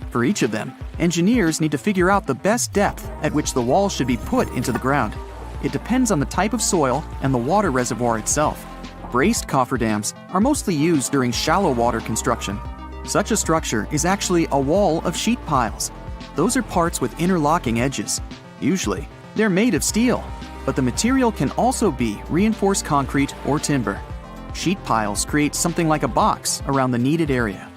[SPEAKER 3] For each of them, engineers need to figure out the best depth at which the wall should be put into the ground. It depends on the type of soil and the water reservoir itself. Braced cofferdams are mostly used during shallow water construction. Such a structure is actually a wall of sheet piles. Those are parts with interlocking edges. Usually, they're made of steel, but the material can also be reinforced concrete or timber. Sheet piles create something like a box around the needed area.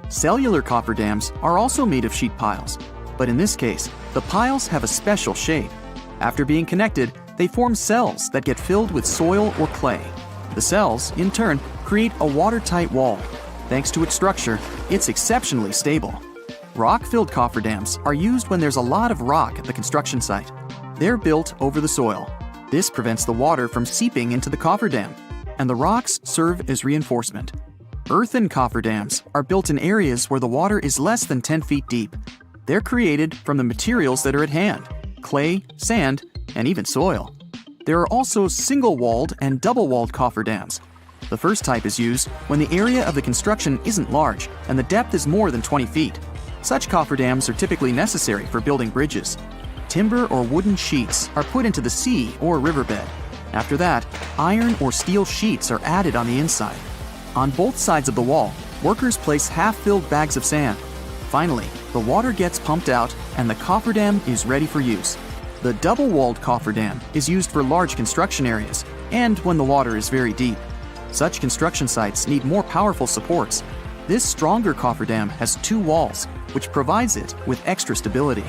[SPEAKER 3] Cellular cofferdams are also made of sheet piles, but in this case, the piles have a special shape. After being connected, they form cells that get filled with soil or clay. The cells, in turn, create a watertight wall. Thanks to its structure, it's exceptionally stable. Rock-filled cofferdams are used when there's a lot of rock at the construction site. They're built over the soil. This prevents the water from seeping into the cofferdam, and the rocks serve as reinforcement. Earthen cofferdams are built in areas where the water is less than 10 feet deep. They're created from the materials that are at hand: clay, sand, and even soil. There are also single-walled and double-walled cofferdams. The first type is used when the area of the construction isn't large and the depth is more than 20 feet. Such cofferdams are typically necessary for building bridges. Timber or wooden sheets are put into the sea or riverbed. After that, iron or steel sheets are added on the inside. On both sides of the wall, workers place half-filled bags of sand. Finally, the water gets pumped out and the cofferdam is ready for use. The double-walled cofferdam is used for large construction areas and when the water is very deep. Such construction sites need more powerful supports. This stronger cofferdam has two walls, which provides it with extra stability.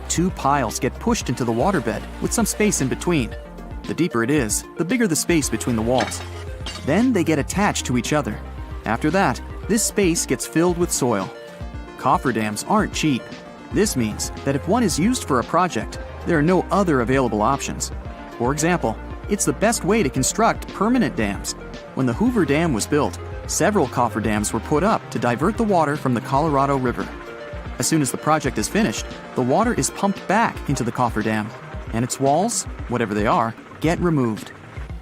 [SPEAKER 3] Two piles get pushed into the waterbed with some space in between. The deeper it is, the bigger the space between the walls. Then they get attached to each other. After that, this space gets filled with soil. Cofferdams aren't cheap. This means that if one is used for a project, there are no other available options. For example, it's the best way to construct permanent dams. When the Hoover Dam was built, several cofferdams were put up to divert the water from the Colorado River. As soon as the project is finished, the water is pumped back into the cofferdam, and its walls, whatever they are, get removed.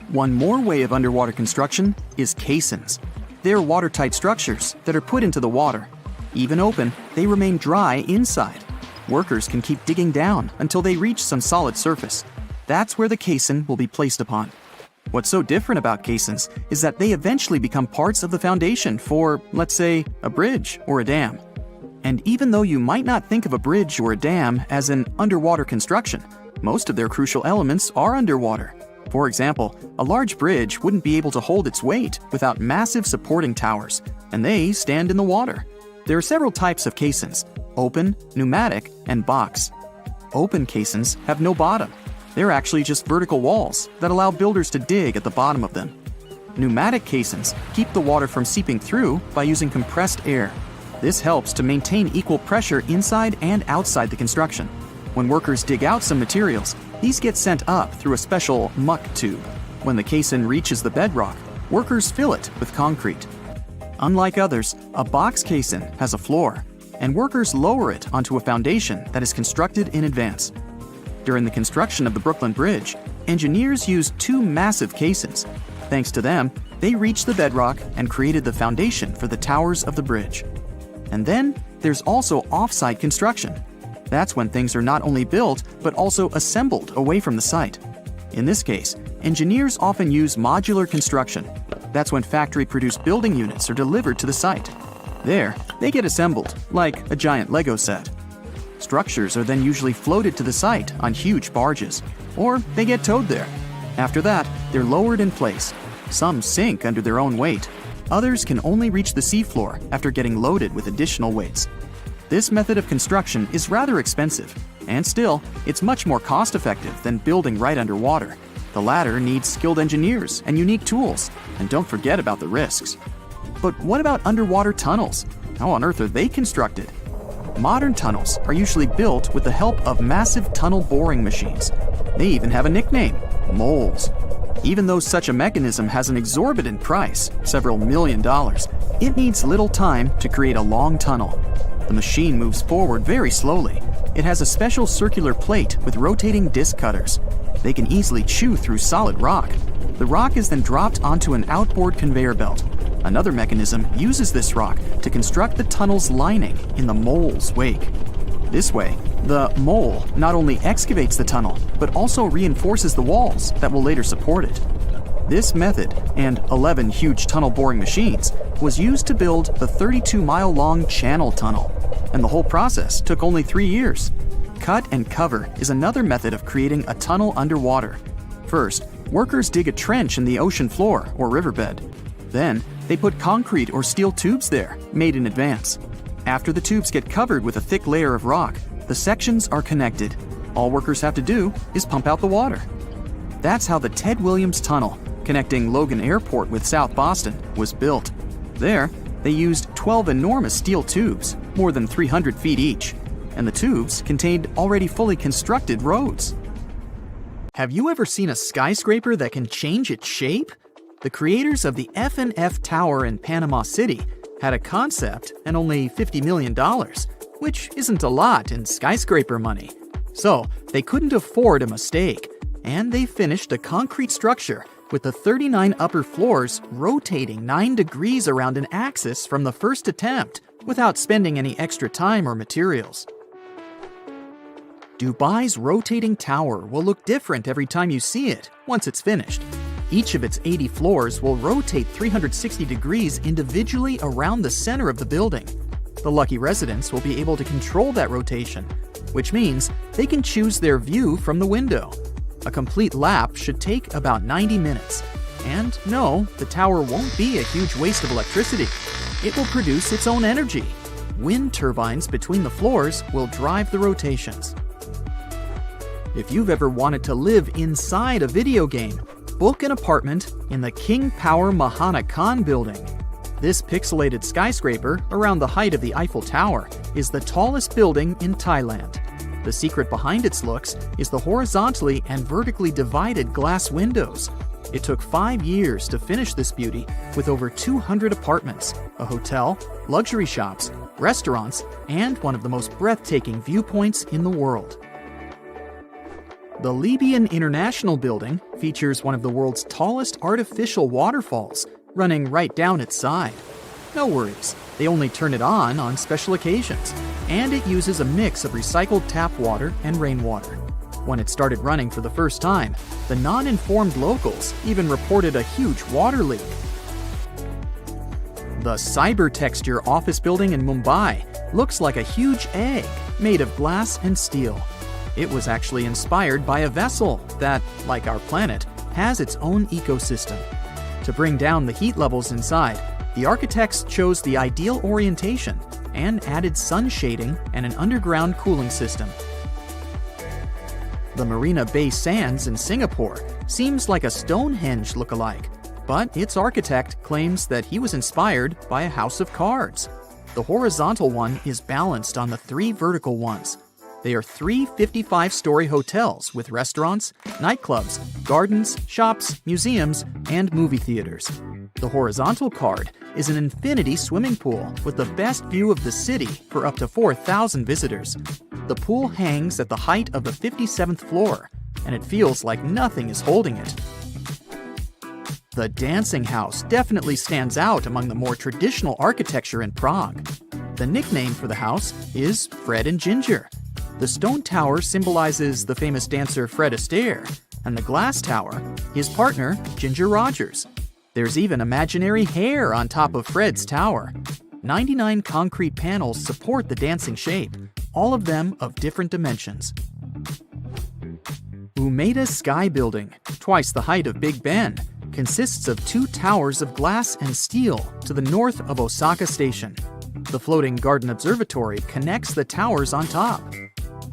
[SPEAKER 3] One more way of underwater construction is caissons. They're watertight structures that are put into the water. Even open, they remain dry inside. Workers can keep digging down until they reach some solid surface. That's where the caisson will be placed upon. What's so different about caissons is that they eventually become parts of the foundation for, let's say, a bridge or a dam. And even though you might not think of a bridge or a dam as an underwater construction, most of their crucial elements are underwater. For example, a large bridge wouldn't be able to hold its weight without massive supporting towers, and they stand in the water. There are several types of caissons: open, pneumatic, and box. Open caissons have no bottom. They're actually just vertical walls that allow builders to dig at the bottom of them. Pneumatic caissons keep the water from seeping through by using compressed air. This helps to maintain equal pressure inside and outside the construction. When workers dig out some materials, these get sent up through a special muck tube. When the caisson reaches the bedrock, workers fill it with concrete. Unlike others, a box caisson has a floor, and workers lower it onto a foundation that is constructed in advance. During the construction of the Brooklyn Bridge, engineers used two massive caissons. Thanks to them, they reached the bedrock and created the foundation for the towers of the bridge. And then there's also off-site construction. That's when things are not only built, but also assembled away from the site. In this case, engineers often use modular construction. That's when factory-produced building units are delivered to the site. There, they get assembled, like a giant Lego set. Structures are then usually floated to the site on huge barges, or they get towed there. After that, they're lowered in place. Some sink under their own weight. Others can only reach the seafloor after getting loaded with additional weights. This method of construction is rather expensive, and still, it's much more cost-effective than building right underwater. The latter needs skilled engineers and unique tools, and don't forget about the risks. But what about underwater tunnels? How on earth are they constructed? Modern tunnels are usually built with the help of massive tunnel boring machines. They even have a nickname: moles. Even though such a mechanism has an exorbitant price, several $1 million, it needs little time to create a long tunnel. The machine moves forward very slowly. It has a special circular plate with rotating disc cutters. They can easily chew through solid rock. The rock is then dropped onto an outboard conveyor belt. Another mechanism uses this rock to construct the tunnel's lining in the mole's wake. This way, the mole not only excavates the tunnel, but also reinforces the walls that will later support it. This method, and 11 huge tunnel boring machines, was used to build the 32-mile-long Channel Tunnel, and the whole process took only 3 years. Cut and cover is another method of creating a tunnel underwater. First, workers dig a trench in the ocean floor or riverbed. Then, they put concrete or steel tubes there, made in advance. After the tubes get covered with a thick layer of rock, the sections are connected. All workers have to do is pump out the water. That's how the Ted Williams Tunnel, connecting Logan Airport with South Boston, was built. There, they used 12 enormous steel tubes, more than 300 feet each, and the tubes contained already fully constructed roads. Have you ever seen a skyscraper that can change its shape? The creators of the F&F Tower in Panama City had a concept and only $50 million, which isn't a lot in skyscraper money. So they couldn't afford a mistake, and they finished a concrete structure with the 39 upper floors rotating 9 degrees around an axis from the first attempt without spending any extra time or materials. Dubai's rotating tower will look different every time you see it once it's finished. Each of its 80 floors will rotate 360 degrees individually around the center of the building. The lucky residents will be able to control that rotation, which means they can choose their view from the window. A complete lap should take about 90 minutes. And no, the tower won't be a huge waste of electricity. It will produce its own energy. Wind turbines between the floors will drive the rotations. If you've ever wanted to live inside a video game, book an apartment in the King Power Mahana Khan building. This pixelated skyscraper around the height of the Eiffel Tower is the tallest building in Thailand. The secret behind its looks is the horizontally and vertically divided glass windows. It took 5 years to finish this beauty with over 200 apartments, a hotel, luxury shops, restaurants, and one of the most breathtaking viewpoints in the world. The Libyan International Building features one of the world's tallest artificial waterfalls, running right down its side. No worries, they only turn it on special occasions, and it uses a mix of recycled tap water and rainwater. When it started running for the first time, the non-informed locals even reported a huge water leak. The Cybertexture office building in Mumbai looks like a huge egg made of glass and steel. It was actually inspired by a vessel that, like our planet, has its own ecosystem. To bring down the heat levels inside, the architects chose the ideal orientation and added sun shading and an underground cooling system. The Marina Bay Sands in Singapore seems like a Stonehenge look-alike, but its architect claims that he was inspired by a house of cards. The horizontal one is balanced on the 3 vertical ones. They are 3 55-story hotels with restaurants, nightclubs, gardens, shops, museums, and movie theaters. The horizontal card is an infinity swimming pool with the best view of the city for up to 4,000 visitors. The pool hangs at the height of the 57th floor, and it feels like nothing is holding it. The Dancing House definitely stands out among the more traditional architecture in Prague. The nickname for the house is Fred and Ginger. The stone tower symbolizes the famous dancer Fred Astaire, and the glass tower, his partner, Ginger Rogers. There's even imaginary hair on top of Fred's tower. 99 concrete panels support the dancing shape, all of them of different dimensions. Umeda Sky Building, twice the height of Big Ben, consists of 2 towers of glass and steel to the north of Osaka Station. The floating garden observatory connects the towers on top.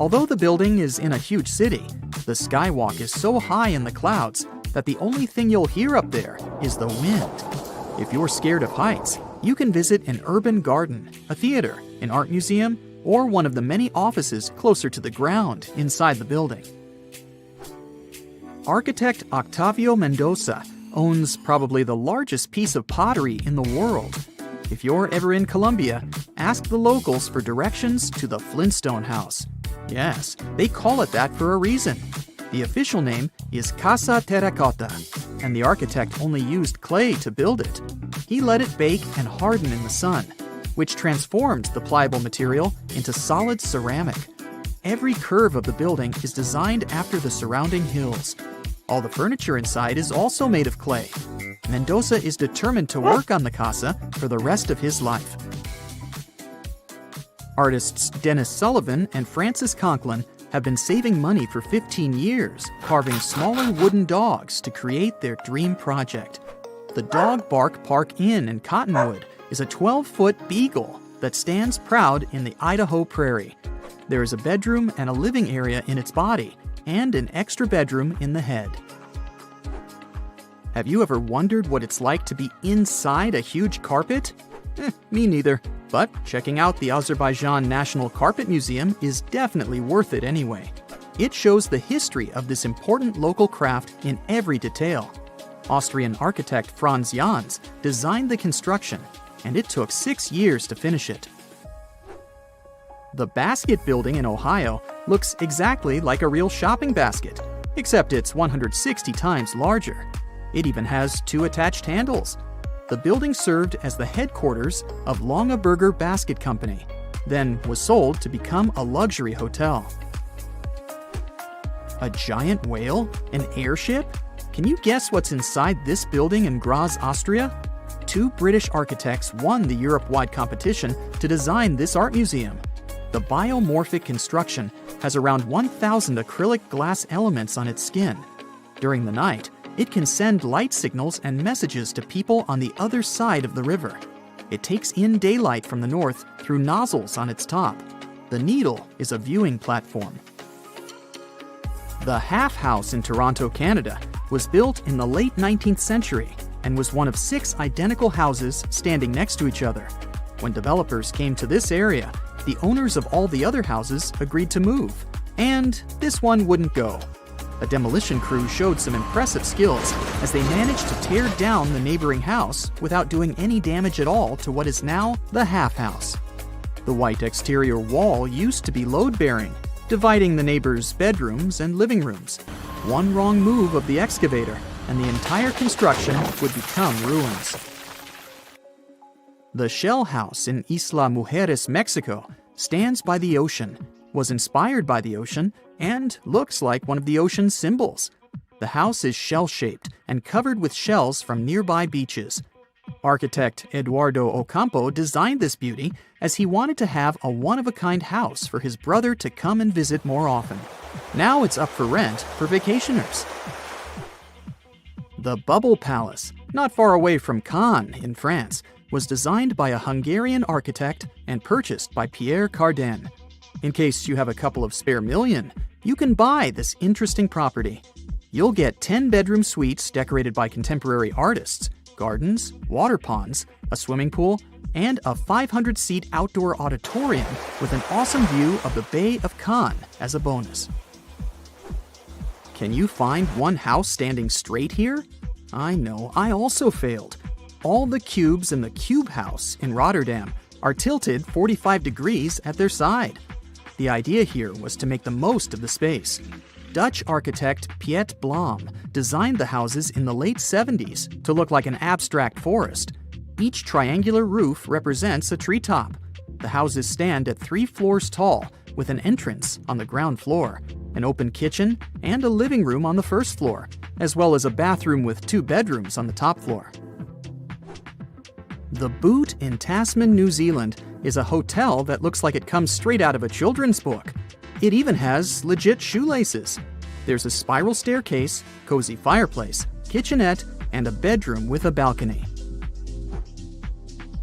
[SPEAKER 3] Although the building is in a huge city, the skywalk is so high in the clouds that the only thing you'll hear up there is the wind. If you're scared of heights, you can visit an urban garden, a theater, an art museum, or one of the many offices closer to the ground inside the building. Architect Octavio Mendoza owns probably the largest piece of pottery in the world. If you're ever in Colombia, ask the locals for directions to the Flintstone House. Yes, they call it that for a reason. The official name is Casa Terracotta, and the architect only used clay to build it. He let it bake and harden in the sun, which transformed the pliable material into solid ceramic. Every curve of the building is designed after the surrounding hills. All the furniture inside is also made of clay. Mendoza is determined to work on the casa for the rest of his life. Artists Dennis Sullivan and Francis Conklin have been saving money for 15 years, carving smaller wooden dogs to create their dream project. The Dog Bark Park Inn in Cottonwood is a 12-foot beagle that stands proud in the Idaho prairie. There is a bedroom and a living area in its body, and an extra bedroom in the head. Have you ever wondered what it's like to be inside a huge carpet? Me neither, but checking out the Azerbaijan National Carpet Museum is definitely worth it anyway. It shows the history of this important local craft in every detail. Austrian architect Franz Jans designed the construction, and it took 6 years to finish it. The Basket Building in Ohio looks exactly like a real shopping basket, except it's 160 times larger. It even has 2 attached handles. The building served as the headquarters of Longaberger Basket Company, then was sold to become a luxury hotel. A giant whale? An airship? Can you guess what's inside this building in Graz, Austria? 2 British architects won the Europe-wide competition to design this art museum. The biomorphic construction has around 1,000 acrylic glass elements on its skin. During the night, it can send light signals and messages to people on the other side of the river. It takes in daylight from the north through nozzles on its top. The needle is a viewing platform. The Half House in Toronto, Canada, was built in the late 19th century and was one of 6 identical houses standing next to each other. When developers came to this area, the owners of all the other houses agreed to move, and this one wouldn't go. A demolition crew showed some impressive skills as they managed to tear down the neighboring house without doing any damage at all to what is now the Half House. The white exterior wall used to be load-bearing, dividing the neighbors' bedrooms and living rooms. One wrong move of the excavator, and the entire construction would become ruins. The Shell House in Isla Mujeres, Mexico, stands by the ocean, was inspired by the ocean, and looks like one of the ocean's symbols. The house is shell-shaped and covered with shells from nearby beaches. Architect Eduardo Ocampo designed this beauty as he wanted to have a one-of-a-kind house for his brother to come and visit more often. Now it's up for rent for vacationers. The Bubble Palace, not far away from Cannes in France, was designed by a Hungarian architect and purchased by Pierre Cardin. In case you have a couple of spare million, you can buy this interesting property. You'll get 10-bedroom suites decorated by contemporary artists, gardens, water ponds, a swimming pool, and a 500-seat outdoor auditorium with an awesome view of the Bay of Cannes as a bonus. Can you find one house standing straight here? I know, I also failed. All the cubes in the Cube House in Rotterdam are tilted 45 degrees at their side. The idea here was to make the most of the space. Dutch architect Piet Blom designed the houses in the late 70s to look like an abstract forest. Each triangular roof represents a treetop. The houses stand at 3 floors tall, with an entrance on the ground floor, an open kitchen, and a living room on the first floor, as well as a bathroom with 2 bedrooms on the top floor. The Boot in Tasman, New Zealand is a hotel that looks like it comes straight out of a children's book. It even has legit shoelaces. There's a spiral staircase, cozy fireplace, kitchenette, and a bedroom with a balcony.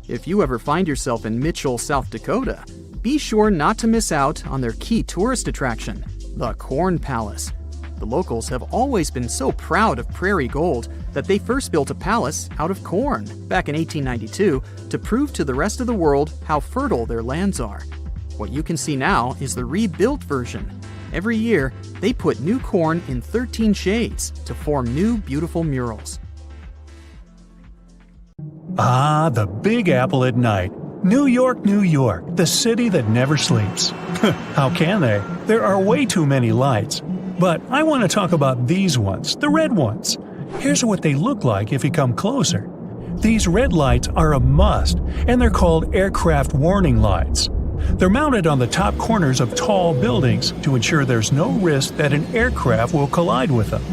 [SPEAKER 3] If you ever find yourself in Mitchell, South Dakota, be sure not to miss out on their key tourist attraction, the Corn Palace. The locals have always been so proud of prairie gold that they first built a palace out of corn back in 1892 to prove to the rest of the world how fertile their lands are. What you can see now is the rebuilt version. Every year, they put new corn in 13 shades to form new beautiful murals.
[SPEAKER 1] Ah, the Big Apple at night. New York, New York, the city that never sleeps. How can they? There are way too many lights. But I want to talk about these ones, the red ones. Here's what they look like if you come closer. These red lights are a must, and they're called aircraft warning lights. They're mounted on the top corners of tall buildings to ensure there's no risk that an aircraft will collide with them.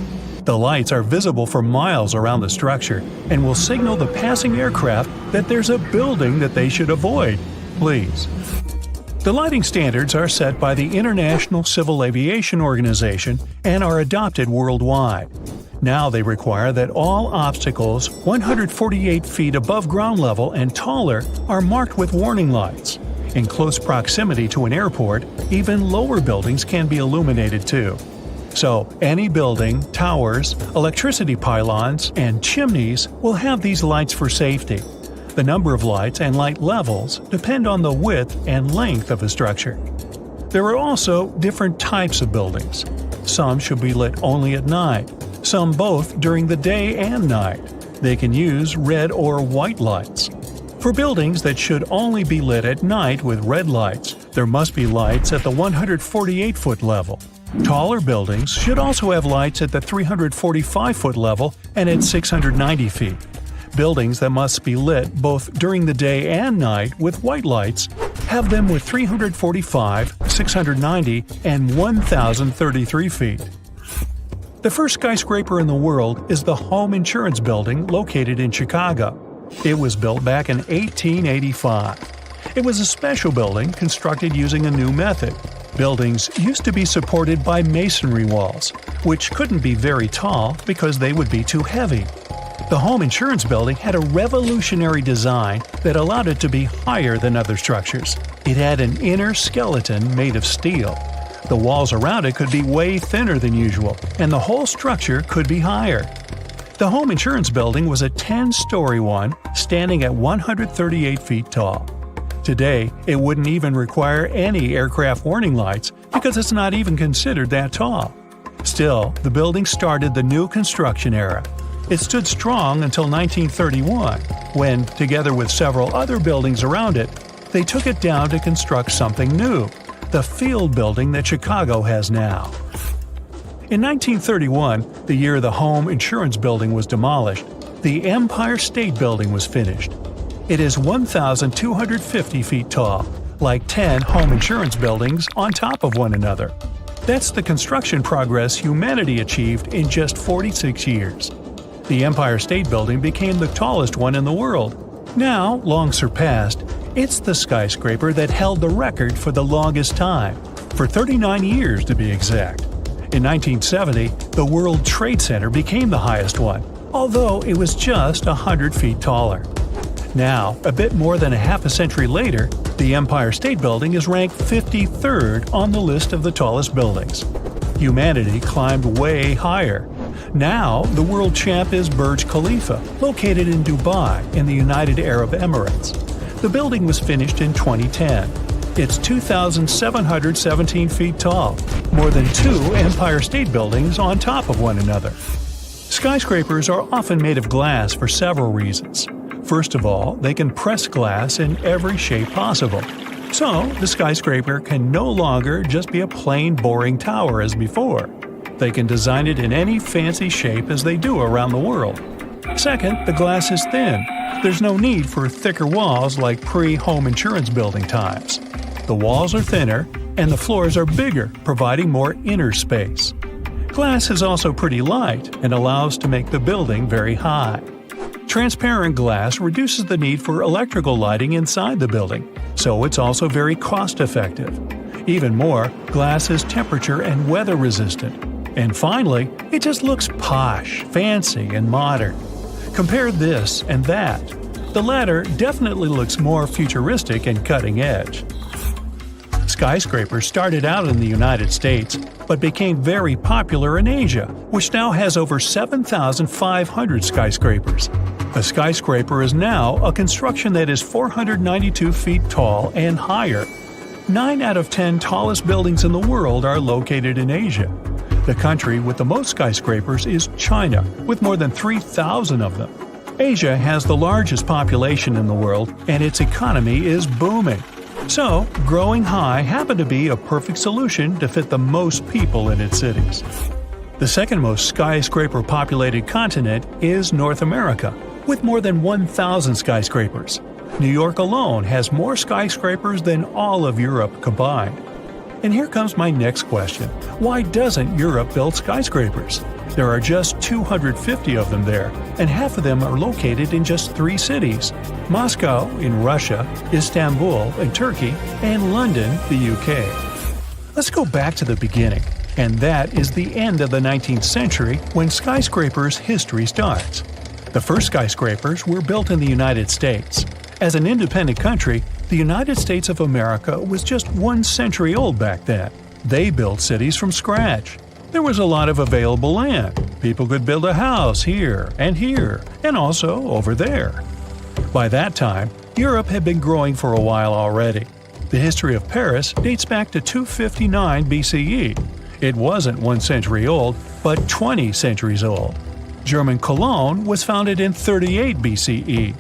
[SPEAKER 1] The lights are visible for miles around the structure and will signal the passing aircraft that there's a building that they should avoid. Please. The lighting standards are set by the International Civil Aviation Organization and are adopted worldwide. Now they require that all obstacles 148 feet above ground level and taller are marked with warning lights. In close proximity to an airport, even lower buildings can be illuminated too. So, any building, towers, electricity pylons, and chimneys will have these lights for safety. The number of lights and light levels depend on the width and length of the structure. There are also different types of buildings. Some should be lit only at night, some both during the day and night. They can use red or white lights. For buildings that should only be lit at night with red lights, there must be lights at the 148-foot level. Taller buildings should also have lights at the 345-foot level and at 690 feet. Buildings that must be lit both during the day and night with white lights have them with 345, 690, and 1,033 feet. The first skyscraper in the world is the Home Insurance Building located in Chicago. It was built back in 1885. It was a special building constructed using a new method. Buildings used to be supported by masonry walls, which couldn't be very tall because they would be too heavy. The Home Insurance Building had a revolutionary design that allowed it to be higher than other structures. It had an inner skeleton made of steel. The walls around it could be way thinner than usual, and the whole structure could be higher. The Home Insurance Building was a 10-story one, standing at 138 feet tall. Today, it wouldn't even require any aircraft warning lights because it's not even considered that tall. Still, the building started the new construction era. It stood strong until 1931, when, together with several other buildings around it, they took it down to construct something new, the field building that Chicago has now. In 1931, the year the Home Insurance Building was demolished, the Empire State Building was finished. It is 1,250 feet tall, like 10 home insurance buildings on top of one another. That's the construction progress humanity achieved in just 46 years. The Empire State Building became the tallest one in the world. Now, long surpassed, it's the skyscraper that held the record for the longest time, for 39 years to be exact. In 1970, the World Trade Center became the highest one, although it was just 100 feet taller. Now, a bit more than a half a century later, the Empire State Building is ranked 53rd on the list of the tallest buildings. Humanity climbed way higher. Now, the world champ is Burj Khalifa, located in Dubai in the United Arab Emirates. The building was finished in 2010. It's 2,717 feet tall, more than 2 Empire State Buildings on top of one another. Skyscrapers are often made of glass for several reasons. First of all, they can press glass in every shape possible. So, the skyscraper can no longer just be a plain, boring tower as before. They can design it in any fancy shape as they do around the world. Second, the glass is thin. There's no need for thicker walls like pre-home insurance building times. The walls are thinner, and the floors are bigger, providing more inner space. Glass is also pretty light and allows to make the building very high. Transparent glass reduces the need for electrical lighting inside the building, so it's also very cost-effective. Even more, glass is temperature and weather resistant. And finally, it just looks posh, fancy, and modern. Compare this and that. The latter definitely looks more futuristic and cutting edge. Skyscrapers started out in the United States, but became very popular in Asia, which now has over 7,500 skyscrapers. A skyscraper is now a construction that is 492 feet tall and higher. 9 out of 10 tallest buildings in the world are located in Asia. The country with the most skyscrapers is China, with more than 3,000 of them. Asia has the largest population in the world, and its economy is booming. So, growing high happened to be a perfect solution to fit the most people in its cities. The second most skyscraper-populated continent is North America, with more than 1,000 skyscrapers. New York alone has more skyscrapers than all of Europe combined. And here comes my next question. Why doesn't Europe build skyscrapers? There are just 250 of them there, and half of them are located in just 3 cities: Moscow in Russia, Istanbul in Turkey, and London, the UK. Let's go back to the beginning, and that is the end of the 19th century when skyscrapers' history starts. The first skyscrapers were built in the United States. As an independent country, the United States of America was just 1 century old back then. They built cities from scratch. There was a lot of available land. People could build a house here, and also over there. By that time, Europe had been growing for a while already. The history of Paris dates back to 259 BCE. It wasn't 1 century old, but 20 centuries old. German Cologne was founded in 38 BCE.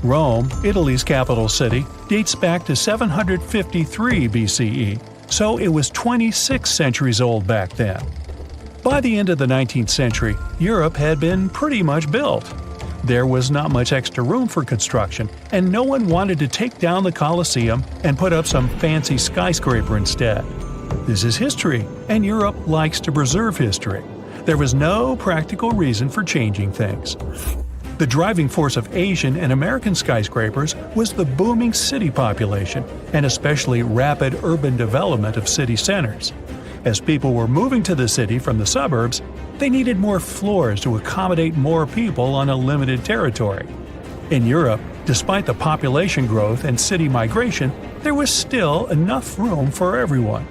[SPEAKER 1] Rome, Italy's capital city, dates back to 753 BCE, so it was 26 centuries old back then. By the end of the 19th century, Europe had been pretty much built. There was not much extra room for construction, and no one wanted to take down the Colosseum and put up some fancy skyscraper instead. This is history, and Europe likes to preserve history. There was no practical reason for changing things. The driving force of Asian and American skyscrapers was the booming city population, and especially rapid urban development of city centers. As people were moving to the city from the suburbs, they needed more floors to accommodate more people on a limited territory. In Europe, despite the population growth and city migration, there was still enough room for everyone.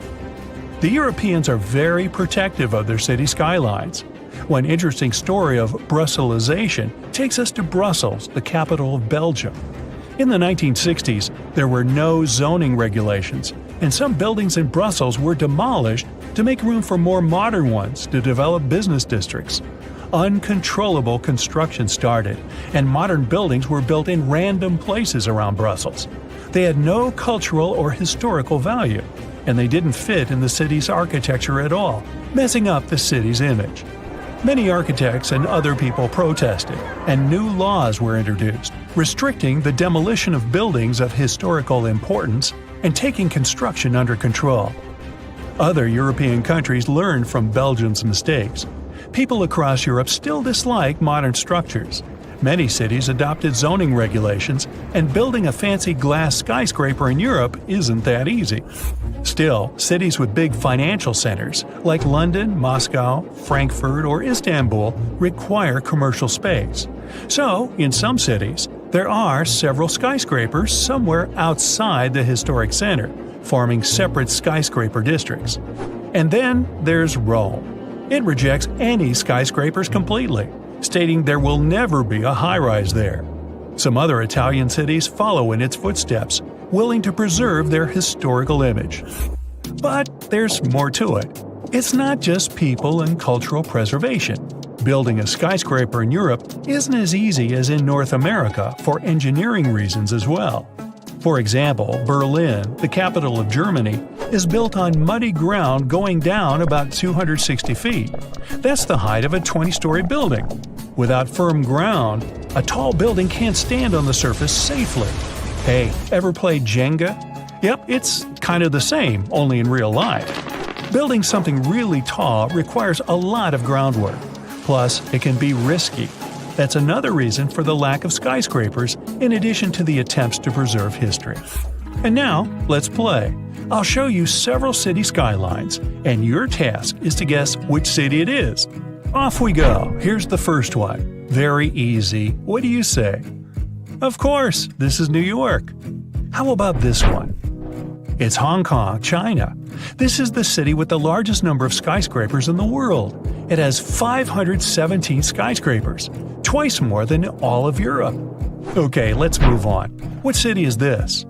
[SPEAKER 1] The Europeans are very protective of their city skylines. One interesting story of Brusselization takes us to Brussels, the capital of Belgium. In the 1960s, there were no zoning regulations, and some buildings in Brussels were demolished to make room for more modern ones to develop business districts. Uncontrollable construction started, and modern buildings were built in random places around Brussels. They had no cultural or historical value, and they didn't fit in the city's architecture at all, messing up the city's image. Many architects and other people protested, and new laws were introduced, restricting the demolition of buildings of historical importance and taking construction under control. Other European countries learned from Belgium's mistakes. People across Europe still dislike modern structures. Many cities adopted zoning regulations, and building a fancy glass skyscraper in Europe isn't that easy. Still, cities with big financial centers, like London, Moscow, Frankfurt, or Istanbul, require commercial space. So, in some cities, there are several skyscrapers somewhere outside the historic center, forming separate skyscraper districts. And then there's Rome. It rejects any skyscrapers completely, stating there will never be a high-rise there. Some other Italian cities follow in its footsteps, willing to preserve their historical image. But there's more to it. It's not just people and cultural preservation. Building a skyscraper in Europe isn't as easy as in North America for engineering reasons as well. For example, Berlin, the capital of Germany, is built on muddy ground going down about 260 feet. That's the height of a 20-story building. Without firm ground, a tall building can't stand on the surface safely. Hey, ever played Jenga? Yep, it's kind of the same, only in real life. Building something really tall requires a lot of groundwork. Plus, it can be risky. That's another reason for the lack of skyscrapers, in addition to the attempts to preserve history. And now, let's play. I'll show you several city skylines, and your task is to guess which city it is. Off we go. Here's the first one. Very easy. What do you say? Of course, this is New York. How about this one? It's Hong Kong, China. This is the city with the largest number of skyscrapers in the world. It has 517 skyscrapers, twice more than all of Europe. Okay, let's move on. What city is this?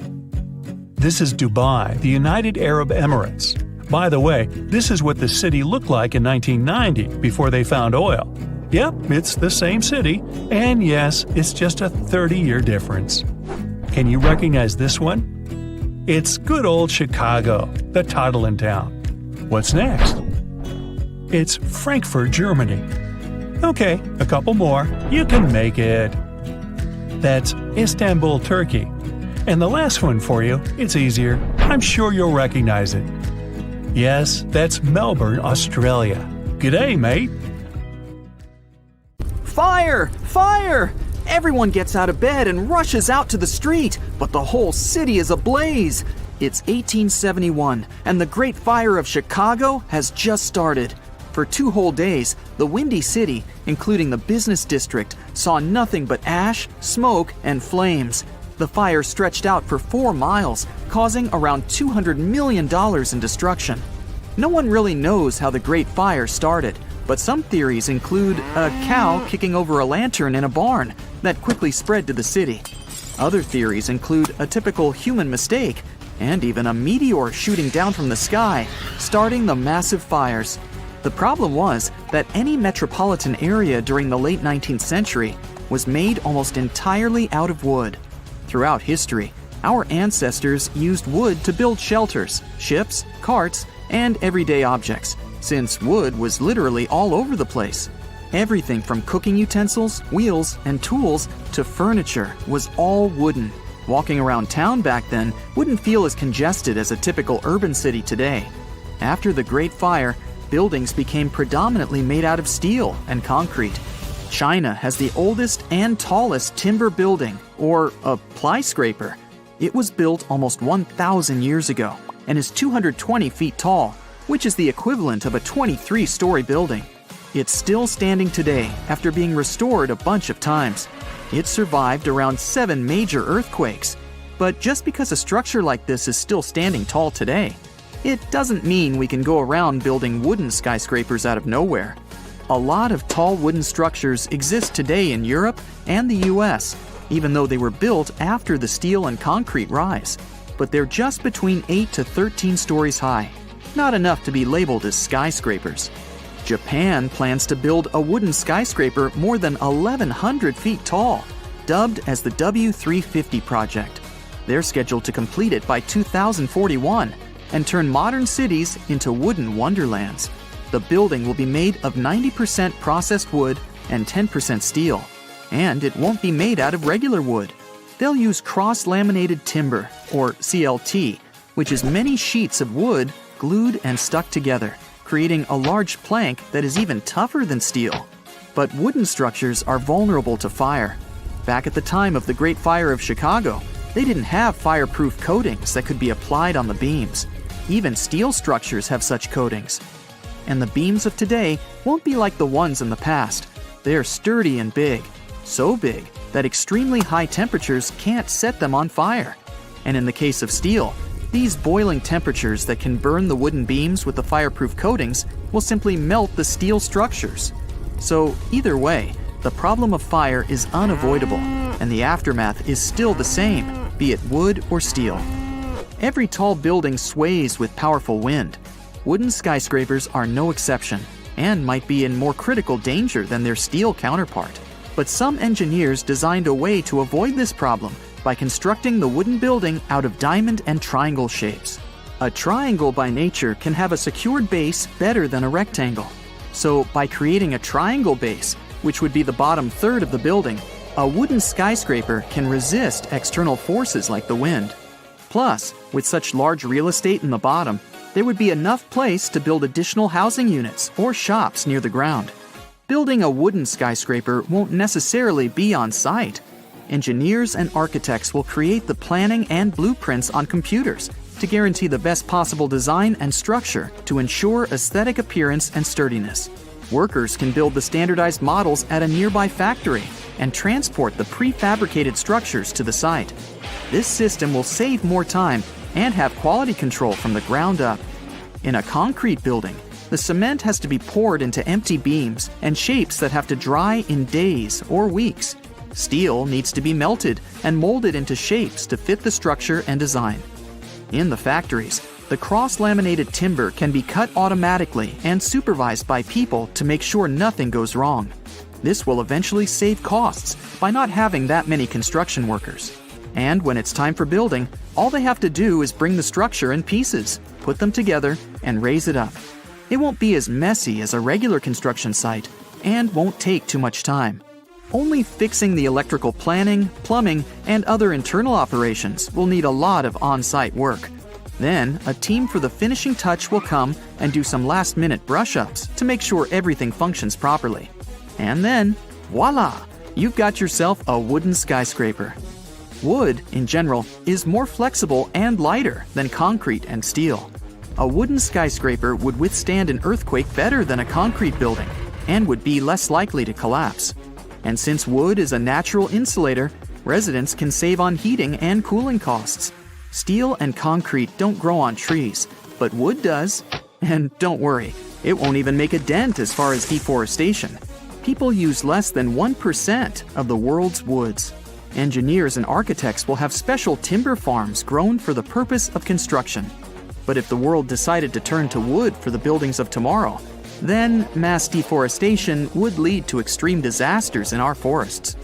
[SPEAKER 1] This is Dubai, the United Arab Emirates. By the way, this is what the city looked like in 1990, before they found oil. Yep, it's the same city, and yes, it's just a 30-year difference. Can you recognize this one? It's good old Chicago, the Toddlin' town. What's next? It's Frankfurt, Germany. Okay, a couple more. You can make it. That's Istanbul, Turkey. And the last one for you, it's easier. I'm sure you'll recognize it. Yes, that's Melbourne, Australia. G'day, mate.
[SPEAKER 3] Fire! Fire! Everyone gets out of bed and rushes out to the street, but the whole city is ablaze. It's 1871, and the Great Fire of Chicago has just started. For 2 whole days, the Windy City, including the business district, saw nothing but ash, smoke, and flames. The fire stretched out for 4 miles, causing around $200 million in destruction. No one really knows how the Great Fire started, but some theories include a cow kicking over a lantern in a barn that quickly spread to the city. Other theories include a typical human mistake, and even a meteor shooting down from the sky, starting the massive fires. The problem was that any metropolitan area during the late 19th century was made almost entirely out of wood. Throughout history, our ancestors used wood to build shelters, ships, carts, and everyday objects, since wood was literally all over the place. Everything from cooking utensils, wheels, and tools to furniture was all wooden. Walking around town back then wouldn't feel as congested as a typical urban city today. After the Great Fire, buildings became predominantly made out of steel and concrete. China has the oldest and tallest timber building, or a skyscraper. It was built almost 1,000 years ago and is 220 feet tall, which is the equivalent of a 23-story building. It's still standing today after being restored a bunch of times. It survived around 7 major earthquakes. But just because a structure like this is still standing tall today, it doesn't mean we can go around building wooden skyscrapers out of nowhere. A lot of tall wooden structures exist today in Europe and the US, even though they were built after the steel and concrete rise. But they're just between 8 to 13 stories high, not enough to be labeled as skyscrapers. Japan plans to build a wooden skyscraper more than 1,100 feet tall, dubbed as the W350 project. They're scheduled to complete it by 2041 and turn modern cities into wooden wonderlands. The building will be made of 90% processed wood and 10% steel, and it won't be made out of regular wood. They'll use cross-laminated timber, or CLT, which is many sheets of wood glued and stuck together, creating a large plank that is even tougher than steel. But wooden structures are vulnerable to fire. Back at the time of the Great Fire of Chicago, they didn't have fireproof coatings that could be applied on the beams. Even steel structures have such coatings. And the beams of today won't be like the ones in the past. They're sturdy and big, so big that extremely high temperatures can't set them on fire. And in the case of steel, these boiling temperatures that can burn the wooden beams with the fireproof coatings will simply melt the steel structures. So either way, the problem of fire is unavoidable, and the aftermath is still the same, be it wood or steel. Every tall building sways with powerful wind. Wooden skyscrapers are no exception, and might be in more critical danger than their steel counterpart. But some engineers designed a way to avoid this problem by constructing the wooden building out of diamond and triangle shapes. A triangle by nature can have a secured base better than a rectangle. So by creating a triangle base, which would be the bottom third of the building, a wooden skyscraper can resist external forces like the wind. Plus, with such large real estate in the bottom, there would be enough place to build additional housing units or shops near the ground. Building a wooden skyscraper won't necessarily be on site. Engineers and architects will create the planning and blueprints on computers to guarantee the best possible design and structure to ensure aesthetic appearance and sturdiness. Workers can build the standardized models at a nearby factory and transport the prefabricated structures to the site. This system will save more time and have quality control from the ground up. In a concrete building, the cement has to be poured into empty beams and shapes that have to dry in days or weeks. Steel needs to be melted and molded into shapes to fit the structure and design. In the factories, the cross-laminated timber can be cut automatically and supervised by people to make sure nothing goes wrong. This will eventually save costs by not having that many construction workers. And when it's time for building, all they have to do is bring the structure in pieces, put them together, and raise it up. It won't be as messy as a regular construction site and won't take too much time. Only fixing the electrical planning, plumbing, and other internal operations will need a lot of on-site work. Then, a team for the finishing touch will come and do some last-minute brush-ups to make sure everything functions properly. And then, voila! You've got yourself a wooden skyscraper. Wood, in general, is more flexible and lighter than concrete and steel. A wooden skyscraper would withstand an earthquake better than a concrete building and would be less likely to collapse. And since wood is a natural insulator, residents can save on heating and cooling costs. Steel and concrete don't grow on trees, but wood does. And don't worry, it won't even make a dent as far as deforestation. People use less than 1% of the world's woods. Engineers and architects will have special timber farms grown for the purpose of construction. But if the world decided to turn to wood for the buildings of tomorrow, then mass deforestation would lead to extreme disasters in our forests.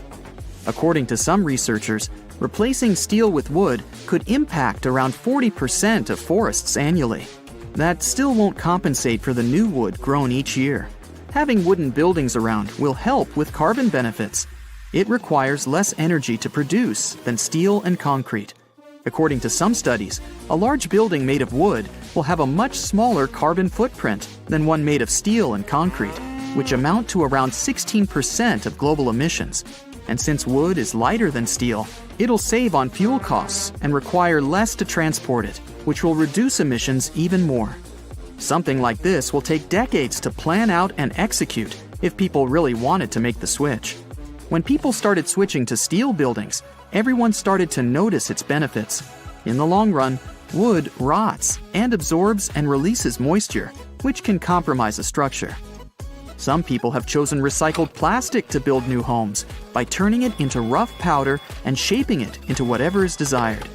[SPEAKER 3] According to some researchers, replacing steel with wood could impact around 40% of forests annually. That still won't compensate for the new wood grown each year. Having wooden buildings around will help with carbon benefits. It requires less energy to produce than steel and concrete. According to some studies, a large building made of wood will have a much smaller carbon footprint than one made of steel and concrete, which amount to around 16% of global emissions. And since wood is lighter than steel, it'll save on fuel costs and require less to transport it, which will reduce emissions even more. Something like this will take decades to plan out and execute if people really wanted to make the switch. When people started switching to steel buildings, everyone started to notice its benefits. In the long run, wood rots and absorbs and releases moisture, which can compromise a structure. Some people have chosen recycled plastic to build new homes by turning it into rough powder and shaping it into whatever is desired.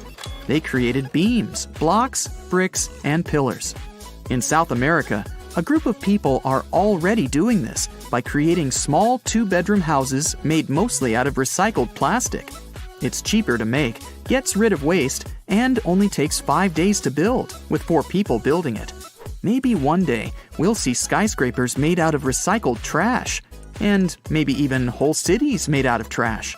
[SPEAKER 3] They created beams, blocks, bricks, and pillars. In South America, a group of people are already doing this by creating small two-bedroom houses made mostly out of recycled plastic. It's cheaper to make, gets rid of waste, and only takes 5 days to build, with 4 people building it. Maybe one day we'll see skyscrapers made out of recycled trash, and maybe even whole cities made out of trash.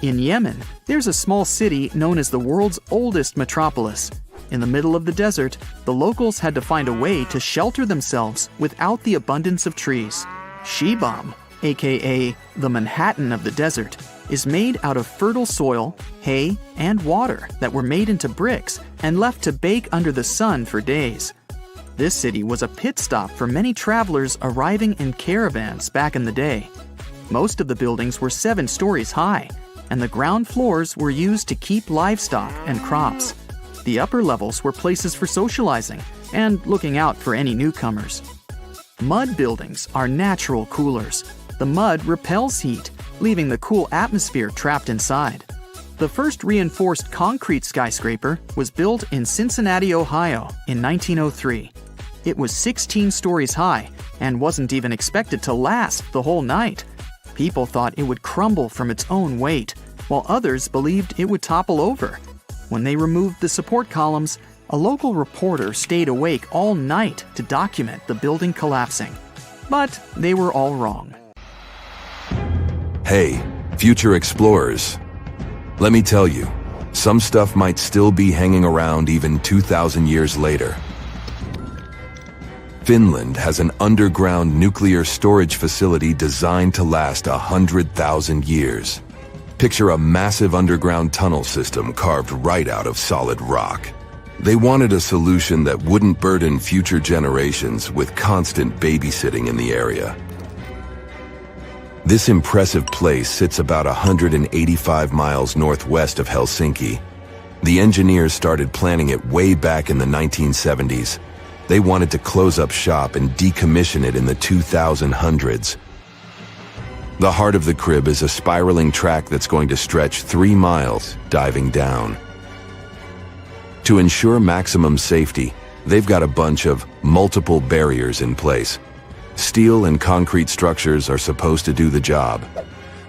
[SPEAKER 3] In Yemen, there's a small city known as the world's oldest metropolis. In the middle of the desert, the locals had to find a way to shelter themselves without the abundance of trees. Shibam, aka the Manhattan of the desert, is made out of fertile soil, hay, and water that were made into bricks and left to bake under the sun for days. This city was a pit stop for many travelers arriving in caravans back in the day. Most of the buildings were 7 stories high, and the ground floors were used to keep livestock and crops. The upper levels were places for socializing and looking out for any newcomers. Mud buildings are natural coolers. The mud repels heat, leaving the cool atmosphere trapped inside. The first reinforced concrete skyscraper was built in Cincinnati, Ohio in 1903. It was 16 stories high and wasn't even expected to last the whole night. People thought it would crumble from its own weight, while others believed it would topple over. When they removed the support columns, a local reporter stayed awake all night to document the building collapsing. But they were all wrong.
[SPEAKER 4] Hey, future explorers. Let me tell you, some stuff might still be hanging around even 2,000 years later. Finland has an underground nuclear storage facility designed to last 100,000 years. Picture a massive underground tunnel system carved right out of solid rock. They wanted a solution that wouldn't burden future generations with constant babysitting in the area. This impressive place sits about 185 miles northwest of Helsinki. The engineers started planning it way back in the 1970s. They wanted to close up shop and decommission it in the 2000s. The heart of the crib is a spiraling track that's going to stretch 3 miles, diving down. To ensure maximum safety, they've got a bunch of multiple barriers in place. Steel and concrete structures are supposed to do the job.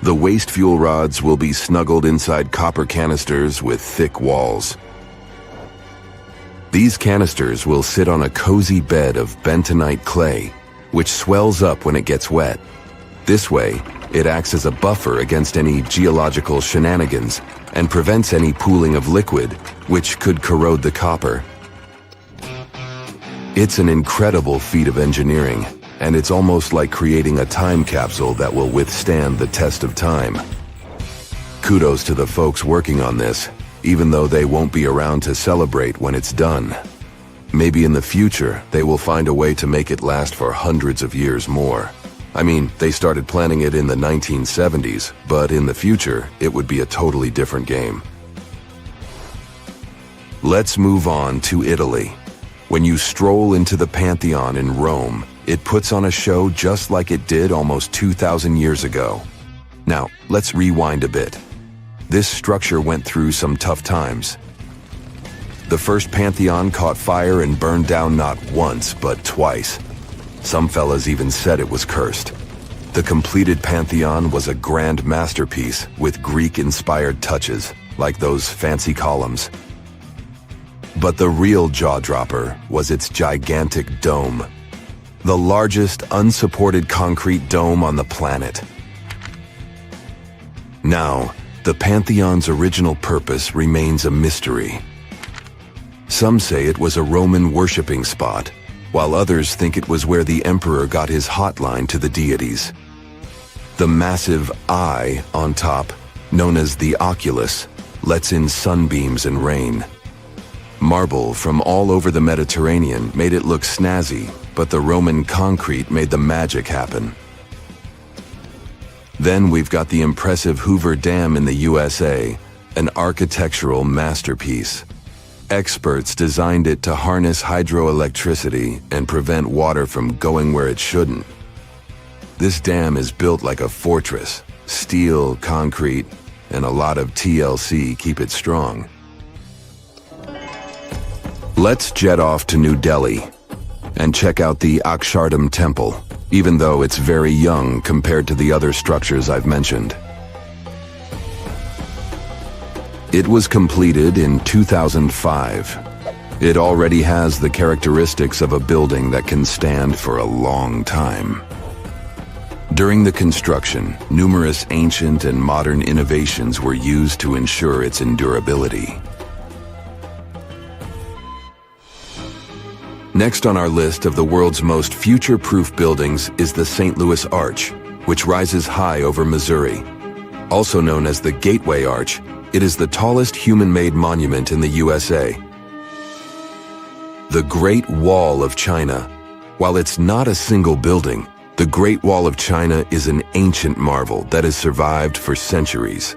[SPEAKER 4] The waste fuel rods will be snuggled inside copper canisters with thick walls. These canisters will sit on a cozy bed of bentonite clay, which swells up when it gets wet. This way, it acts as a buffer against any geological shenanigans and prevents any pooling of liquid, which could corrode the copper. It's an incredible feat of engineering, and it's almost like creating a time capsule that will withstand the test of time. Kudos to the folks working on this, even though they won't be around to celebrate when it's done. Maybe in the future, they will find a way to make it last for hundreds of years more. I mean, they started planning it in the 1970s, but in the future, it would be a totally different game. Let's move on to Italy. When you stroll into the Pantheon in Rome, it puts on a show just like it did almost 2,000 years ago. Now, let's rewind a bit. This structure went through some tough times. The first Pantheon caught fire and burned down not once, but twice. Some fellas even said it was cursed. The completed Pantheon was a grand masterpiece with Greek-inspired touches, like those fancy columns. But the real jaw-dropper was its gigantic dome. The largest unsupported concrete dome on the planet. Now, the Pantheon's original purpose remains a mystery. Some say it was a Roman worshipping spot, while others think it was where the emperor got his hotline to the deities. The massive eye on top, known as the oculus, lets in sunbeams and rain. Marble from all over the Mediterranean made it look snazzy, but the Roman concrete made the magic happen. Then we've got the impressive Hoover Dam in the USA, an architectural masterpiece. Experts designed it to harness hydroelectricity and prevent water from going where it shouldn't. This dam is built like a fortress. Steel, concrete, and a lot of TLC keep it strong. Let's jet off to New Delhi and check out the Akshardham Temple, even though it's very young compared to the other structures I've mentioned. It was completed in 2005. It already has the characteristics of a building that can stand for a long time. During the construction, numerous ancient and modern innovations were used to ensure its endurability. Next on our list of the world's most future-proof buildings is the St. Louis Arch, which rises high over Missouri. Also known as the Gateway Arch, it is the tallest human-made monument in the USA. The Great Wall of China. While it's not a single building, the Great Wall of China is an ancient marvel that has survived for centuries.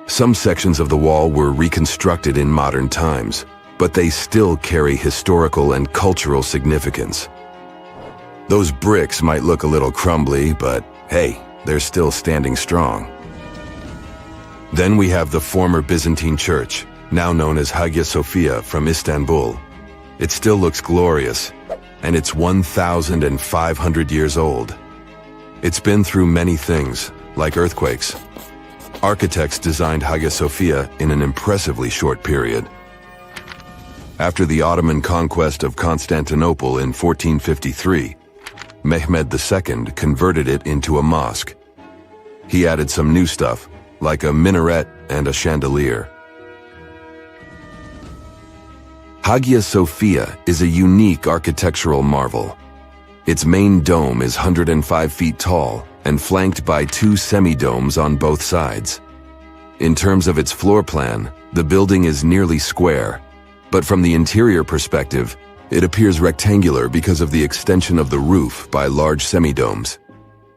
[SPEAKER 4] Some sections of the wall were reconstructed in modern times, but they still carry historical and cultural significance. Those bricks might look a little crumbly, but hey, they're still standing strong. Then we have the former Byzantine church, now known as Hagia Sophia from Istanbul. It still looks glorious, and it's 1,500 years old. It's been through many things, like earthquakes. Architects designed Hagia Sophia in an impressively short period. After the Ottoman conquest of Constantinople in 1453, Mehmed II converted it into a mosque. He added some new stuff, like a minaret and a chandelier. Hagia Sophia is a unique architectural marvel. Its main dome is 105 feet tall and flanked by two semi-domes on both sides. In terms of its floor plan, the building is nearly square, but from the interior perspective, it appears rectangular because of the extension of the roof by large semi-domes.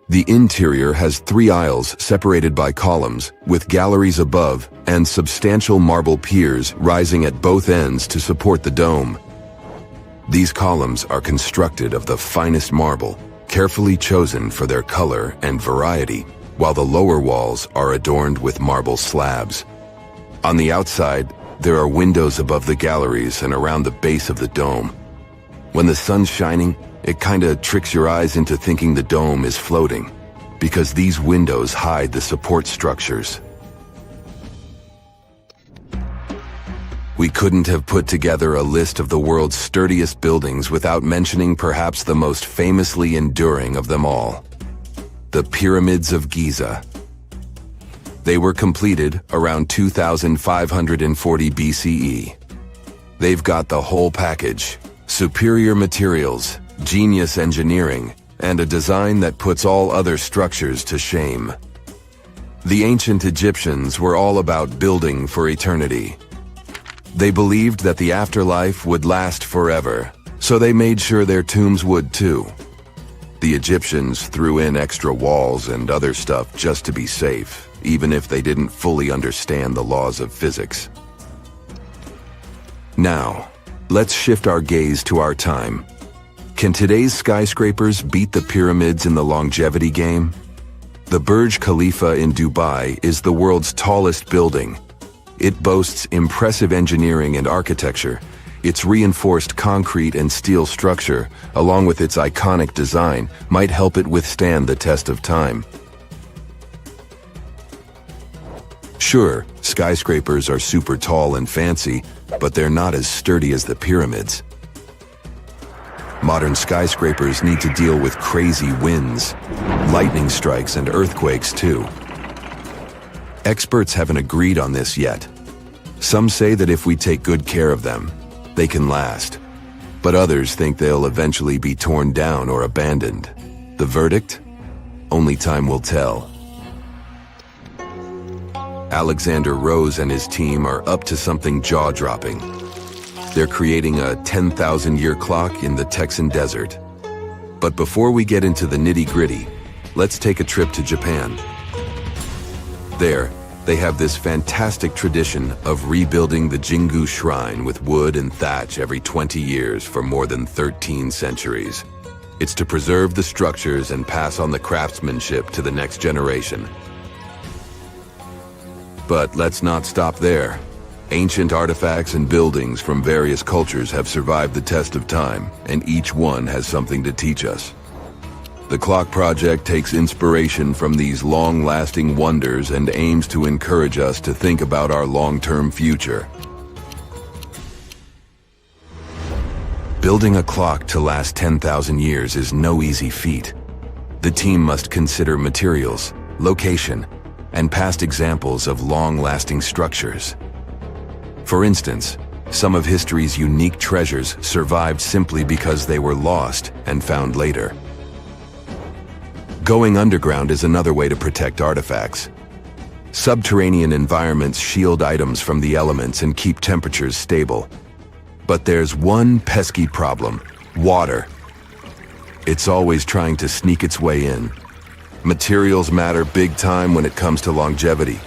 [SPEAKER 4] The interior has 3 aisles separated by columns, with galleries above and substantial marble piers rising at both ends to support the dome. These columns are constructed of the finest marble, carefully chosen for their color and variety, while the lower walls are adorned with marble slabs. On the outside, there are windows above the galleries and around the base of the dome. When the sun's shining, it kinda tricks your eyes into thinking the dome is floating, because these windows hide the support structures. We couldn't have put together a list of the world's sturdiest buildings without mentioning perhaps the most famously enduring of them all: the Pyramids of Giza. They were completed around 2540 BCE. They've got the whole package: Superior materials, genius engineering, and a design that puts all other structures to shame. The ancient Egyptians were all about building for eternity. They believed that the afterlife would last forever, so they made sure their tombs would too. The Egyptians threw in extra walls and other stuff just to be safe, even if they didn't fully understand the laws of physics. Now, let's shift our gaze to our time. Can today's skyscrapers beat the pyramids in the longevity game? The Burj Khalifa in Dubai is the world's tallest building. It boasts impressive engineering and architecture. Its reinforced concrete and steel structure, along with its iconic design, might help it withstand the test of time. Sure, skyscrapers are super tall and fancy, but they're not as sturdy as the pyramids. Modern skyscrapers need to deal with crazy winds, lightning strikes, and earthquakes too. Experts haven't agreed on this yet. Some say that if we take good care of them, they can last. But others think they'll eventually be torn down or abandoned. The verdict? Only time will tell. Alexander Rose and his team are up to something jaw-dropping. They're creating a 10,000-year clock in the Texan desert. But before we get into the nitty-gritty, let's take a trip to Japan. There, they have this fantastic tradition of rebuilding the Jingu Shrine with wood and thatch every 20 years for more than 13 centuries. It's to preserve the structures and pass on the craftsmanship to the next generation. But let's not stop there. Ancient artifacts and buildings from various cultures have survived the test of time, and each one has something to teach us. The clock project takes inspiration from these long-lasting wonders and aims to encourage us to think about our long-term future. Building a clock to last 10,000 years is no easy feat. The team must consider materials, location, and past examples of long-lasting structures. For instance, some of history's unique treasures survived simply because they were lost and found later. Going underground is another way to protect artifacts. Subterranean environments shield items from the elements and keep temperatures stable. But there's one pesky problem: water. It's always trying to sneak its way in. Materials matter big time when it comes to longevity.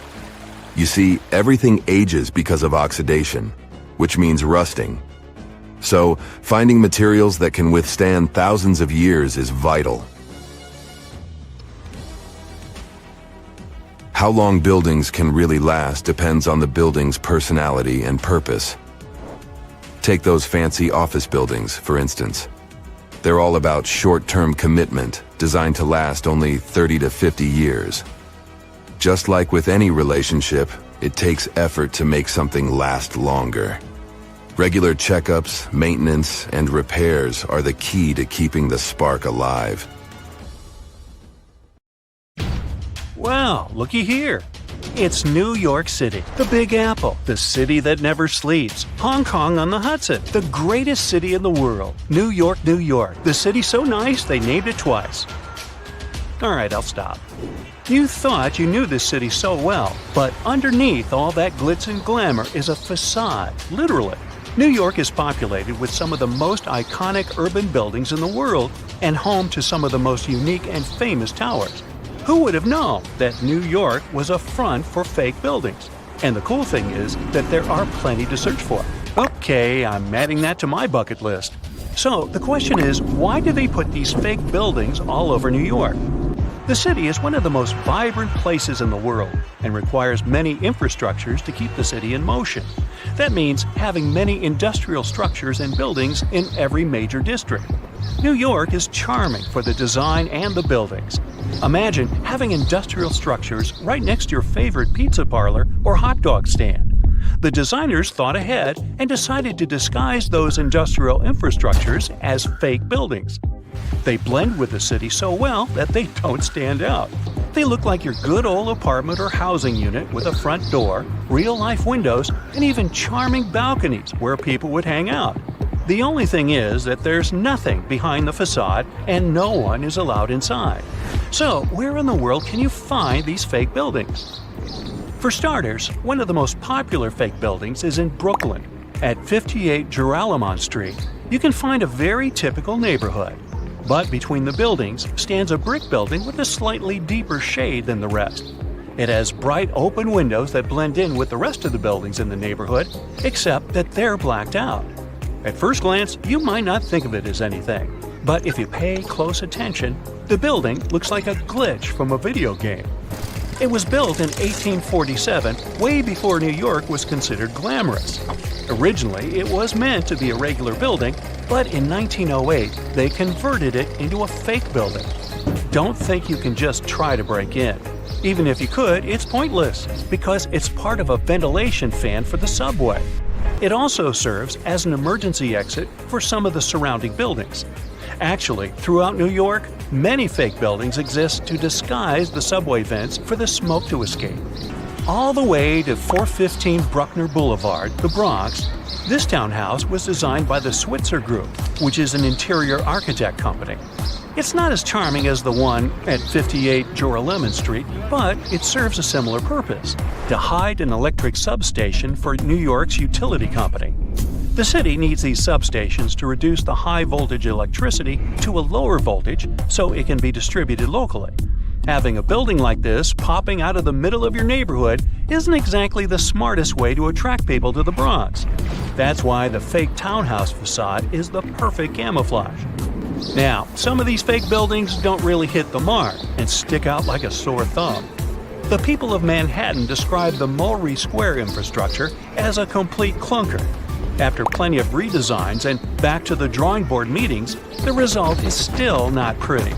[SPEAKER 4] You see, everything ages because of oxidation, which means rusting. So, finding materials that can withstand thousands of years is vital. How long buildings can really last depends on the building's personality and purpose. Take those fancy office buildings, for instance. They're all about short-term commitment, designed to last only 30 to 50 years. Just like with any relationship, it takes effort to make something last longer. Regular checkups, maintenance, and repairs are the key to keeping the spark alive.
[SPEAKER 1] Wow, looky here. It's New York City, the Big Apple, the city that never sleeps. Hong Kong on the Hudson, the greatest city in the world. New York, New York, the city so nice they named it twice. Alright, I'll stop. You thought you knew this city so well, but underneath all that glitz and glamour is a facade, literally. New York is populated with some of the most iconic urban buildings in the world and home to some of the most unique and famous towers. Who would have known that New York was a front for fake buildings? And the cool thing is that there are plenty to search for. Okay, I'm adding that to my bucket list. So the question is, why do they put these fake buildings all over New York? The city is one of the most vibrant places in the world and requires many infrastructures to keep the city in motion. That means having many industrial structures and buildings in every major district. New York is charming for the design and the buildings. Imagine having industrial structures right next to your favorite pizza parlor or hot dog stand. The designers thought ahead and decided to disguise those industrial infrastructures as fake buildings. They blend with the city so well that they don't stand out. They look like your good old apartment or housing unit with a front door, real-life windows, and even charming balconies where people would hang out. The only thing is that there's nothing behind the facade and no one is allowed inside. So, where in the world can you find these fake buildings? For starters, one of the most popular fake buildings is in Brooklyn. At 58 Joralemon Street, you can find a very typical neighborhood. But between the buildings stands a brick building with a slightly deeper shade than the rest. It has bright open windows that blend in with the rest of the buildings in the neighborhood, except that they're blacked out. At first glance, you might not think of it as anything, but if you pay close attention, the building looks like a glitch from a video game. It was built in 1847, way before New York was considered glamorous. Originally, it was meant to be a regular building, but in 1908, they converted it into a fake building. Don't think you can just try to break in. Even if you could, it's pointless, because it's part of a ventilation fan for the subway. It also serves as an emergency exit for some of the surrounding buildings. Actually, throughout New York, many fake buildings exist to disguise the subway vents for the smoke to escape. All the way to 415 Bruckner Boulevard, the Bronx, this townhouse was designed by the Switzer Group, which is an interior architect company. It's not as charming as the one at 58 Joralemon Street, but it serves a similar purpose: to hide an electric substation for New York's utility company. The city needs these substations to reduce the high-voltage electricity to a lower voltage so it can be distributed locally. Having a building like this popping out of the middle of your neighborhood isn't exactly the smartest way to attract people to the Bronx. That's why the fake townhouse facade is the perfect camouflage. Now, some of these fake buildings don't really hit the mark and stick out like a sore thumb. The people of Manhattan describe the Mulberry Square infrastructure as a complete clunker. After plenty of redesigns and back to the drawing board meetings, the result is still not pretty.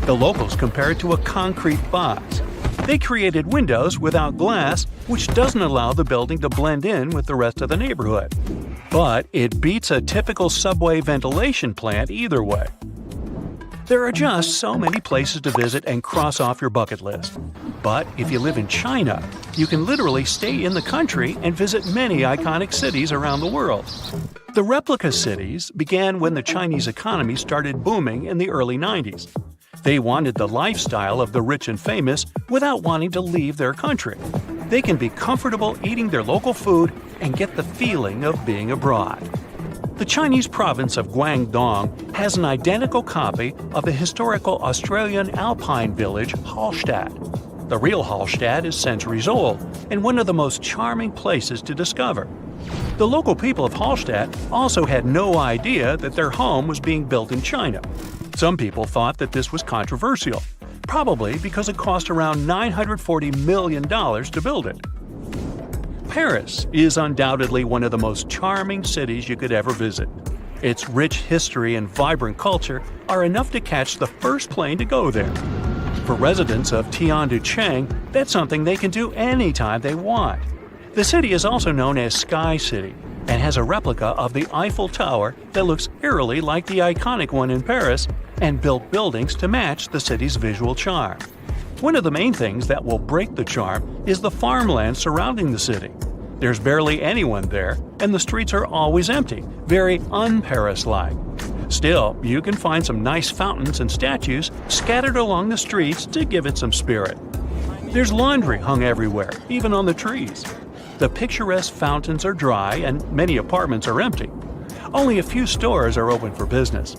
[SPEAKER 1] The locals compare it to a concrete box. They created windows without glass, which doesn't allow the building to blend in with the rest of the neighborhood. But it beats a typical subway ventilation plant either way. There are just so many places to visit and cross off your bucket list. But if you live in China, you can literally stay in the country and visit many iconic cities around the world. The replica cities began when the Chinese economy started booming in the early 90s. They wanted the lifestyle of the rich and famous without wanting to leave their country. They can be comfortable eating their local food and get the feeling of being abroad. The Chinese province of Guangdong has an identical copy of the historical Australian alpine village Hallstatt. The real Hallstatt is centuries old and one of the most charming places to discover. The local people of Hallstatt also had no idea that their home was being built in China. Some people thought that this was controversial, probably because it cost around $940 million to build it. Paris is undoubtedly one of the most charming cities you could ever visit. Its rich history and vibrant culture are enough to catch the first plane to go there. For residents of Tianducheng, that's something they can do anytime they want. The city is also known as Sky City and has a replica of the Eiffel Tower that looks eerily like the iconic one in Paris and built buildings to match the city's visual charm. One of the main things that will break the charm is the farmland surrounding the city. There's barely anyone there, and the streets are always empty, very un-Paris-like. Still, you can find some nice fountains and statues scattered along the streets to give it some spirit. There's laundry hung everywhere, even on the trees. The picturesque fountains are dry and many apartments are empty. Only a few stores are open for business.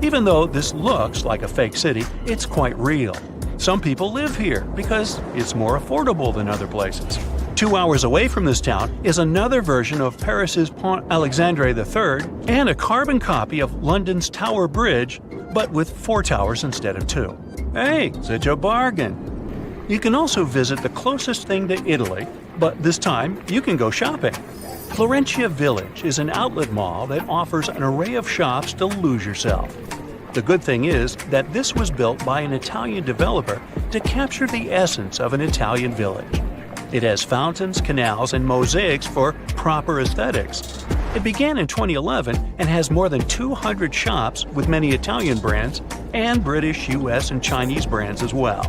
[SPEAKER 1] Even though this looks like a fake city, it's quite real. Some people live here because it's more affordable than other places. 2 hours away from this town is another version of Paris's Pont Alexandre III and a carbon copy of London's Tower Bridge, but with 4 towers instead of 2. Hey, such a bargain! You can also visit the closest thing to Italy, but this time you can go shopping. Florentia Village is an outlet mall that offers an array of shops to lose yourself. The good thing is that this was built by an Italian developer to capture the essence of an Italian village. It has fountains, canals, and mosaics for proper aesthetics. It began in 2011 and has more than 200 shops with many Italian brands and British, US, and Chinese brands as well.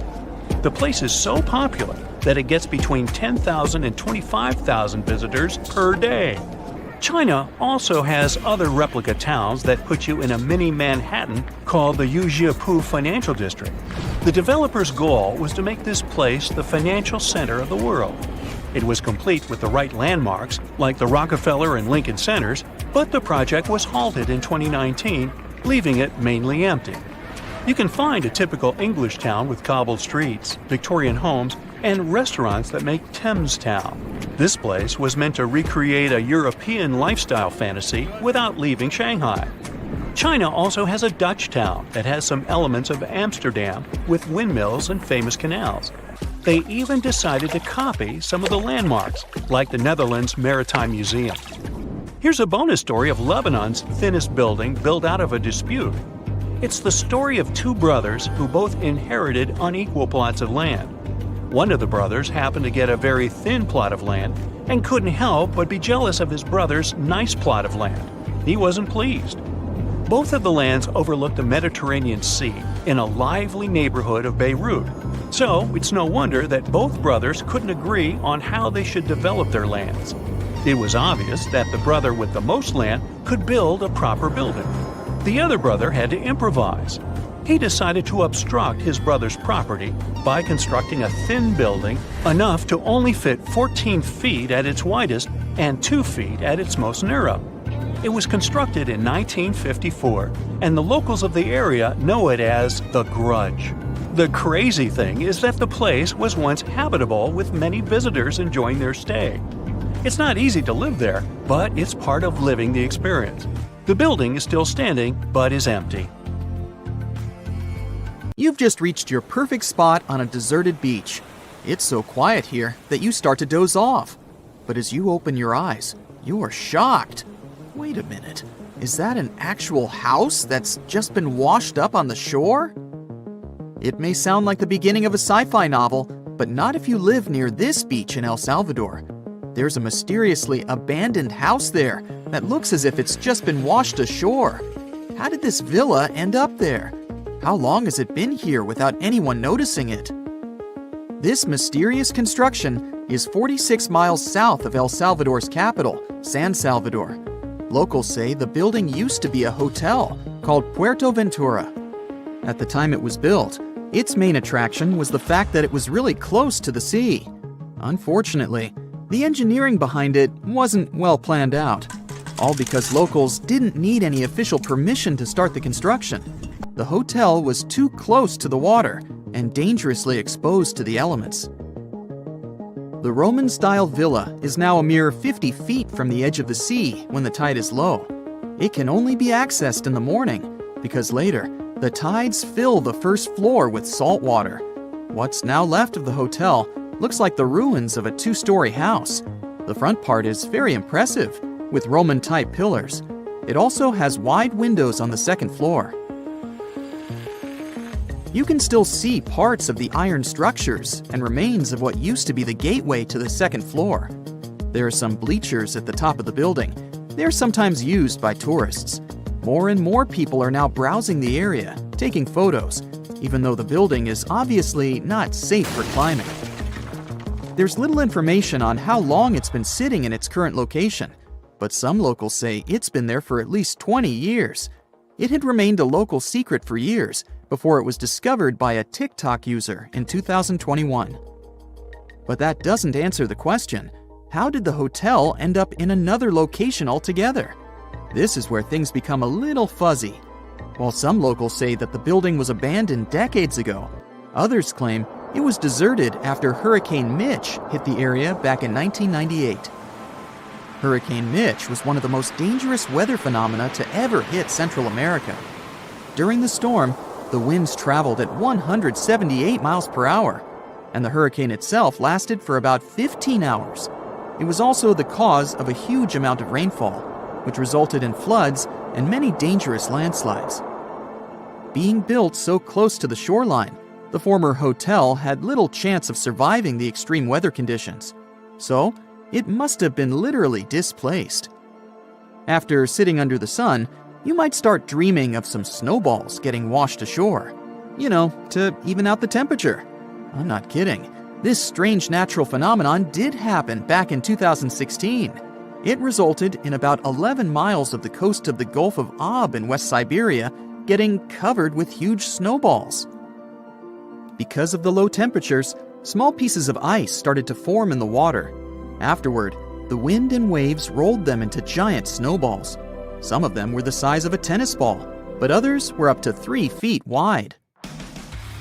[SPEAKER 1] The place is so popular that it gets between 10,000 and 25,000 visitors per day. China also has other replica towns that put you in a mini Manhattan called the Yuzhipu Financial District. The developer's goal was to make this place the financial center of the world. It was complete with the right landmarks, like the Rockefeller and Lincoln Centers, but the project was halted in 2019, leaving it mainly empty. You can find a typical English town with cobbled streets, Victorian homes, and restaurants that make Thames Town. This place was meant to recreate a European lifestyle fantasy without leaving Shanghai. China also has a Dutch town that has some elements of Amsterdam with windmills and famous canals. They even decided to copy some of the landmarks, like the Netherlands Maritime Museum. Here's a bonus story of Lebanon's thinnest building built out of a dispute. It's the story of two brothers who both inherited unequal plots of land. One of the brothers happened to get a very thin plot of land and couldn't help but be jealous of his brother's nice plot of land. He wasn't pleased. Both of the lands overlooked the Mediterranean Sea in a lively neighborhood of Beirut. So it's no wonder that both brothers couldn't agree on how they should develop their lands. It was obvious that the brother with the most land could build a proper building. The other brother had to improvise. He decided to obstruct his brother's property by constructing a thin building enough to only fit 14 feet at its widest and 2 feet at its most narrow. It was constructed in 1954, and the locals of the area know it as the Grudge. The crazy thing is that the place was once habitable with many visitors enjoying their stay. It's not easy to live there, but it's part of living the experience. The building is still standing, but is empty.
[SPEAKER 3] You've just reached your perfect spot on a deserted beach. It's so quiet here that you start to doze off. But as you open your eyes, you are shocked. Wait a minute, is that an actual house that's just been washed up on the shore? It may sound like the beginning of a sci-fi novel, but not if you live near this beach in El Salvador. There's a mysteriously abandoned house there that looks as if it's just been washed ashore. How did this villa end up there? How long has it been here without anyone noticing it? This mysterious construction is 46 miles south of El Salvador's capital, San Salvador. Locals say the building used to be a hotel called Puerto Ventura. At the time it was built, its main attraction was the fact that it was really close to the sea. Unfortunately, the engineering behind it wasn't well planned out, all because locals didn't need any official permission to start the construction. The hotel was too close to the water and dangerously exposed to the elements. The Roman-style villa is now a mere 50 feet from the edge of the sea when the tide is low. It can only be accessed in the morning because later, the tides fill the first floor with salt water. What's now left of the hotel looks like the ruins of a two-story house. The front part is very impressive, with Roman-type pillars. It also has wide windows on the second floor. You can still see parts of the iron structures and remains of what used to be the gateway to the second floor. There are some bleachers at the top of the building. They're sometimes used by tourists. More and more people are now browsing the area, taking photos, even though the building is obviously not safe for climbing. There's little information on how long it's been sitting in its current location, but some locals say it's been there for at least 20 years. It had remained a local secret for years before it was discovered by a TikTok user in 2021. But that doesn't answer the question. How did the hotel end up in another location altogether? This is where things become a little fuzzy. While some locals say that the building was abandoned decades ago, others claim it was deserted after Hurricane Mitch hit the area back in 1998. Hurricane Mitch was one of the most dangerous weather phenomena to ever hit Central America. During the storm, the winds traveled at 178 miles per hour, and the hurricane itself lasted for about 15 hours. It was also the cause of a huge amount of rainfall, which resulted in floods and many dangerous landslides. Being built so close to the shoreline, the former hotel had little chance of surviving the extreme weather conditions, so it must have been literally displaced. After sitting under the sun, you might start dreaming of some snowballs getting washed ashore. To even out the temperature. I'm not kidding. This strange natural phenomenon did happen back in 2016. It resulted in about 11 miles of the coast of the Gulf of Ob in West Siberia getting covered with huge snowballs. Because of the low temperatures, small pieces of ice started to form in the water. Afterward, the wind and waves rolled them into giant snowballs. Some of them were the size of a tennis ball, but others were up to 3 feet wide.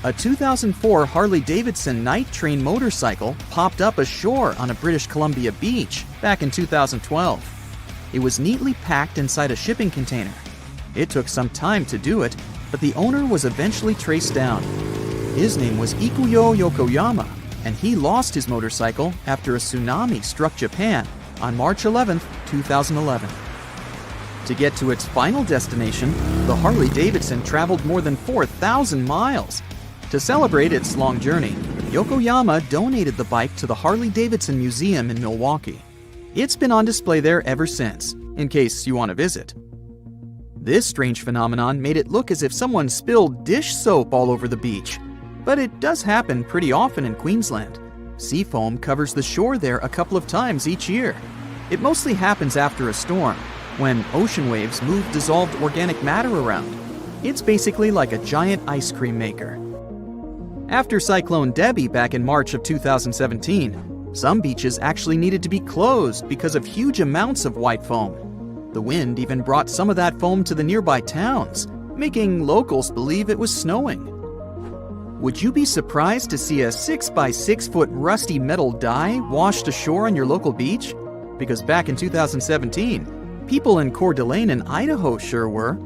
[SPEAKER 3] A 2004 Harley-Davidson night train motorcycle popped up ashore on a British Columbia beach back in 2012. It was neatly packed inside a shipping container. It took some time to do it, but the owner was eventually traced down. His name was Ikuyo Yokoyama, and he lost his motorcycle after a tsunami struck Japan on March 11, 2011. To get to its final destination, the Harley-Davidson traveled more than 4,000 miles. To celebrate its long journey, Yokoyama donated the bike to the Harley-Davidson Museum in Milwaukee. It's been on display there ever since, in case you want to visit. This strange phenomenon made it look as if someone spilled dish soap all over the beach. But it does happen pretty often in Queensland. Sea foam covers the shore there a couple of times each year. It mostly happens after a storm, when ocean waves move dissolved organic matter around. It's basically like a giant ice cream maker. After Cyclone Debbie back in March of 2017, some beaches actually needed to be closed because of huge amounts of white foam. The wind even brought some of that foam to the nearby towns, making locals believe it was snowing. Would you be surprised to see a 6 by 6 foot rusty metal die washed ashore on your local beach? Because back in 2017, people in Coeur d'Alene in Idaho sure were.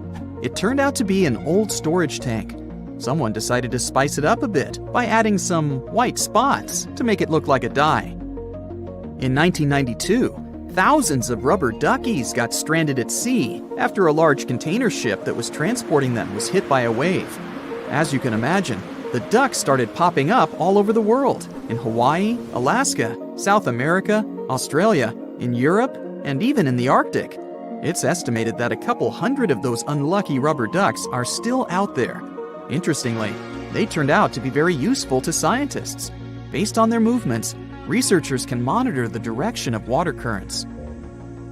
[SPEAKER 3] It turned out to be an old storage tank. Someone decided to spice it up a bit by adding some white spots to make it look like a die. In 1992, thousands of rubber duckies got stranded at sea after a large container ship that was transporting them was hit by a wave. As you can imagine, the ducks started popping up all over the world, in Hawaii, Alaska, South America, Australia, in Europe, and even in the Arctic. It's estimated that a couple hundred of those unlucky rubber ducks are still out there. Interestingly, they turned out to be very useful to scientists. Based on their movements, researchers can monitor the direction of water currents.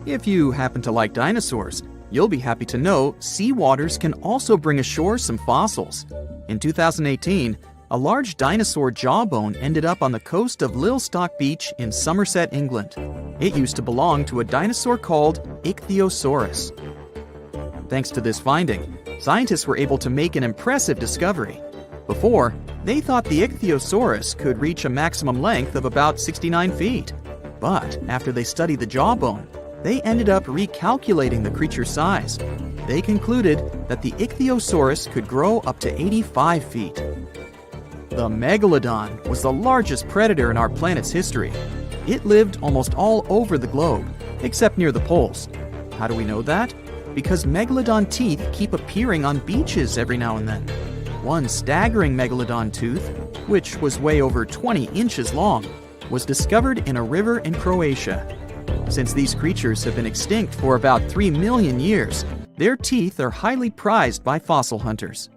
[SPEAKER 3] If you happen to like dinosaurs, you'll be happy to know sea waters can also bring ashore some fossils. In 2018, a large dinosaur jawbone ended up on the coast of Lilstock Beach in Somerset, England. It used to belong to a dinosaur called Ichthyosaurus. Thanks to this finding, scientists were able to make an impressive discovery. Before, they thought the Ichthyosaurus could reach a maximum length of about 69 feet. But after they studied the jawbone, they ended up recalculating the creature's size. They concluded that the Ichthyosaurus could grow up to 85 feet. The megalodon was the largest predator in our planet's history. It lived almost all over the globe, except near the poles. How do we know that? Because megalodon teeth keep appearing on beaches every now and then. One staggering megalodon tooth, which was way over 20 inches long, was discovered in a river in Croatia. Since these creatures have been extinct for about 3 million years, their teeth are highly prized by fossil hunters.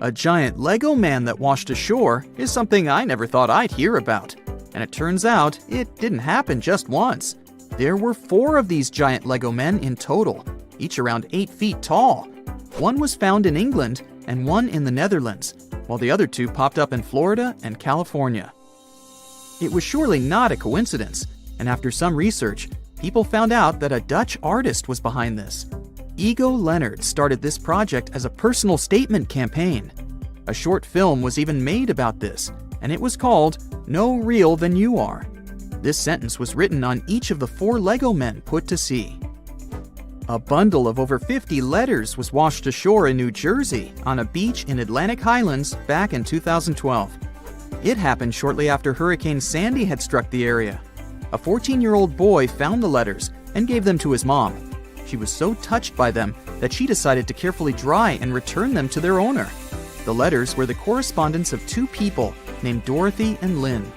[SPEAKER 3] A giant Lego man that washed ashore is something I never thought I'd hear about. And it turns out it didn't happen just once. There were 4 of these giant Lego men in total, each around 8 feet tall. One was found in England and one in the Netherlands, while the other 2 popped up in Florida and California. It was surely not a coincidence, and after some research, people found out that a Dutch artist was behind this. Ego Leonard started this project as a personal statement campaign. A short film was even made about this, and it was called No Real Than You Are. This sentence was written on each of the 4 Lego men put to sea. A bundle of over 50 letters was washed ashore in New Jersey on a beach in Atlantic Highlands back in 2012. It happened shortly after Hurricane Sandy had struck the area. A 14-year-old boy found the letters and gave them to his mom. She was so touched by them that she decided to carefully dry and return them to their owner. The letters were the correspondence of 2 people named Dorothy and Lynn.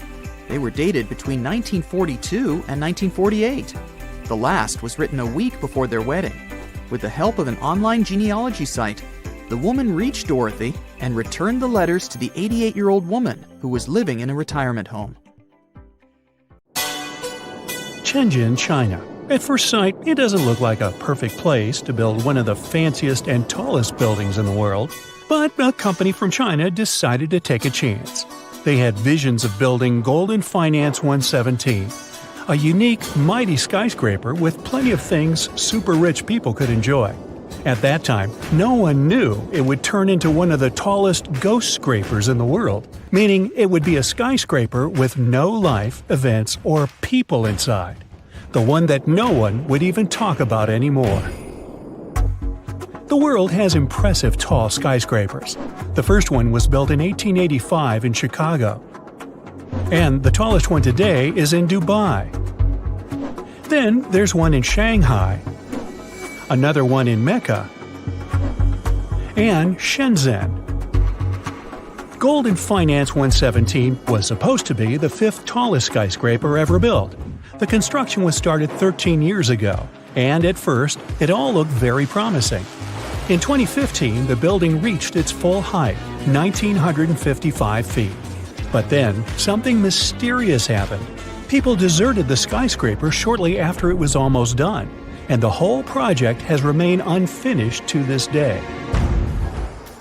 [SPEAKER 3] They were dated between 1942 and 1948. The last was written a week before their wedding. With the help of an online genealogy site, the woman reached Dorothy and returned the letters to the 88-year-old woman who was living in a retirement home.
[SPEAKER 1] Shenzhen, China. At first sight, it doesn't look like a perfect place to build one of the fanciest and tallest buildings in the world, but a company from China decided to take a chance. They had visions of building Golden Finance 117, a unique, mighty skyscraper with plenty of things super rich people could enjoy. At that time, no one knew it would turn into one of the tallest ghost scrapers in the world, meaning it would be a skyscraper with no life, events, or people inside. The one that no one would even talk about anymore. The world has impressive tall skyscrapers. The first one was built in 1885 in Chicago. And the tallest one today is in Dubai. Then there's one in Shanghai, another one in Mecca, and Shenzhen. Golden Finance 117 was supposed to be the 5th tallest skyscraper ever built. The construction was started 13 years ago, and at first, it all looked very promising. In 2015, the building reached its full height, 1,955 feet. But then, something mysterious happened. People deserted the skyscraper shortly after it was almost done, and the whole project has remained unfinished to this day.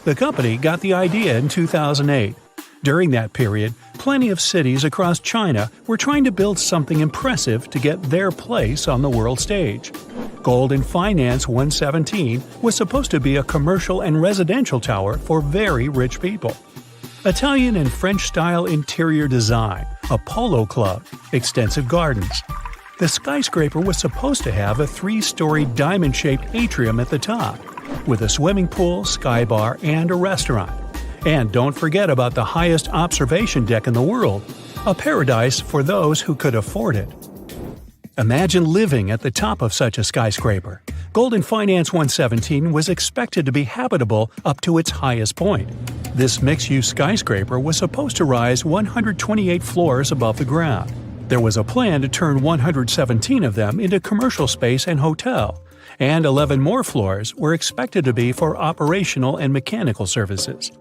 [SPEAKER 1] The company got the idea in 2008. During that period, plenty of cities across China were trying to build something impressive to get their place on the world stage. Golden Finance 117 was supposed to be a commercial and residential tower for very rich people. Italian and French-style interior design, a polo club, extensive gardens. The skyscraper was supposed to have a 3-story diamond-shaped atrium at the top, with a swimming pool, sky bar, and a restaurant. And don't forget about the highest observation deck in the world, a paradise for those who could afford it. Imagine living at the top of such a skyscraper. Golden Finance 117 was expected to be habitable up to its highest point. This mixed-use skyscraper was supposed to rise 128 floors above the ground. There was a plan to turn 117 of them into commercial space and hotel, and 11 more floors were expected to be for operational and mechanical services.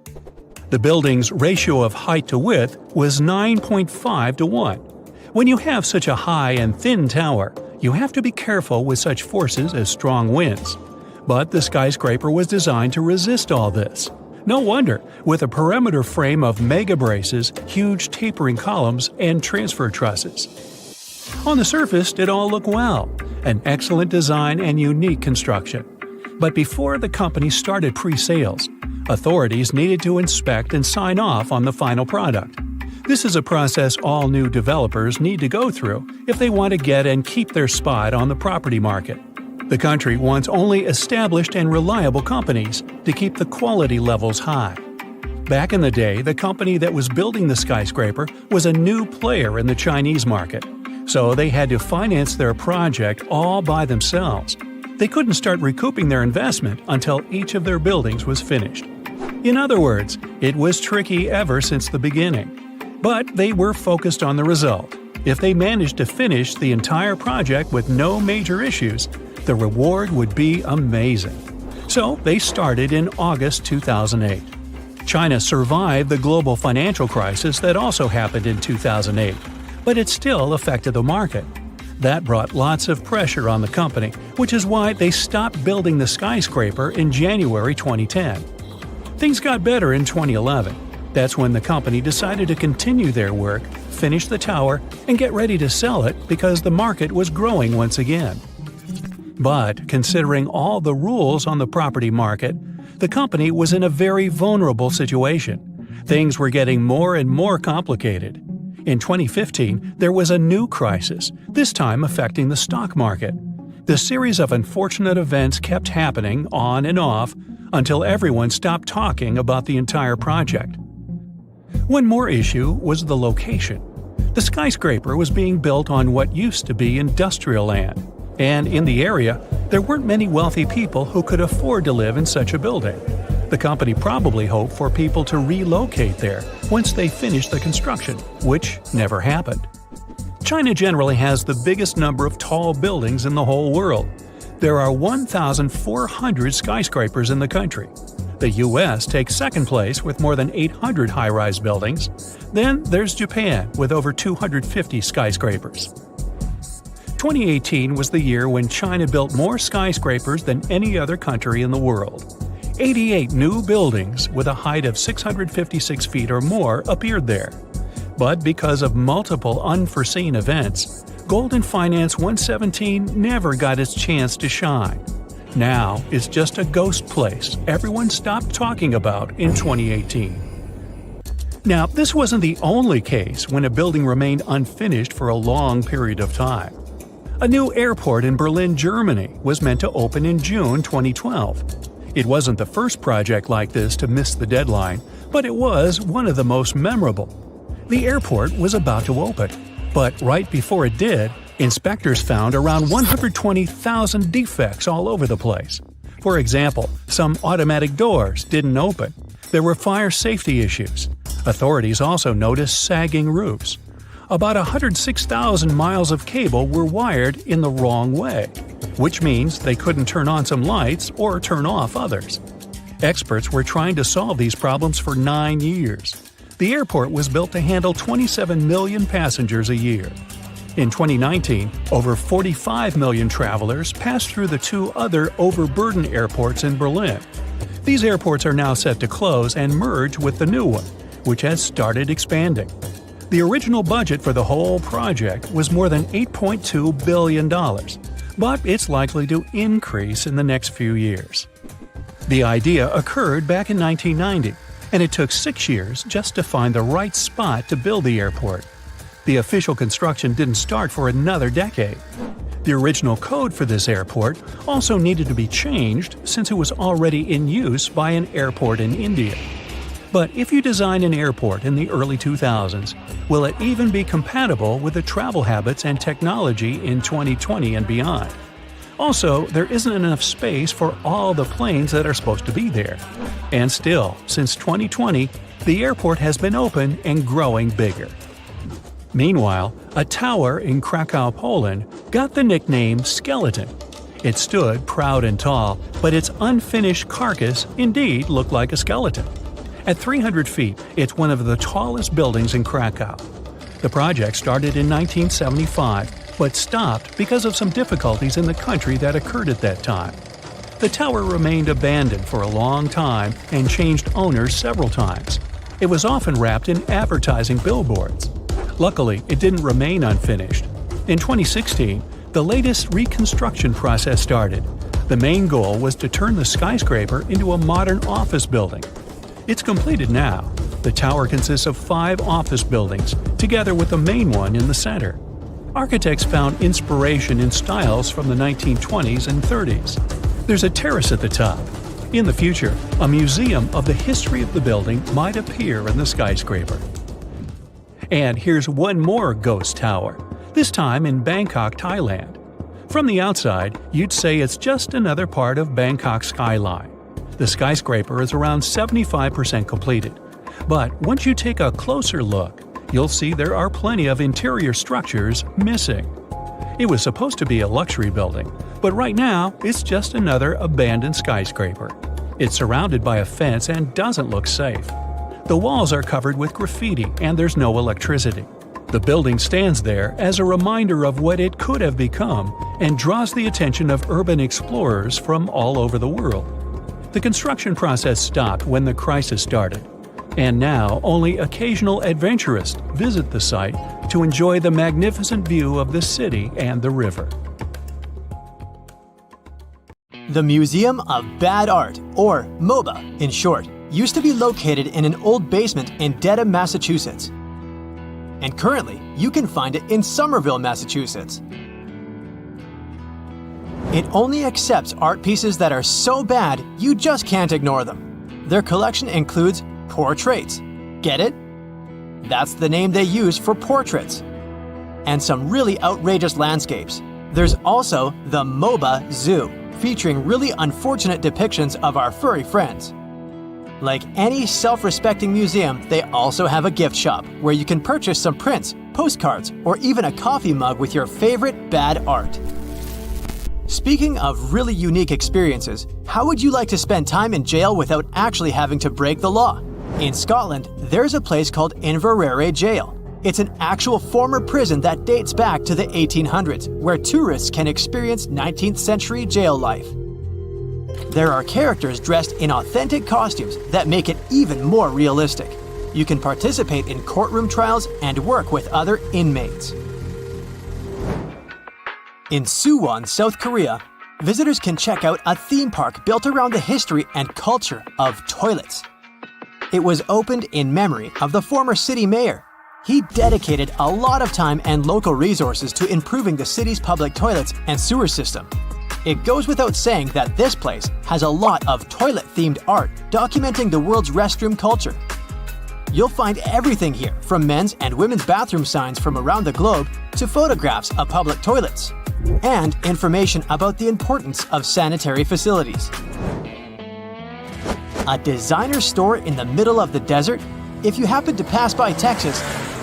[SPEAKER 1] The building's ratio of height to width was 9.5 to 1. When you have such a high and thin tower, you have to be careful with such forces as strong winds. But the skyscraper was designed to resist all this. No wonder, with a perimeter frame of mega braces, huge tapering columns, and transfer trusses. On the surface, it all looked well, an excellent design and unique construction. But before the company started pre-sales, authorities needed to inspect and sign off on the final product. This is a process all new developers need to go through if they want to get and keep their spot on the property market. The country wants only established and reliable companies to keep the quality levels high. Back in the day, the company that was building the skyscraper was a new player in the Chinese market, so they had to finance their project all by themselves. They couldn't start recouping their investment until each of their buildings was finished. In other words, it was tricky ever since the beginning. But they were focused on the result. If they managed to finish the entire project with no major issues, the reward would be amazing. So they started in August 2008. China survived the global financial crisis that also happened in 2008, but it still affected the market. That brought lots of pressure on the company, which is why they stopped building the skyscraper in January 2010. Things got better in 2011. That's when the company decided to continue their work, finish the tower, and get ready to sell it because the market was growing once again. But considering all the rules on the property market, the company was in a very vulnerable situation. Things were getting more and more complicated. In 2015, there was a new crisis, this time affecting the stock market. The series of unfortunate events kept happening on and off until everyone stopped talking about the entire project. One more issue was the location. The skyscraper was being built on what used to be industrial land, and in the area, there weren't many wealthy people who could afford to live in such a building. The company probably hoped for people to relocate there once they finished the construction, which never happened. China generally has the biggest number of tall buildings in the whole world. There are 1,400 skyscrapers in the country. The US takes second place with more than 800 high-rise buildings. Then there's Japan with over 250 skyscrapers. 2018 was the year when China built more skyscrapers than any other country in the world. 88 new buildings with a height of 656 feet or more appeared there. But because of multiple unforeseen events, Golden Finance 117 never got its chance to shine. Now it's just a ghost place everyone stopped talking about in 2018. Now, this wasn't the only case when a building remained unfinished for a long period of time. A new airport in Berlin, Germany was meant to open in June 2012. It wasn't the first project like this to miss the deadline, but it was one of the most memorable. The airport was about to open, but right before it did, inspectors found around 120,000 defects all over the place. For example, some automatic doors didn't open. There were fire safety issues. Authorities also noticed sagging roofs. About 106,000 miles of cable were wired in the wrong way, which means they couldn't turn on some lights or turn off others. Experts were trying to solve these problems for 9 years. The airport was built to handle 27 million passengers a year. In 2019, over 45 million travelers passed through the two other overburdened airports in Berlin. These airports are now set to close and merge with the new one, which has started expanding. The original budget for the whole project was more than $8.2 billion, but it's likely to increase in the next few years. The idea occurred back in 1990, and it took 6 years just to find the right spot to build the airport. The official construction didn't start for another decade. The original code for this airport also needed to be changed since it was already in use by an airport in India. But if you design an airport in the early 2000s, will it even be compatible with the travel habits and technology in 2020 and beyond? Also, there isn't enough space for all the planes that are supposed to be there. And still, since 2020, the airport has been open and growing bigger. Meanwhile, a tower in Krakow, Poland, got the nickname Skeleton. It stood proud and tall, but its unfinished carcass indeed looked like a skeleton. At 300 feet, it's one of the tallest buildings in Krakow. The project started in 1975, but stopped because of some difficulties in the country that occurred at that time. The tower remained abandoned for a long time and changed owners several times. It was often wrapped in advertising billboards. Luckily, it didn't remain unfinished. In 2016, the latest reconstruction process started. The main goal was to turn the skyscraper into a modern office building. It's completed now. The tower consists of 5 office buildings, together with the main one in the center. Architects found inspiration in styles from the 1920s and 30s. There's a terrace at the top. In the future, a museum of the history of the building might appear in the skyscraper. And here's one more ghost tower, this time in Bangkok, Thailand. From the outside, you'd say it's just another part of Bangkok's skyline. The skyscraper is around 75% completed. But once you take a closer look, you'll see there are plenty of interior structures missing. It was supposed to be a luxury building, but right now it's just another abandoned skyscraper. It's surrounded by a fence and doesn't look safe. The walls are covered with graffiti and there's no electricity. The building stands there as a reminder of what it could have become and draws the attention of urban explorers from all over the world. The construction process stopped when the crisis started, and now only occasional adventurists visit the site to enjoy the magnificent view of the city and the river.
[SPEAKER 2] The Museum of Bad Art, or MOBA in short, used to be located in an old basement in Dedham, Massachusetts. And currently, you can find it in Somerville, Massachusetts. It only accepts art pieces that are so bad you just can't ignore them. Their collection includes portraits. Get it? That's the name they use for portraits. And some really outrageous landscapes. There's also the MOBA Zoo, featuring really unfortunate depictions of our furry friends. Like any self-respecting museum, they also have a gift shop where you can purchase some prints, postcards, or even a coffee mug with your favorite bad art. Speaking of really unique experiences, how would you like to spend time in jail without actually having to break the law? In Scotland, there's a place called Inverary Jail. It's an actual former prison that dates back to the 1800s, where tourists can experience 19th century jail life. There are characters dressed in authentic costumes that make it even more realistic. You can participate in courtroom trials and work with other inmates. In Suwon, South Korea, visitors can check out a theme park built around the history and culture of toilets. It was opened in memory of the former city mayor. He dedicated a lot of time and local resources to improving the city's public toilets and sewer system. It goes without saying that this place has a lot of toilet-themed art documenting the world's restroom culture. You'll find everything here, from men's and women's bathroom signs from around the globe to photographs of public toilets, and information about the importance of sanitary facilities. A designer store in the middle of the desert? If you happen to pass by Texas,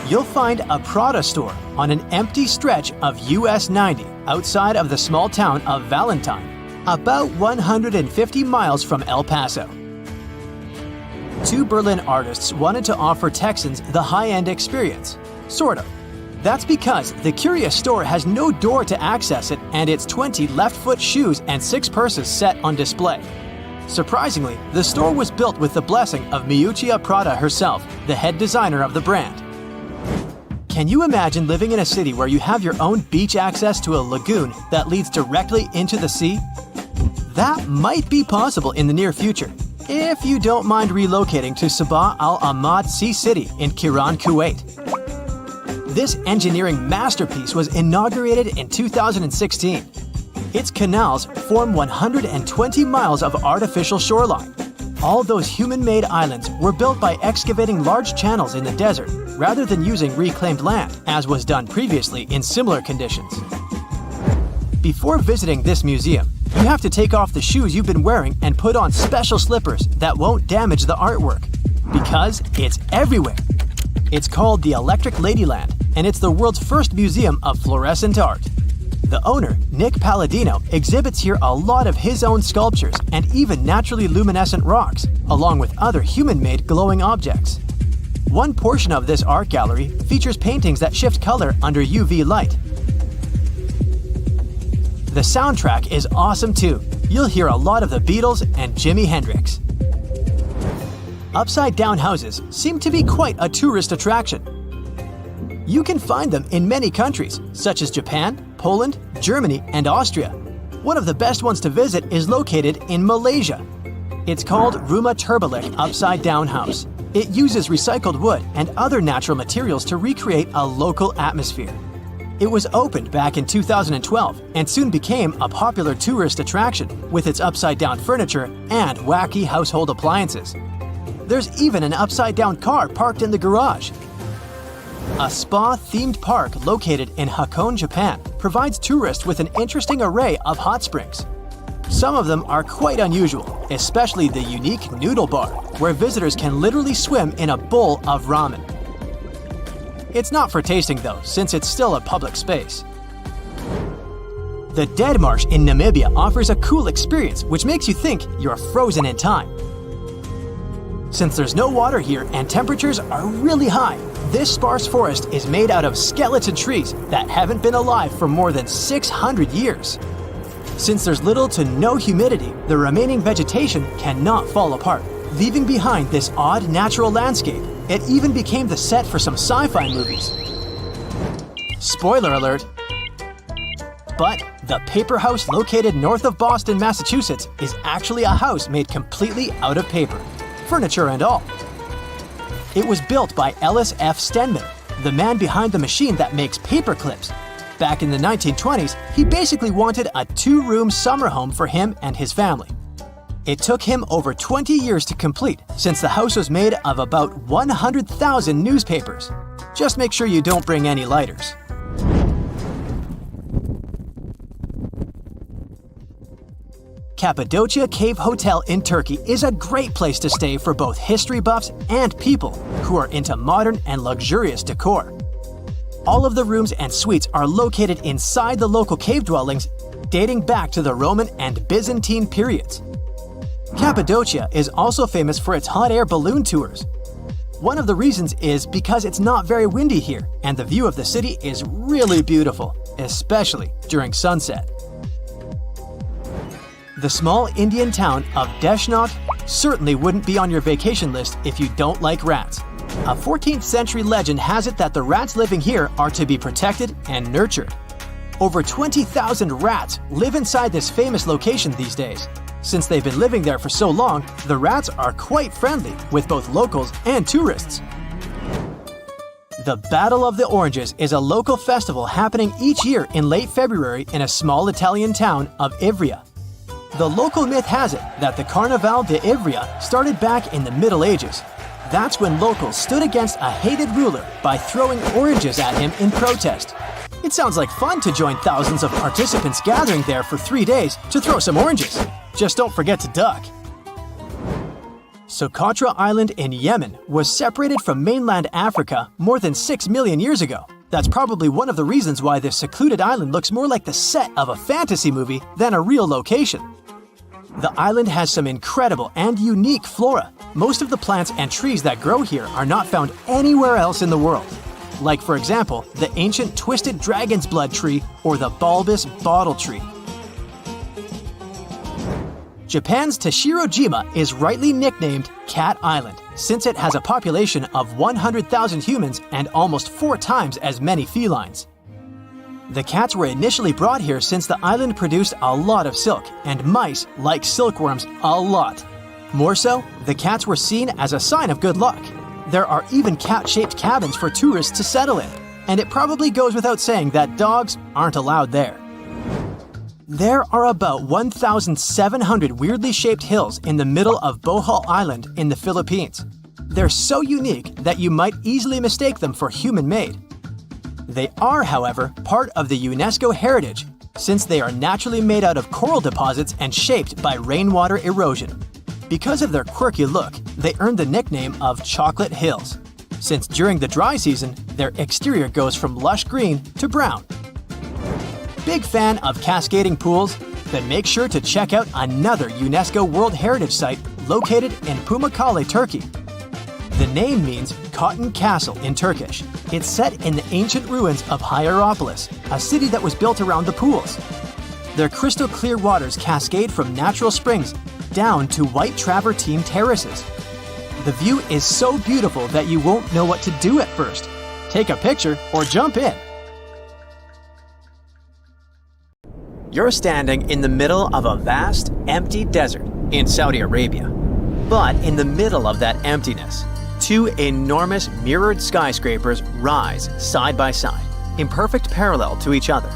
[SPEAKER 2] you'll find a Prada store on an empty stretch of US 90 outside of the small town of Valentine, about 150 miles from El Paso. Two Berlin artists wanted to offer Texans the high-end experience, sort of. That's because the curious store has no door to access it, and its 20 left-foot shoes and 6 purses set on display. Surprisingly, the store was built with the blessing of Miuccia Prada herself, the head designer of the brand. Can you imagine living in a city where you have your own beach access to a lagoon that leads directly into the sea? That might be possible in the near future, if you don't mind relocating to Sabah Al Ahmad Sea City in Kiran, Kuwait. This engineering masterpiece was inaugurated in 2016. Its canals form 120 miles of artificial shoreline. All those human-made islands were built by excavating large channels in the desert rather than using reclaimed land, as was done previously in similar conditions. Before visiting this museum, you have to take off the shoes you've been wearing and put on special slippers that won't damage the artwork, because it's everywhere. It's called the Electric Ladyland, and it's the world's first museum of fluorescent art. The owner, Nick Palladino, exhibits here a lot of his own sculptures and even naturally luminescent rocks, along with other human-made glowing objects. One portion of this art gallery features paintings that shift color under UV light. The soundtrack is awesome too. You'll hear a lot of the Beatles and Jimi Hendrix. Upside-down houses seem to be quite a tourist attraction. You can find them in many countries, such as Japan, Poland, Germany, and Austria. One of the best ones to visit is located in Malaysia. It's called Rumah Terbalik Upside Down House. It uses recycled wood and other natural materials to recreate a local atmosphere. It was opened back in 2012 and soon became a popular tourist attraction with its upside-down furniture and wacky household appliances. There's even an upside-down car parked in the garage. A spa-themed park located in Hakone, Japan, provides tourists with an interesting array of hot springs. Some of them are quite unusual, especially the unique noodle bar, where visitors can literally swim in a bowl of ramen. It's not for tasting though, since it's still a public space. The Dead Marsh in Namibia offers a cool experience which makes you think you're frozen in time. Since there's no water here and temperatures are really high, this sparse forest is made out of skeleton trees that haven't been alive for more than 600 years. Since there's little to no humidity, the remaining vegetation cannot fall apart, leaving behind this odd natural landscape. It even became the set for some sci-fi movies. Spoiler alert! But the Paper House located north of Boston, Massachusetts is actually a house made completely out of paper, furniture and all. It was built by Ellis F. Stenman, the man behind the machine that makes paper clips. Back in the 1920s, he basically wanted a 2-room summer home for him and his family. It took him over 20 years to complete, since the house was made of about 100,000 newspapers. Just make sure you don't bring any lighters. Cappadocia Cave Hotel in Turkey is a great place to stay for both history buffs and people who are into modern and luxurious decor. All of the rooms and suites are located inside the local cave dwellings dating back to the Roman and Byzantine periods. Cappadocia is also famous for its hot air balloon tours. One of the reasons is because it's not very windy here, and the view of the city is really beautiful, especially during sunset. The small Indian town of Deshnok certainly wouldn't be on your vacation list if you don't like rats. A 14th century legend has it that the rats living here are to be protected and nurtured. Over 20,000 rats live inside this famous location these days. Since they've been living there for so long, the rats are quite friendly with both locals and tourists. The Battle of the Oranges is a local festival happening each year in late February in a small Italian town of Ivrea. The local myth has it that the Carnaval de Ivrea started back in the Middle Ages. That's when locals stood against a hated ruler by throwing oranges at him in protest. It sounds like fun to join thousands of participants gathering there for 3 days to throw some oranges. Just don't forget to duck. Socotra Island in Yemen was separated from mainland Africa more than 6 million years ago. That's probably one of the reasons why this secluded island looks more like the set of a fantasy movie than a real location. The island has some incredible and unique flora. Most of the plants and trees that grow here are not found anywhere else in the world. Like, for example, the ancient twisted dragon's blood tree or the bulbous bottle tree. Japan's Tashirojima is rightly nicknamed Cat Island, since it has a population of 100,000 humans and almost 4 times as many felines. The cats were initially brought here since the island produced a lot of silk, and mice like silkworms a lot. More so, the cats were seen as a sign of good luck. There are even cat-shaped cabins for tourists to settle in, and it probably goes without saying that dogs aren't allowed there. There are about 1,700 weirdly shaped hills in the middle of Bohol Island in the Philippines. They're so unique that you might easily mistake them for human-made. They are, however, part of the UNESCO heritage, since they are naturally made out of coral deposits and shaped by rainwater erosion. Because of their quirky look, they earned the nickname of Chocolate Hills, since during the dry season, their exterior goes from lush green to brown. Big fan of cascading pools? Then make sure to check out another UNESCO World Heritage Site located in Pamukkale, Turkey. The name means Cotton Castle in Turkish. It's set in the ancient ruins of Hierapolis, a city that was built around the pools. Their crystal clear waters cascade from natural springs down to white travertine terraces. The view is so beautiful that you won't know what to do at first. Take a picture or jump in. You're standing in the middle of a vast, empty desert in Saudi Arabia. But in the middle of that emptiness, 2 enormous mirrored skyscrapers rise side by side, in perfect parallel to each other.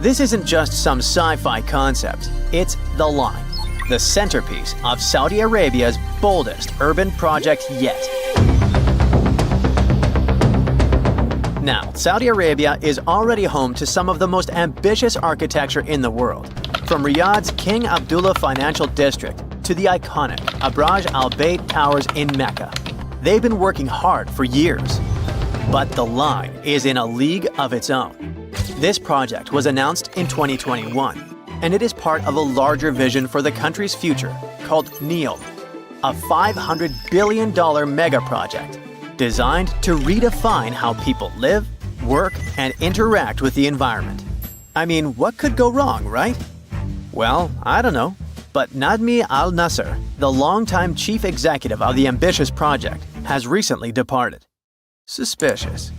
[SPEAKER 2] This isn't just some sci-fi concept, it's the Line, the centerpiece of Saudi Arabia's boldest urban project yet. Now, Saudi Arabia is already home to some of the most ambitious architecture in the world, from Riyadh's King Abdullah Financial District to the iconic Abraj Al Bayt Towers in Mecca. They've been working hard for years. But the Line is in a league of its own. This project was announced in 2021, and it is part of a larger vision for the country's future called NEOM, a $500 billion mega project designed to redefine how people live, work, and interact with the environment. I mean, what could go wrong, right? Well, I don't know. But Nadmi Al-Nasser, the longtime chief executive of the ambitious project, has recently departed. Suspicious.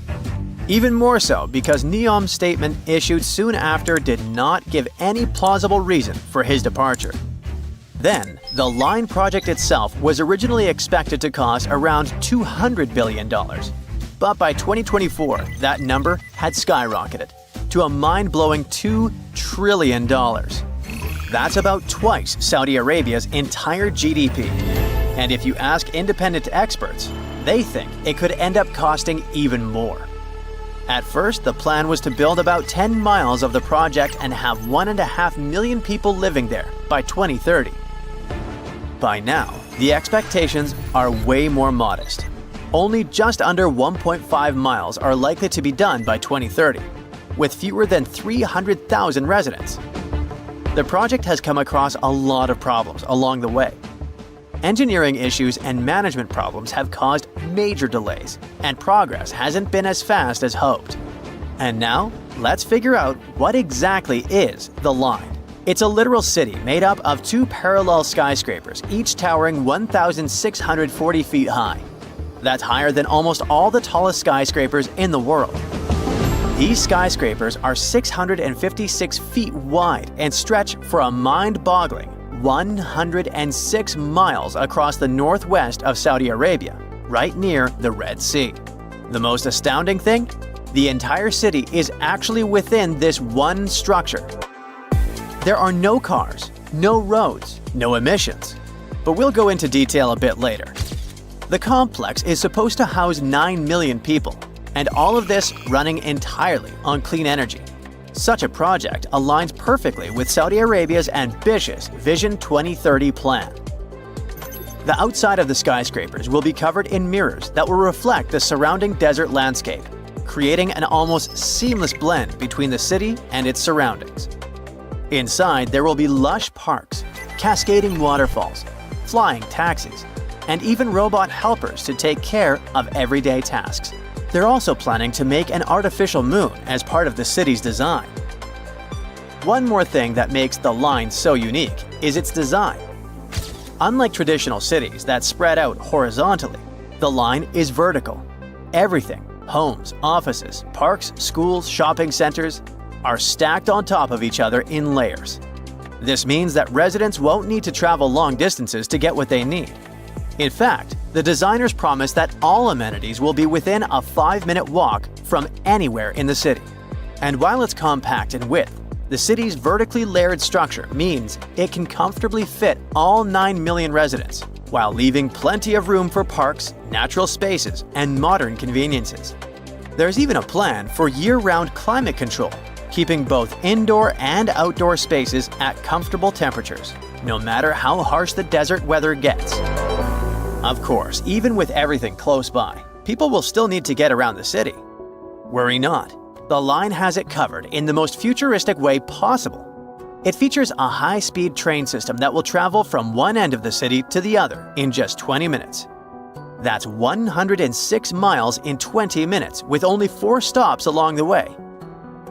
[SPEAKER 2] Even more so because NEOM's statement issued soon after did not give any plausible reason for his departure. Then, the Line project itself was originally expected to cost around $200 billion. But by 2024, that number had skyrocketed to a mind-blowing $2 trillion. That's about twice Saudi Arabia's entire GDP. And if you ask independent experts, they think it could end up costing even more. At first, the plan was to build about 10 miles of the project and have 1.5 million people living there by 2030. By now, the expectations are way more modest. Only just under 1.5 miles are likely to be done by 2030, with fewer than 300,000 residents. The project has come across a lot of problems along the way. Engineering issues and management problems have caused major delays, and progress hasn't been as fast as hoped. And now, let's figure out what exactly is the Line. It's a literal city made up of 2 parallel skyscrapers, each towering 1,640 feet high. That's higher than almost all the tallest skyscrapers in the world. These skyscrapers are 656 feet wide and stretch for a mind-boggling 106 miles across the northwest of Saudi Arabia, right near the Red Sea. The most astounding thing? The entire city is actually within this one structure. There are no cars, no roads, no emissions. But we'll go into detail a bit later. The complex is supposed to house 9 million people, and all of this running entirely on clean energy. Such a project aligns perfectly with Saudi Arabia's ambitious Vision 2030 plan. The outside of the skyscrapers will be covered in mirrors that will reflect the surrounding desert landscape, creating an almost seamless blend between the city and its surroundings. Inside, there will be lush parks, cascading waterfalls, flying taxis, and even robot helpers to take care of everyday tasks. They're also planning to make an artificial moon as part of the city's design. One more thing that makes the Line so unique is its design. Unlike traditional cities that spread out horizontally, the Line is vertical. Everything, homes, offices, parks, schools, shopping centers, are stacked on top of each other in layers. This means that residents won't need to travel long distances to get what they need. In fact, the designers promise that all amenities will be within a 5-minute walk from anywhere in the city. And while it's compact in width, the city's vertically layered structure means it can comfortably fit all 9 million residents, while leaving plenty of room for parks, natural spaces, and modern conveniences. There's even a plan for year-round climate control, keeping both indoor and outdoor spaces at comfortable temperatures, no matter how harsh the desert weather gets. Of course, even with everything close by, people will still need to get around the city. Worry not, the Line has it covered in the most futuristic way possible. It features a high-speed train system that will travel from one end of the city to the other in just 20 minutes. That's 106 miles in 20 minutes with only 4 stops along the way.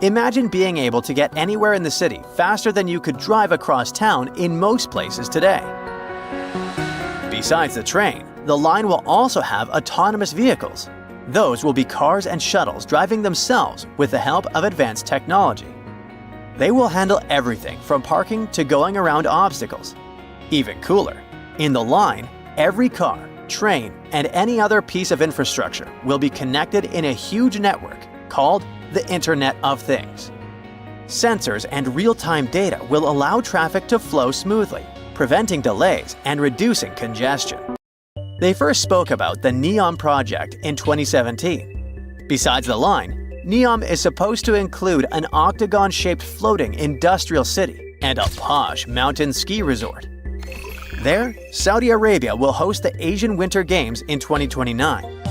[SPEAKER 2] Imagine being able to get anywhere in the city faster than you could drive across town in most places today. Besides the train, the Line will also have autonomous vehicles. Those will be cars and shuttles driving themselves with the help of advanced technology. They will handle everything from parking to going around obstacles. Even cooler, in the Line, every car, train, and any other piece of infrastructure will be connected in a huge network called the Internet of Things. Sensors and real-time data will allow traffic to flow smoothly, preventing delays and reducing congestion. They first spoke about the NEOM project in 2017. Besides the Line, NEOM is supposed to include an octagon-shaped floating industrial city and a posh mountain ski resort. There, Saudi Arabia will host the Asian Winter Games in 2029.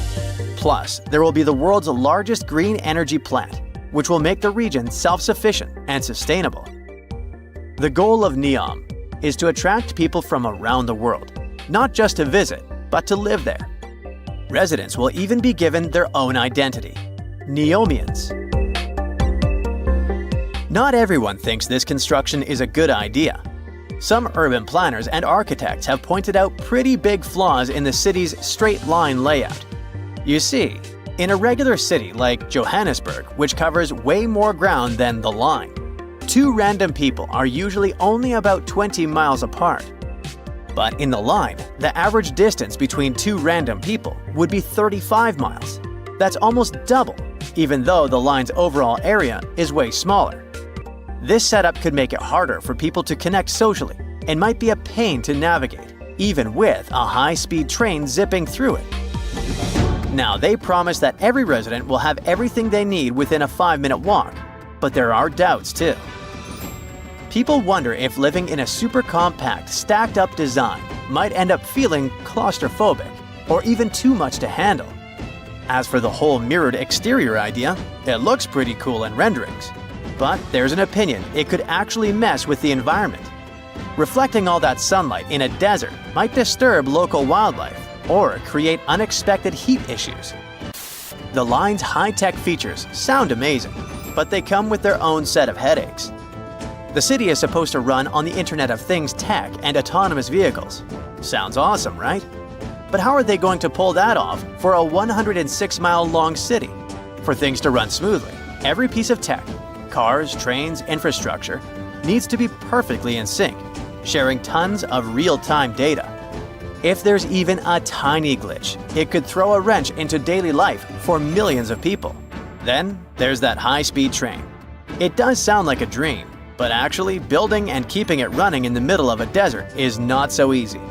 [SPEAKER 2] Plus, there will be the world's largest green energy plant, which will make the region self-sufficient and sustainable. The goal of NEOM is to attract people from around the world, not just to visit, but to live there. Residents will even be given their own identity, Neomians. Not everyone thinks this construction is a good idea. Some urban planners and architects have pointed out pretty big flaws in the city's straight line layout. You see, in a regular city like Johannesburg, which covers way more ground than the Line, 2 random people are usually only about 20 miles apart. But in the Line, the average distance between 2 random people would be 35 miles. That's almost double, even though the Line's overall area is way smaller. This setup could make it harder for people to connect socially and might be a pain to navigate, even with a high-speed train zipping through it. Now, they promise that every resident will have everything they need within a 5-minute walk, but there are doubts too. People wonder if living in a super compact, stacked-up design might end up feeling claustrophobic or even too much to handle. As for the whole mirrored exterior idea, it looks pretty cool in renderings. But there's an opinion it could actually mess with the environment. Reflecting all that sunlight in a desert might disturb local wildlife, or create unexpected heat issues. The line's high-tech features sound amazing, but they come with their own set of headaches. The city is supposed to run on the Internet of Things tech and autonomous vehicles. Sounds awesome, right? But how are they going to pull that off for a 106-mile-long city? For things to run smoothly, every piece of tech, cars, trains, infrastructure, needs to be perfectly in sync, sharing tons of real-time data. If there's even a tiny glitch, it could throw a wrench into daily life for millions of people. Then there's that high-speed train. It does sound like a dream, but actually building and keeping it running in the middle of a desert is not so easy.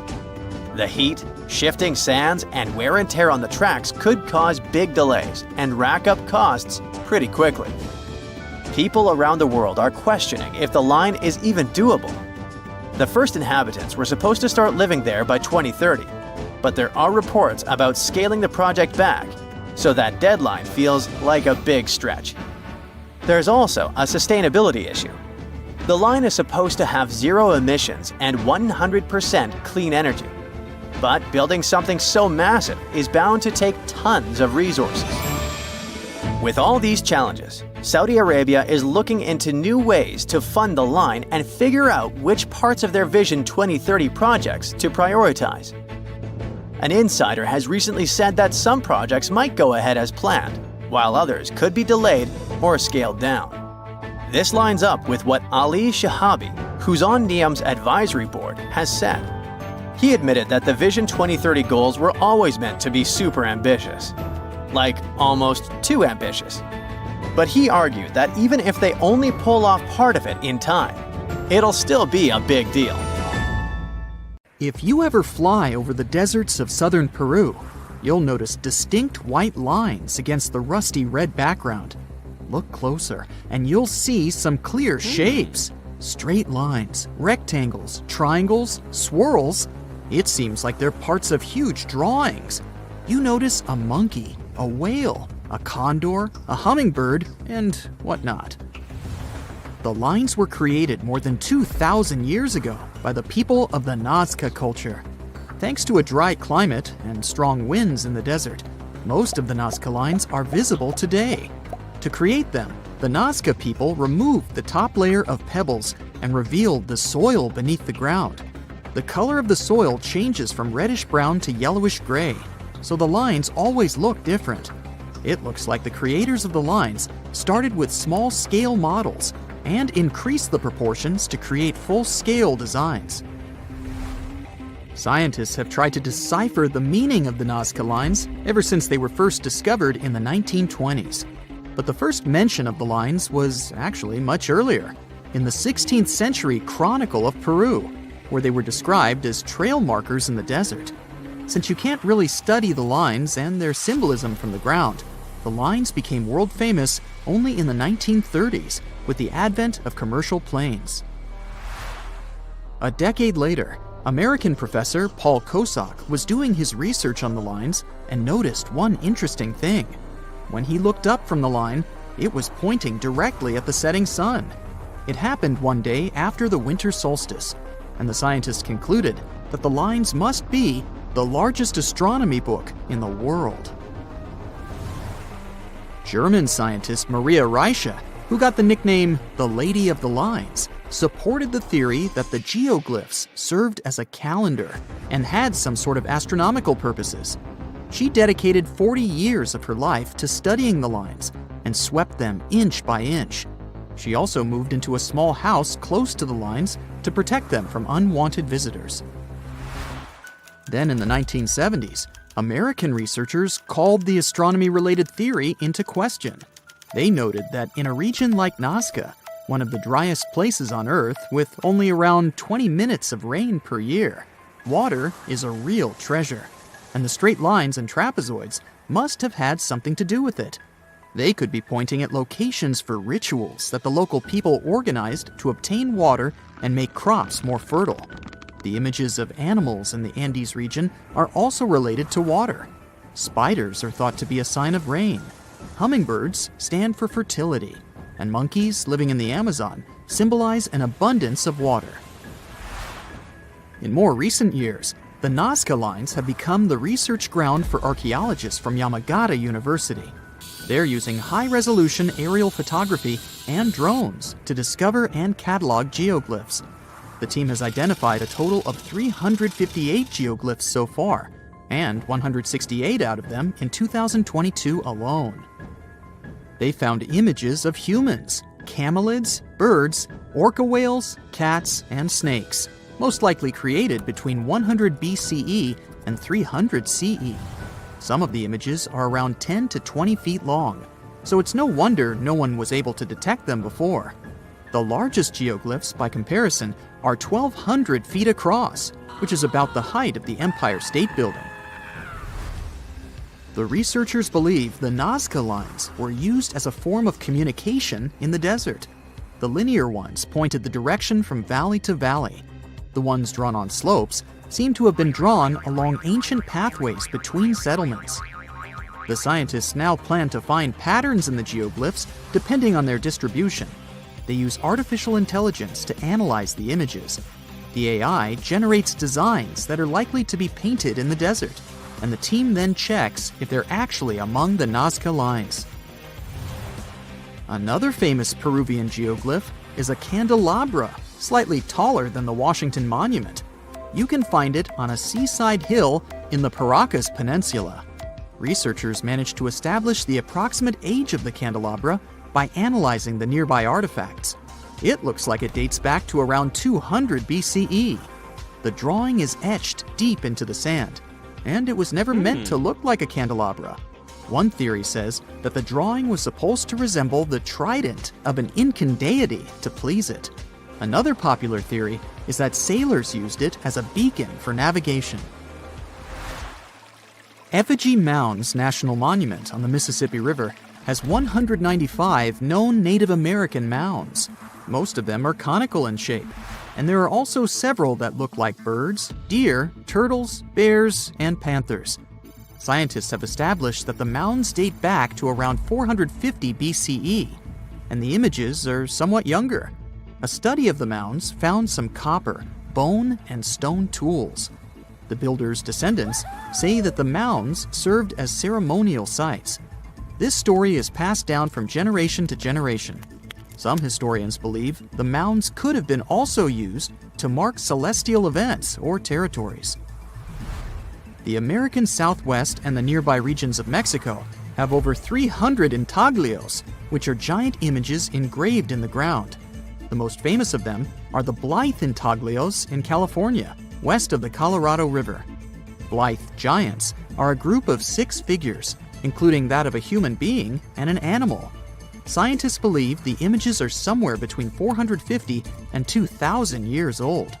[SPEAKER 2] The heat, shifting sands, and wear and tear on the tracks could cause big delays and rack up costs pretty quickly. People around the world are questioning if the line is even doable. The first inhabitants were supposed to start living there by 2030, but there are reports about scaling the project back, so that deadline feels like a big stretch. There's also a sustainability issue. The line is supposed to have zero emissions and 100% clean energy. But building something so massive is bound to take tons of resources. With all these challenges, Saudi Arabia is looking into new ways to fund the line and figure out which parts of their Vision 2030 projects to prioritize. An insider has recently said that some projects might go ahead as planned, while others could be delayed or scaled down. This lines up with what Ali Shahabi, who's on NEOM's advisory board, has said. He admitted that the Vision 2030 goals were always meant to be super ambitious. Like, almost too ambitious. But he argued that even if they only pull off part of it in time, it'll still be a big deal.
[SPEAKER 3] If you ever fly over the deserts of southern Peru, you'll notice distinct white lines against the rusty red background. Look closer, and you'll see some clear shapes. Straight lines, rectangles, triangles, swirls. It seems like they're parts of huge drawings. You notice a monkey, a whale, a condor, a hummingbird, and whatnot. The lines were created more than 2,000 years ago by the people of the Nazca culture. Thanks to a dry climate and strong winds in the desert, most of the Nazca Lines are visible today. To create them, the Nazca people removed the top layer of pebbles and revealed the soil beneath the ground. The color of the soil changes from reddish-brown to yellowish-gray, so the lines always look different. It looks like the creators of the lines started with small-scale models and increased the proportions to create full-scale designs. Scientists have tried to decipher the meaning of the Nazca Lines ever since they were first discovered in the 1920s. But the first mention of the lines was actually much earlier, in the 16th century Chronicle of Peru, where they were described as trail markers in the desert. Since you can't really study the lines and their symbolism from the ground, the lines became world famous only in the 1930s with the advent of commercial planes. A decade later, American professor Paul Kosak was doing his research on the lines and noticed one interesting thing. When he looked up from the line, it was pointing directly at the setting sun. It happened one day after the winter solstice, and the scientists concluded that the lines must be the largest astronomy book in the world. German scientist Maria Reiche, who got the nickname the Lady of the Lines, supported the theory that the geoglyphs served as a calendar and had some sort of astronomical purposes. She dedicated 40 years of her life to studying the lines and swept them inch by inch. She also moved into a small house close to the lines to protect them from unwanted visitors. Then in the 1970s, American researchers called the astronomy-related theory into question. They noted that in a region like Nazca, one of the driest places on Earth with only around 20 minutes of rain per year, water is a real treasure, and the straight lines and trapezoids must have had something to do with it. They could be pointing at locations for rituals that the local people organized to obtain water and make crops more fertile. The images of animals in the Andes region are also related to water. Spiders are thought to be a sign of rain. Hummingbirds stand for fertility, and monkeys living in the Amazon symbolize an abundance of water. In more recent years, The Nazca Lines have become the research ground for archaeologists from Yamagata University. They're using high-resolution aerial photography and drones to discover and catalog geoglyphs. The team has identified a total of 358 geoglyphs so far, and 168 out of them in 2022 alone. They found images of humans, camelids, birds, orca whales, cats, and snakes, most likely created between 100 BCE and 300 CE. Some of the images are around 10 to 20 feet long, so it's no wonder no one was able to detect them before. The largest geoglyphs, by comparison, are 1,200 feet across, which is about the height of the Empire State Building. The researchers believe the Nazca Lines were used as a form of communication in the desert. The linear ones pointed the direction from valley to valley. The ones drawn on slopes seem to have been drawn along ancient pathways between settlements. The scientists now plan to find patterns in the geoglyphs depending on their distribution. They use artificial intelligence to analyze the images. The AI generates designs that are likely to be painted in the desert, and the team then checks if they're actually among the Nazca Lines. Another famous Peruvian geoglyph is a candelabra, slightly taller than the Washington Monument. You can find it on a seaside hill in the Paracas Peninsula. Researchers managed to establish the approximate age of the candelabra by analyzing the nearby artifacts. It looks like it dates back to around 200 BCE. The drawing is etched deep into the sand, and it was never meant to look like a candelabra. One theory says that the drawing was supposed to resemble the trident of an Incan deity to please it. Another popular theory is that sailors used it as a beacon for navigation. Effigy Mounds National Monument on the Mississippi River has 195 known Native American mounds. Most of them are conical in shape, and there are also several that look like birds, deer, turtles, bears, and panthers. Scientists have established that the mounds date back to around 450 BCE, and the images are somewhat younger. A study of the mounds found some copper, bone, and stone tools. The builders' descendants say that the mounds served as ceremonial sites. This story is passed down from generation to generation. Some historians believe the mounds could have been also used to mark celestial events or territories. The American Southwest and the nearby regions of Mexico have over 300 intaglios, which are giant images engraved in the ground. The most famous of them are the Blythe intaglios in California, west of the Colorado River. Blythe giants are a group of 6 figures, including that of a human being and an animal. Scientists believe the images are somewhere between 450 and 2,000 years old.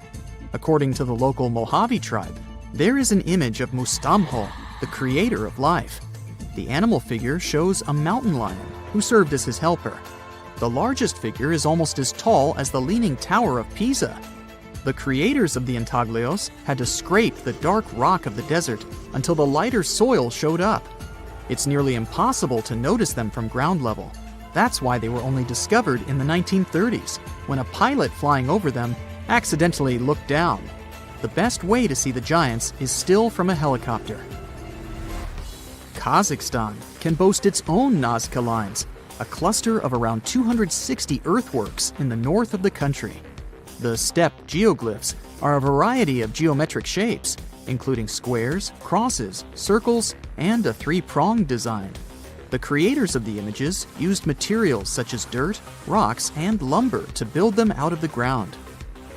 [SPEAKER 3] According to the local Mojave tribe, there is an image of Mustamho, the creator of life. The animal figure shows a mountain lion who served as his helper. The largest figure is almost as tall as the Leaning Tower of Pisa. The creators of the intaglios had to scrape the dark rock of the desert until the lighter soil showed up. It's nearly impossible to notice them from ground level. That's why they were only discovered in the 1930s, when a pilot flying over them accidentally looked down. The best way to see the giants is still from a helicopter. Kazakhstan can boast its own Nazca Lines, a cluster of around 260 earthworks in the north of the country. The steppe geoglyphs are a variety of geometric shapes, including squares, crosses, circles, and a 3-pronged design. The creators of the images used materials such as dirt, rocks, and lumber to build them out of the ground.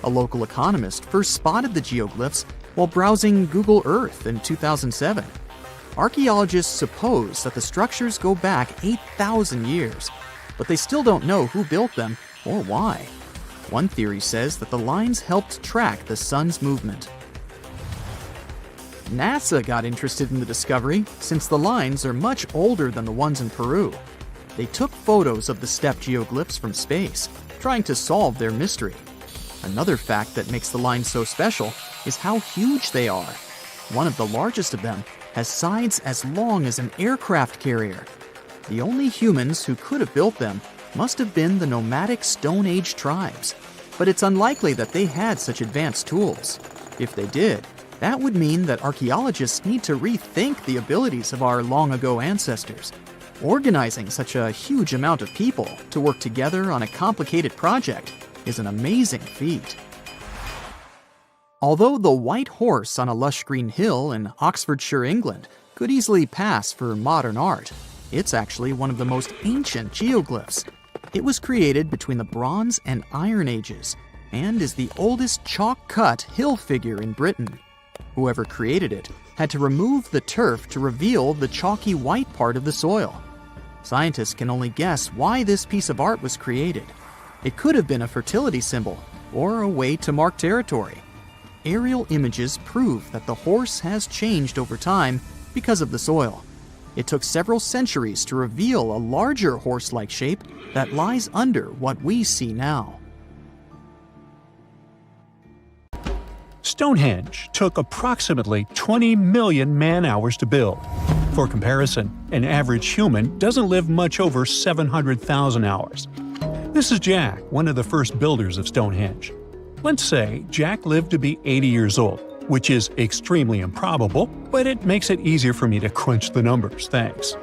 [SPEAKER 3] A local economist first spotted the geoglyphs while browsing Google Earth in 2007. Archaeologists suppose that the structures go back 8,000 years, but they still don't know who built them or why. One theory says that the lines helped track the sun's movement. NASA got interested in the discovery since the lines are much older than the ones in Peru. They took photos of the steppe geoglyphs from space, trying to solve their mystery. Another fact that makes the lines so special is how huge they are. One of the largest of them has sides as long as an aircraft carrier. The only humans who could have built them must have been the nomadic Stone Age tribes, but it's unlikely that they had such advanced tools. If they did, That would mean that archaeologists need to rethink the abilities of our long-ago ancestors. Organizing such a huge amount of people to work together on a complicated project is an amazing feat. Although the white horse on a lush green hill in Oxfordshire, England, could easily pass for modern art, it's actually one of the most ancient geoglyphs. It was created between the Bronze and Iron Ages and is the oldest chalk-cut hill figure in Britain. Whoever created it had to remove the turf to reveal the chalky white part of the soil. Scientists can only guess why this piece of art was created. It could have been a fertility symbol or a way to mark territory. Aerial images prove that the horse has changed over time because of the soil. It took several centuries to reveal a larger horse-like shape that lies under what we see now.
[SPEAKER 1] Stonehenge took approximately 20 million man-hours to build. For comparison, an average human doesn't live much over 700,000 hours. This is Jack, one of the first builders of Stonehenge. Let's say Jack lived to be 80 years old, which is extremely improbable, but it makes it easier for me to crunch the numbers, thanks.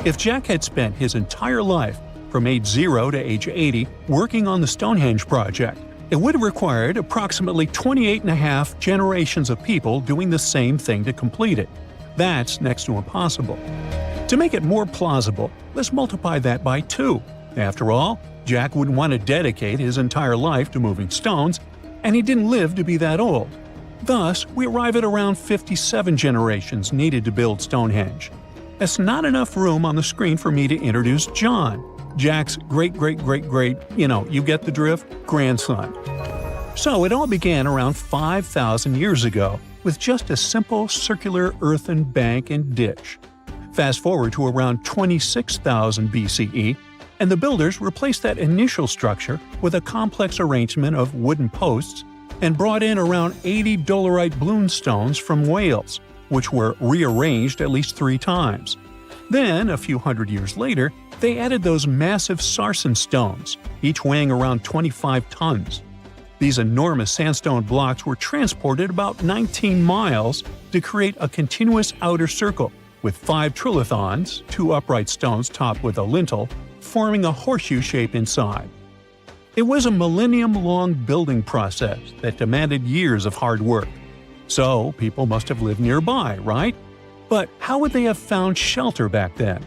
[SPEAKER 1] If Jack had spent his entire life, from age 0 to age 80, working on the Stonehenge project, it would have required approximately 28.5 generations of people doing the same thing to complete it. That's next to impossible. To make it more plausible, let's multiply that by 2. After all, Jack wouldn't want to dedicate his entire life to moving stones, and he didn't live to be that old. Thus, we arrive at around 57 generations needed to build Stonehenge. That's not enough room on the screen for me to introduce John, Jack's great-great-great-great, you get the drift, grandson. So it all began around 5,000 years ago with just a simple circular earthen bank and ditch. Fast forward to around 26,000 BCE, and the builders replaced that initial structure with a complex arrangement of wooden posts and brought in around 80 dolerite bloom stones from Wales, which were rearranged at least 3 times. Then, a few hundred years later, they added those massive sarsen stones, each weighing around 25 tons. These enormous sandstone blocks were transported about 19 miles to create a continuous outer circle, with 5 trilithons, 2 upright stones topped with a lintel, forming a horseshoe shape inside. It was a millennium-long building process that demanded years of hard work. So, people must have lived nearby, right? But how would they have found shelter back then?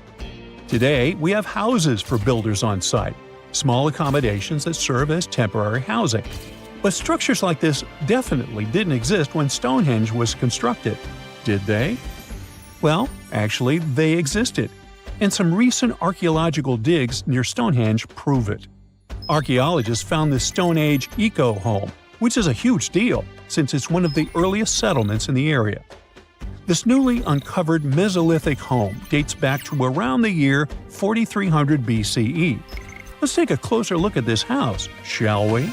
[SPEAKER 1] Today, we have houses for builders on site, small accommodations that serve as temporary housing. But structures like this definitely didn't exist when Stonehenge was constructed, did they? Well, actually, they existed, and some recent archaeological digs near Stonehenge prove it. Archaeologists found this Stone Age eco-home, which is a huge deal since it's one of the earliest settlements in the area. This newly uncovered Mesolithic home dates back to around the year 4300 BCE. Let's take a closer look at this house, shall we?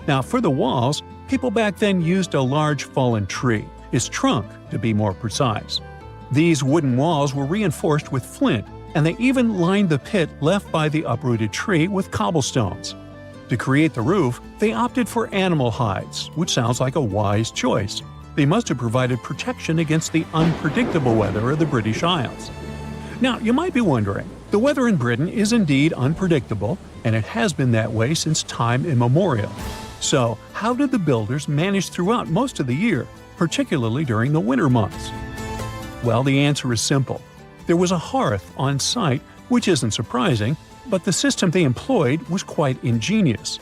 [SPEAKER 1] Now, for the walls, people back then used a large fallen tree, its trunk to be more precise. These wooden walls were reinforced with flint, and they even lined the pit left by the uprooted tree with cobblestones. To create the roof, they opted for animal hides, which sounds like a wise choice. They must have provided protection against the unpredictable weather of the British Isles. Now, you might be wondering, the weather in Britain is indeed unpredictable, and it has been that way since time immemorial. So, how did the builders manage throughout most of the year, particularly during the winter months? Well, the answer is simple. There was a hearth on site, which isn't surprising, but the system they employed was quite ingenious.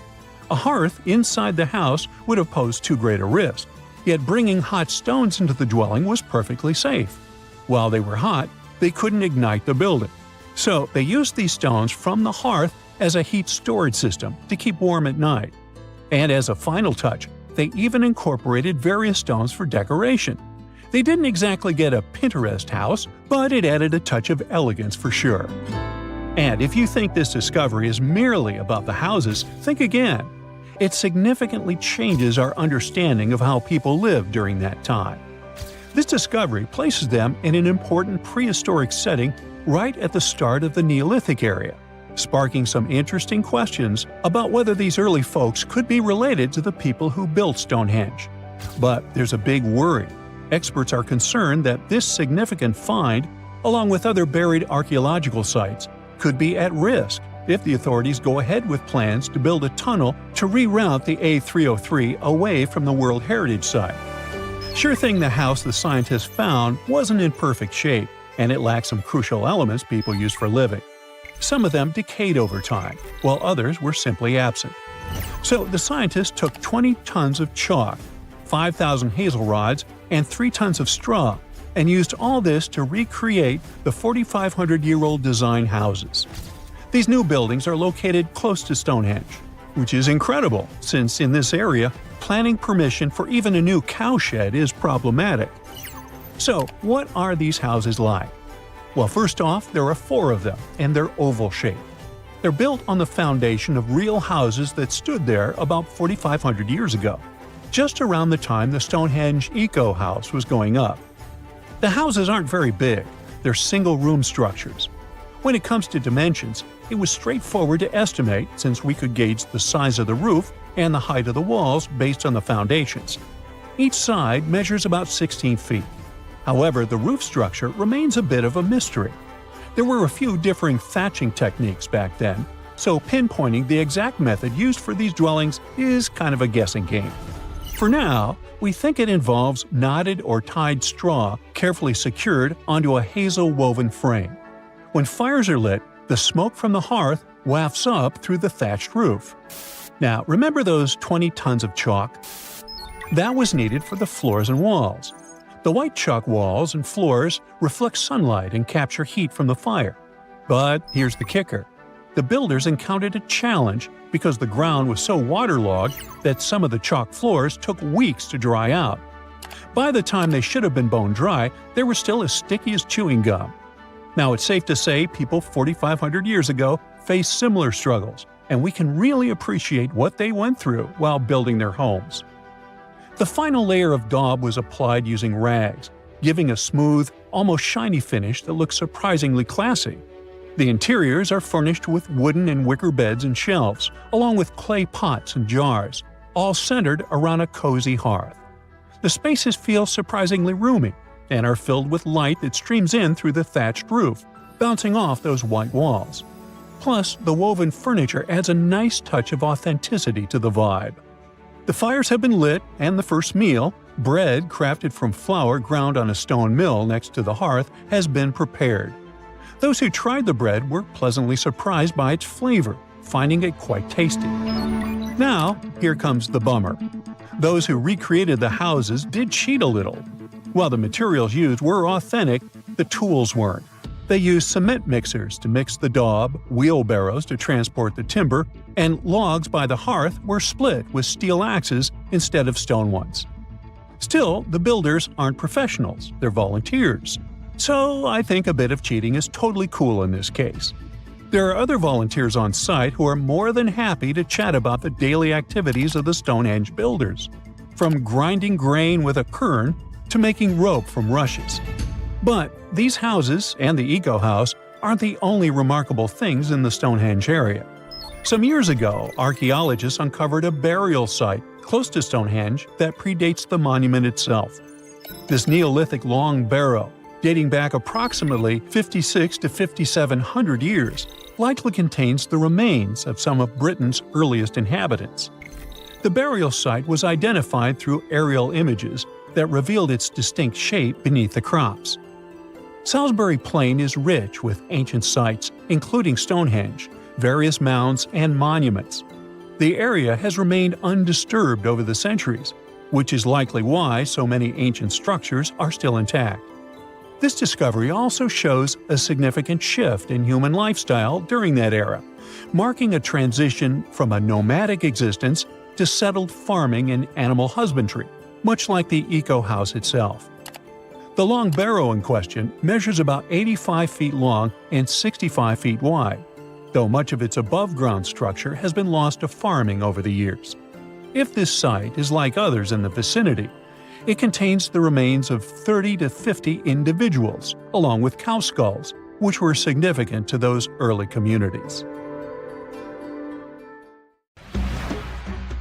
[SPEAKER 1] A hearth inside the house would have posed too great a risk, yet bringing hot stones into the dwelling was perfectly safe. While they were hot, they couldn't ignite the building. So they used these stones from the hearth as a heat storage system to keep warm at night. And as a final touch, they even incorporated various stones for decoration. They didn't exactly get a Pinterest house, but it added a touch of elegance for sure. And if you think this discovery is merely about the houses, think again. It significantly changes our understanding of how people lived during that time. This discovery places them in an important prehistoric setting right at the start of the Neolithic area, sparking some interesting questions about whether these early folks could be related to the people who built Stonehenge. But there's a big worry. Experts are concerned that this significant find, along with other buried archaeological sites, could be at risk if the authorities go ahead with plans to build a tunnel to reroute the A303 away from the World Heritage Site. Sure thing the house the scientists found wasn't in perfect shape, and it lacked some crucial elements people use for living. Some of them decayed over time, while others were simply absent. So the scientists took 20 tons of chalk, 5,000 hazel rods, and 3 tons of straw, and used all this to recreate the 4,500-year-old design houses. These new buildings are located close to Stonehenge, which is incredible since in this area, planning permission for even a new cowshed is problematic. So, what are these houses like? Well, first off, there are 4 of them, and they're oval-shaped. They're built on the foundation of real houses that stood there about 4,500 years ago, just around the time the Stonehenge Eco House was going up. The houses aren't very big, they're single-room structures. When it comes to dimensions, it was straightforward to estimate since we could gauge the size of the roof and the height of the walls based on the foundations. Each side measures about 16 feet. However, the roof structure remains a bit of a mystery. There were a few differing thatching techniques back then, so pinpointing the exact method used for these dwellings is kind of a guessing game. For now, we think it involves knotted or tied straw carefully secured onto a hazel-woven frame. When fires are lit, the smoke from the hearth wafts up through the thatched roof. Now, remember those 20 tons of chalk? That was needed for the floors and walls. The white chalk walls and floors reflect sunlight and capture heat from the fire. But here's the kicker. The builders encountered a challenge because the ground was so waterlogged that some of the chalk floors took weeks to dry out. By the time they should have been bone dry, they were still as sticky as chewing gum. Now, it's safe to say people 4,500 years ago faced similar struggles, and we can really appreciate what they went through while building their homes. The final layer of daub was applied using rags, giving a smooth, almost shiny finish that looks surprisingly classy. The interiors are furnished with wooden and wicker beds and shelves, along with clay pots and jars, all centered around a cozy hearth. The spaces feel surprisingly roomy, and are filled with light that streams in through the thatched roof, bouncing off those white walls. Plus, the woven furniture adds a nice touch of authenticity to the vibe. The fires have been lit, and the first meal, bread crafted from flour ground on a stone mill next to the hearth, has been prepared. Those who tried the bread were pleasantly surprised by its flavor, finding it quite tasty. Now, here comes the bummer. Those who recreated the houses did cheat a little. While the materials used were authentic, the tools weren't. They used cement mixers to mix the daub, wheelbarrows to transport the timber, and logs by the hearth were split with steel axes instead of stone ones. Still, the builders aren't professionals, they're volunteers. So I think a bit of cheating is totally cool in this case. There are other volunteers on site who are more than happy to chat about the daily activities of the Stonehenge builders, from grinding grain with a quern to making rope from rushes. But these houses and the Eco House aren't the only remarkable things in the Stonehenge area. Some years ago, archaeologists uncovered a burial site close to Stonehenge that predates the monument itself. This Neolithic long barrow, dating back approximately 56 to 5,700 years, likely contains the remains of some of Britain's earliest inhabitants. The burial site was identified through aerial images that revealed its distinct shape beneath the crops. Salisbury Plain is rich with ancient sites, including Stonehenge, various mounds, and monuments. The area has remained undisturbed over the centuries, which is likely why so many ancient structures are still intact. This discovery also shows a significant shift in human lifestyle during that era, marking a transition from a nomadic existence to settled farming and animal husbandry, much like the Eco House itself. The long barrow in question measures about 85 feet long and 65 feet wide, though much of its above-ground structure has been lost to farming over the years. If this site is like others in the vicinity, it contains the remains of 30 to 50 individuals, along with cow skulls, which were significant to those early communities.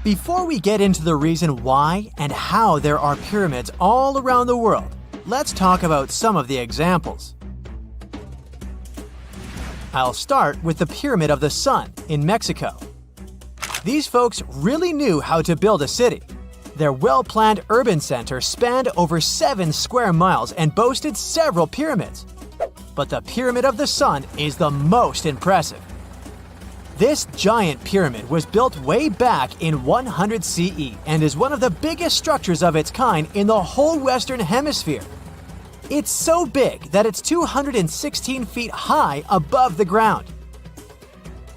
[SPEAKER 2] Before we get into the reason why and how there are pyramids all around the world, let's talk about some of the examples. I'll start with the Pyramid of the Sun in Mexico. These folks really knew how to build a city. Their well-planned urban center spanned over 7 square miles and boasted several pyramids. But the Pyramid of the Sun is the most impressive. This giant pyramid was built way back in 100 CE and is one of the biggest structures of its kind in the whole Western Hemisphere. It's so big that it's 216 feet high above the ground.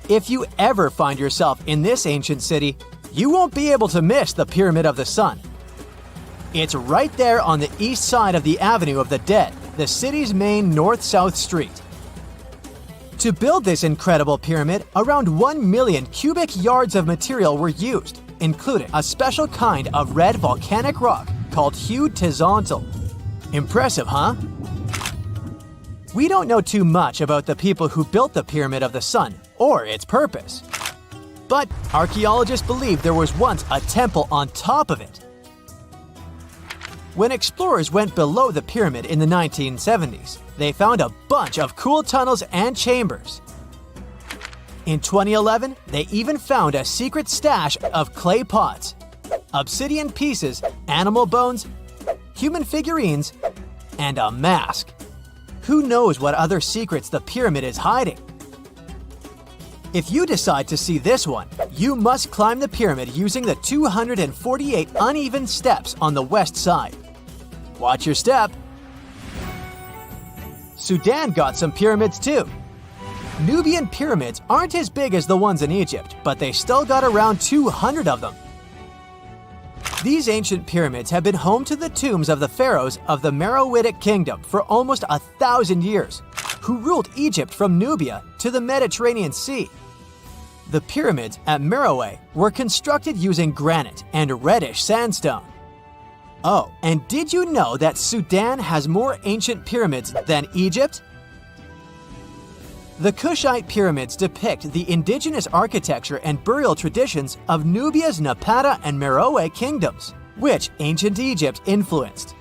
[SPEAKER 2] If you ever find yourself in this ancient city, you won't be able to miss the Pyramid of the Sun. It's right there on the east side of the Avenue of the Dead, the city's main north-south street. To build this incredible pyramid, around 1 million cubic yards of material were used, including a special kind of red volcanic rock called hued tizontal. Impressive, huh? We don't know too much about the people who built the Pyramid of the Sun or its purpose. But archaeologists believe there was once a temple on top of it. When explorers went below the pyramid in the 1970s, they found a bunch of cool tunnels and chambers. In 2011, they even found a secret stash of clay pots, obsidian pieces, animal bones, human figurines, and a mask. Who knows what other secrets the pyramid is hiding? If you decide to see this one, you must climb the pyramid using the 248 uneven steps on the west side. Watch your step. Sudan got some pyramids too. Nubian pyramids aren't as big as the ones in Egypt, but they still got around 200 of them. These ancient pyramids have been home to the tombs of the pharaohs of the Meroitic Kingdom for almost 1,000 years, who ruled Egypt from Nubia to the Mediterranean Sea. The pyramids at Meroe were constructed using granite and reddish sandstone. Oh, and did you know that Sudan has more ancient pyramids than Egypt? The Kushite pyramids depict the indigenous architecture and burial traditions of Nubia's Napata and Meroe kingdoms, which ancient Egypt influenced.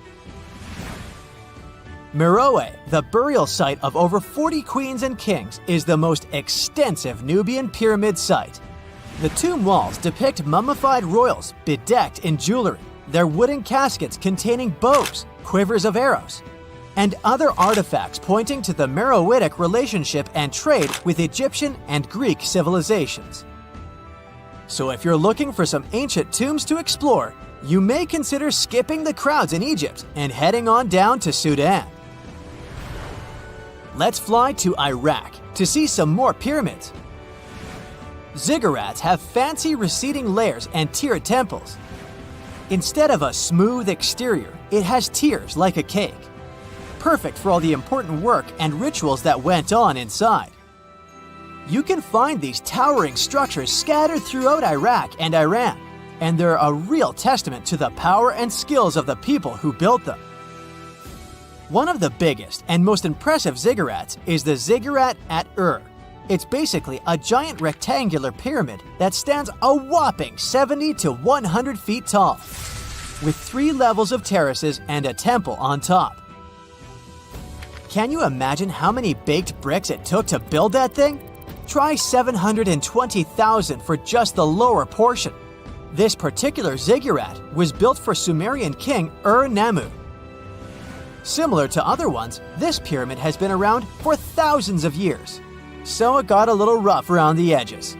[SPEAKER 2] Meroe, the burial site of over 40 queens and kings, is the most extensive Nubian pyramid site. The tomb walls depict mummified royals bedecked in jewelry, their wooden caskets containing bows, quivers of arrows, and other artifacts pointing to the Meroitic relationship and trade with Egyptian and Greek civilizations. So if you're looking for some ancient tombs to explore, you may consider skipping the crowds in Egypt and heading on down to Sudan. Let's fly to Iraq to see some more pyramids. Ziggurats have fancy receding layers and tiered temples. Instead of a smooth exterior, it has tiers like a cake. Perfect for all the important work and rituals that went on inside. You can find these towering structures scattered throughout Iraq and Iran, and they're a real testament to the power and skills of the people who built them. One of the biggest and most impressive ziggurats is the Ziggurat at Ur. It's basically a giant rectangular pyramid that stands a whopping 70 to 100 feet tall, with 3 levels of terraces and a temple on top. Can you imagine how many baked bricks it took to build that thing? Try 720,000 for just the lower portion. This particular ziggurat was built for Sumerian king Ur-Nammu. Similar to other ones, this pyramid has been around for thousands of years, so it got a little rough around the edges.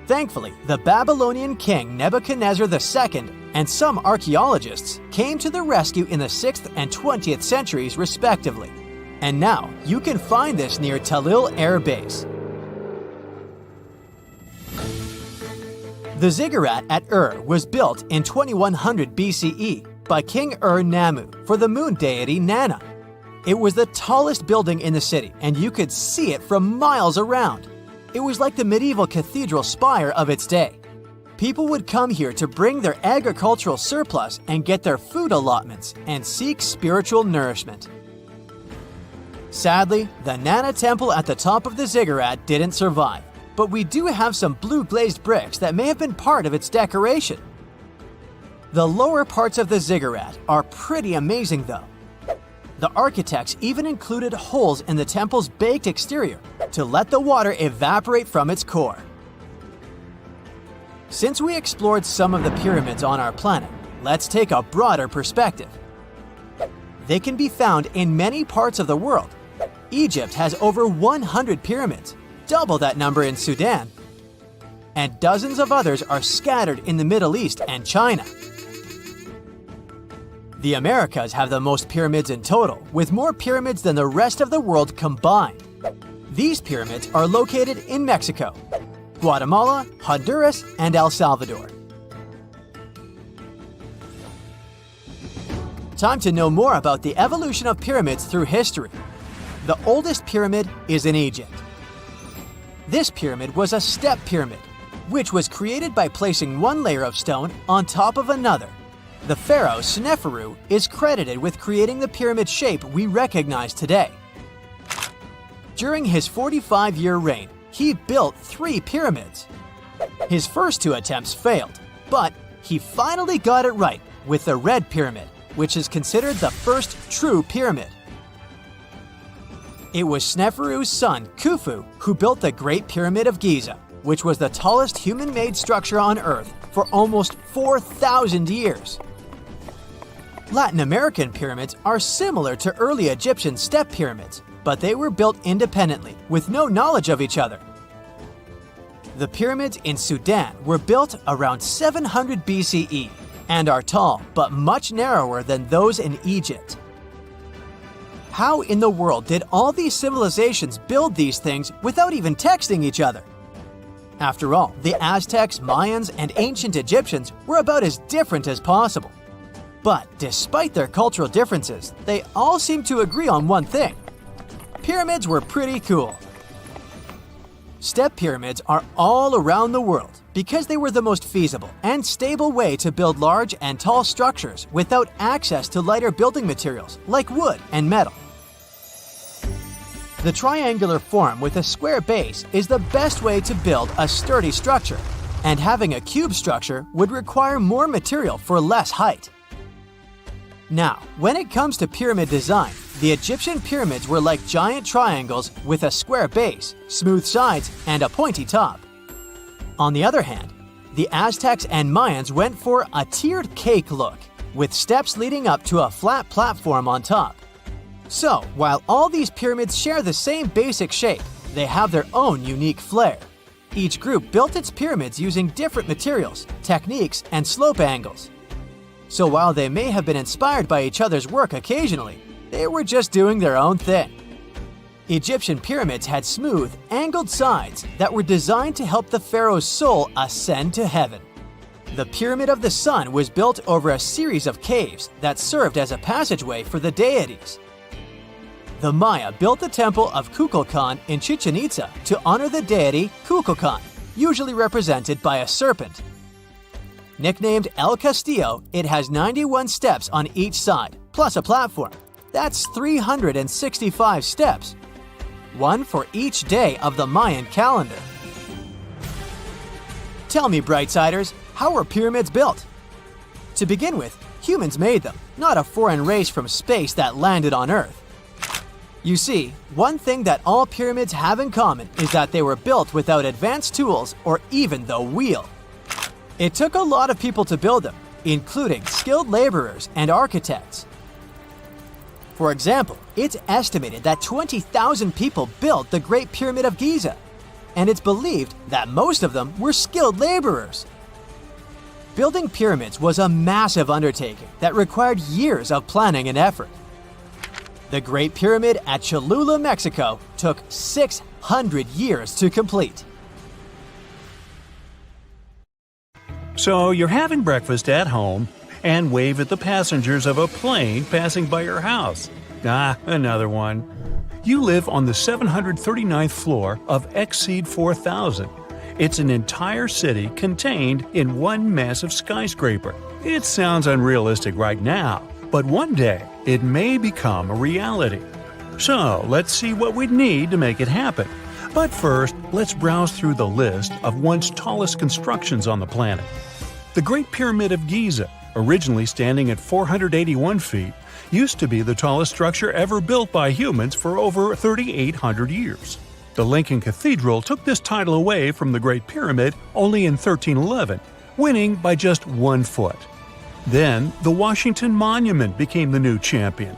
[SPEAKER 2] Thankfully, the Babylonian king Nebuchadnezzar II and some archaeologists came to the rescue in the 6th and 20th centuries respectively. And now, you can find this near Talil Air Base. The ziggurat at Ur was built in 2100 BCE by King Ur-Nammu for the moon deity Nana. It was the tallest building in the city, and you could see it from miles around. It was like the medieval cathedral spire of its day. People would come here to bring their agricultural surplus and get their food allotments and seek spiritual nourishment. Sadly, the Nana temple at the top of the ziggurat didn't survive. but we do have some blue glazed bricks that may have been part of its decoration. The lower parts of the ziggurat are pretty amazing though. The architects even included holes in the temple's baked exterior to let the water evaporate from its core. Since we explored some of the pyramids on our planet, let's take a broader perspective. They can be found in many parts of the world. Egypt has over 100 pyramids, double that number in Sudan, and dozens of others are scattered in the Middle East and China. The Americas have the most pyramids in total, with more pyramids than the rest of the world combined. These pyramids are located in Mexico, Guatemala, Honduras, and El Salvador. Time to know more about the evolution of pyramids through history. The oldest pyramid is in Egypt. This pyramid was a step pyramid, which was created by placing one layer of stone on top of another. The pharaoh Sneferu is credited with creating the pyramid shape we recognize today. During his 45-year reign, he built 3 pyramids. His first 2 attempts failed, but he finally got it right with the Red Pyramid, which is considered the first true pyramid. It was Sneferu's son, Khufu, who built the Great Pyramid of Giza, which was the tallest human-made structure on Earth for almost 4,000 years. Latin American pyramids are similar to early Egyptian step pyramids, but they were built independently, with no knowledge of each other. The pyramids in Sudan were built around 700 BCE and are tall but much narrower than those in Egypt. How in the world did all these civilizations build these things without even texting each other? After all, the Aztecs, Mayans, and ancient Egyptians were about as different as possible. But despite their cultural differences, they all seem to agree on one thing. Pyramids were pretty cool. Step pyramids are all around the world because they were the most feasible and stable way to build large and tall structures without access to lighter building materials like wood and metal. The triangular form with a square base is the best way to build a sturdy structure, and having a cube structure would require more material for less height. Now, when it comes to pyramid design, the Egyptian pyramids were like giant triangles with a square base, smooth sides, and a pointy top. On the other hand, the Aztecs and Mayans went for a tiered cake look, with steps leading up to a flat platform on top. So, while all these pyramids share the same basic shape, they have their own unique flair. Each group built its pyramids using different materials, techniques, and slope angles. So while they may have been inspired by each other's work occasionally, they were just doing their own thing. Egyptian pyramids had smooth, angled sides that were designed to help the pharaoh's soul ascend to heaven. The Pyramid of the Sun was built over a series of caves that served as a passageway for the deities. The Maya built the temple of Kukulkan in Chichen Itza to honor the deity Kukulkan, usually represented by a serpent. Nicknamed El Castillo, it has 91 steps on each side, plus a platform. That's 365 steps, one for each day of the Mayan calendar. Tell me, Brightsiders, how were pyramids built? To begin with, humans made them, not a foreign race from space that landed on Earth. You see, one thing that all pyramids have in common is that they were built without advanced tools or even the wheel. It took a lot of people to build them, including skilled laborers and architects. For example, it's estimated that 20,000 people built the Great Pyramid of Giza, and it's believed that most of them were skilled laborers. Building pyramids was a massive undertaking that required years of planning and effort. The Great Pyramid at Cholula, Mexico, took 600 years to complete.
[SPEAKER 1] So you're having breakfast at home and wave at the passengers of a plane passing by your house. Ah, another one. You live on the 739th floor of Exceed 4000. It's an entire city contained in one massive skyscraper. It sounds unrealistic right now, but one day it may become a reality. So let's see what we'd need to make it happen. But first, let's browse through the list of once tallest constructions on the planet. The Great Pyramid of Giza, originally standing at 481 feet, used to be the tallest structure ever built by humans for over 3,800 years. The Lincoln Cathedral took this title away from the Great Pyramid only in 1311, winning by just 1 foot. Then, the Washington Monument became the new champion.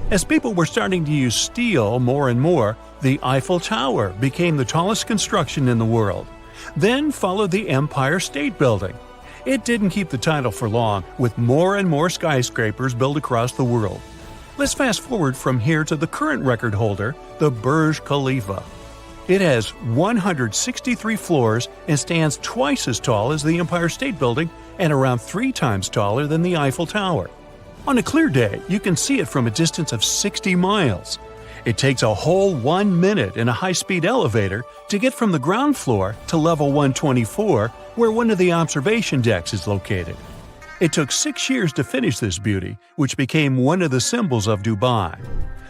[SPEAKER 1] As people were starting to use steel more and more, the Eiffel Tower became the tallest construction in the world. Then followed the Empire State Building. It didn't keep the title for long, with more and more skyscrapers built across the world. Let's fast forward from here to the current record holder, the Burj Khalifa. It has 163 floors and stands twice as tall as the Empire State Building and around 3 times taller than the Eiffel Tower. On a clear day, you can see it from a distance of 60 miles. It takes a whole 1 minute in a high-speed elevator to get from the ground floor to level 124, where one of the observation decks is located. It took 6 years to finish this beauty, which became one of the symbols of Dubai.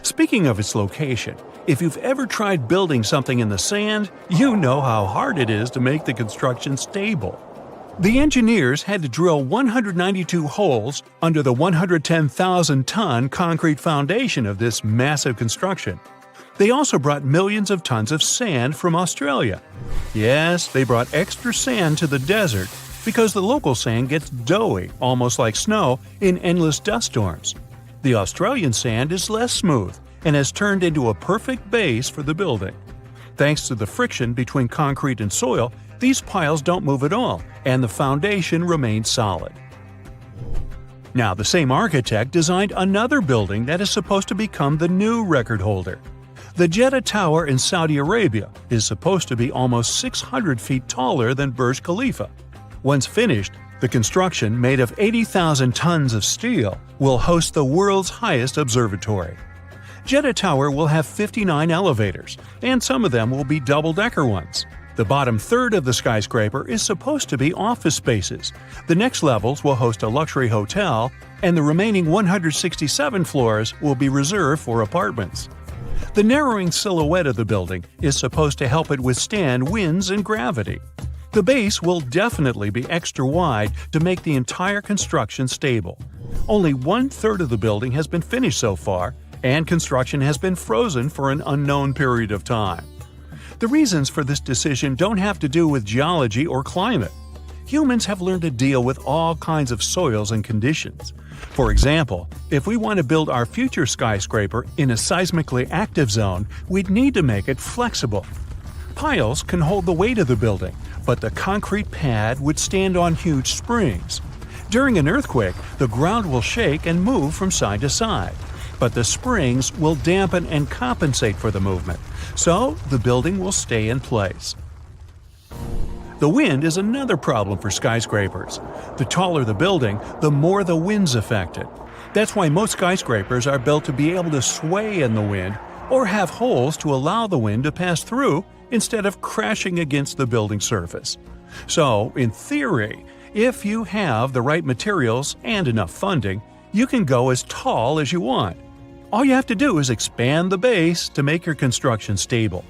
[SPEAKER 1] Speaking of its location, if you've ever tried building something in the sand, you know how hard it is to make the construction stable. The engineers had to drill 192 holes under the 110,000-ton concrete foundation of this massive construction. They also brought millions of tons of sand from Australia. Yes, they brought extra sand to the desert because the local sand gets doughy, almost like snow, in endless dust storms. The Australian sand is less smooth and has turned into a perfect base for the building. Thanks to the friction between concrete and soil, these piles don't move at all, and the foundation remains solid. Now, the same architect designed another building that is supposed to become the new record holder. The Jeddah Tower in Saudi Arabia is supposed to be almost 600 feet taller than Burj Khalifa. Once finished, the construction, made of 80,000 tons of steel, will host the world's highest observatory. Jeddah Tower will have 59 elevators, and some of them will be double-decker ones. The bottom third of the skyscraper is supposed to be office spaces. The next levels will host a luxury hotel, and the remaining 167 floors will be reserved for apartments. The narrowing silhouette of the building is supposed to help it withstand winds and gravity. The base will definitely be extra wide to make the entire construction stable. Only 1/3 of the building has been finished so far, and construction has been frozen for an unknown period of time. The reasons for this decision don't have to do with geology or climate. Humans have learned to deal with all kinds of soils and conditions. For example, if we want to build our future skyscraper in a seismically active zone, we'd need to make it flexible. Piles can hold the weight of the building, but the concrete pad would stand on huge springs. During an earthquake, the ground will shake and move from side to side, but the springs will dampen and compensate for the movement, so the building will stay in place. The wind is another problem for skyscrapers. The taller the building, the more the wind's affected. That's why most skyscrapers are built to be able to sway in the wind or have holes to allow the wind to pass through instead of crashing against the building surface. So, in theory, if you have the right materials and enough funding, you can go as tall as you want. All you have to do is expand the base to make your construction stable.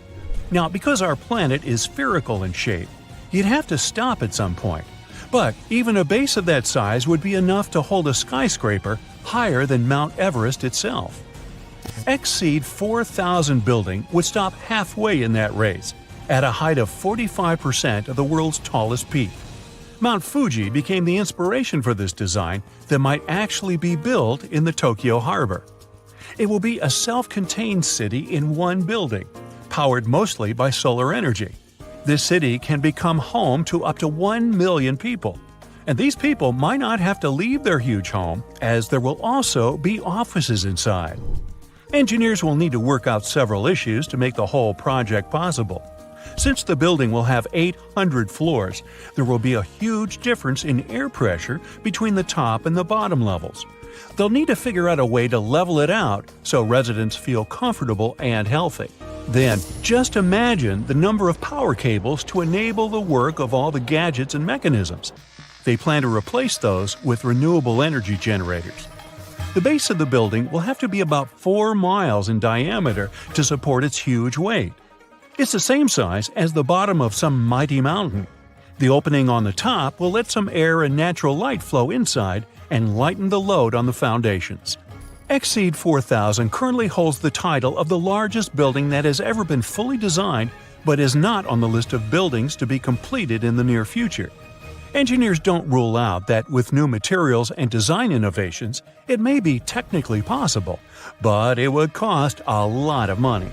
[SPEAKER 1] Now, because our planet is spherical in shape, you'd have to stop at some point. But even a base of that size would be enough to hold a skyscraper higher than Mount Everest itself. Exceed 4,000 building would stop halfway in that race, at a height of 45% of the world's tallest peak. Mount Fuji became the inspiration for this design that might actually be built in the Tokyo harbor. It will be a self-contained city in one building, powered mostly by solar energy. This city can become home to up to 1 million people. And these people might not have to leave their huge home, as there will also be offices inside. Engineers will need to work out several issues to make the whole project possible. Since the building will have 800 floors, there will be a huge difference in air pressure between the top and the bottom levels. They'll need to figure out a way to level it out so residents feel comfortable and healthy. Then, just imagine the number of power cables to enable the work of all the gadgets and mechanisms. They plan to replace those with renewable energy generators. The base of the building will have to be about 4 miles in diameter to support its huge weight. It's the same size as the bottom of some mighty mountain. The opening on the top will let some air and natural light flow inside and lighten the load on the foundations. Exceed 4000 currently holds the title of the largest building that has ever been fully designed but is not on the list of buildings to be completed in the near future. Engineers don't rule out that with new materials and design innovations, it may be technically possible, but it would cost a lot of money.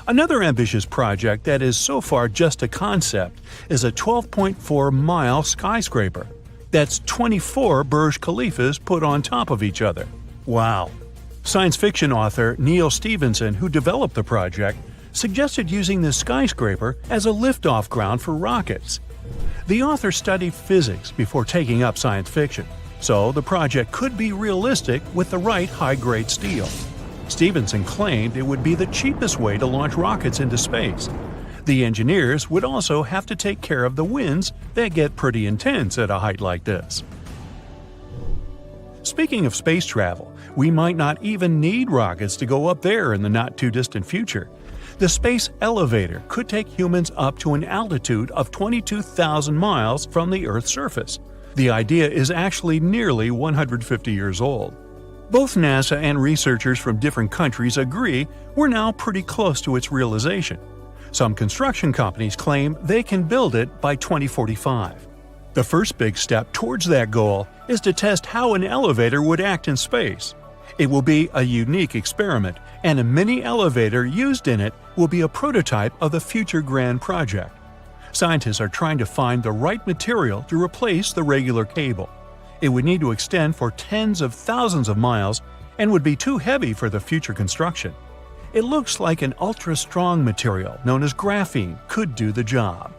[SPEAKER 1] Another ambitious project that is so far just a concept is a 12.4-mile skyscraper. That's 24 Burj Khalifas put on top of each other. Wow! Science fiction author Neil Stephenson, who developed the project, suggested using this skyscraper as a liftoff ground for rockets. The author studied physics before taking up science fiction, so the project could be realistic with the right high-grade steel. Stevenson claimed it would be the cheapest way to launch rockets into space. The engineers would also have to take care of the winds that get pretty intense at a height like this. Speaking of space travel, we might not even need rockets to go up there in the not-too-distant future. The space elevator could take humans up to an altitude of 22,000 miles from the Earth's surface. The idea is actually nearly 150 years old. Both NASA and researchers from different countries agree we're now pretty close to its realization. Some construction companies claim they can build it by 2045. The first big step towards that goal is to test how an elevator would act in space. It will be a unique experiment, and a mini elevator used in it will be a prototype of the future grand project. Scientists are trying to find the right material to replace the regular cable. It would need to extend for tens of thousands of miles and would be too heavy for the future construction. It looks like an ultra-strong material known as graphene could do the job.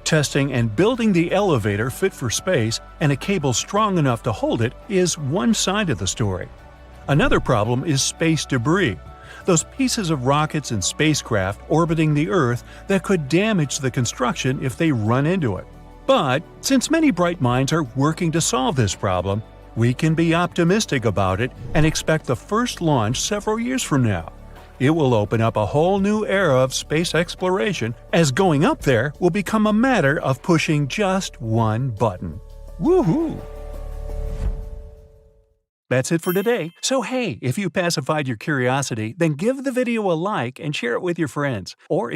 [SPEAKER 1] Testing and building the elevator fit for space and a cable strong enough to hold it is one side of the story. Another problem is space debris, those pieces of rockets and spacecraft orbiting the Earth that could damage the construction if they run into it. But since many bright minds are working to solve this problem, we can be optimistic about it and expect the first launch several years from now. It will open up a whole new era of space exploration, as going up there will become a matter of pushing just one button. Woohoo! That's it for today. So hey, if you pacified your curiosity, then give the video a like and share it with your friends. Or if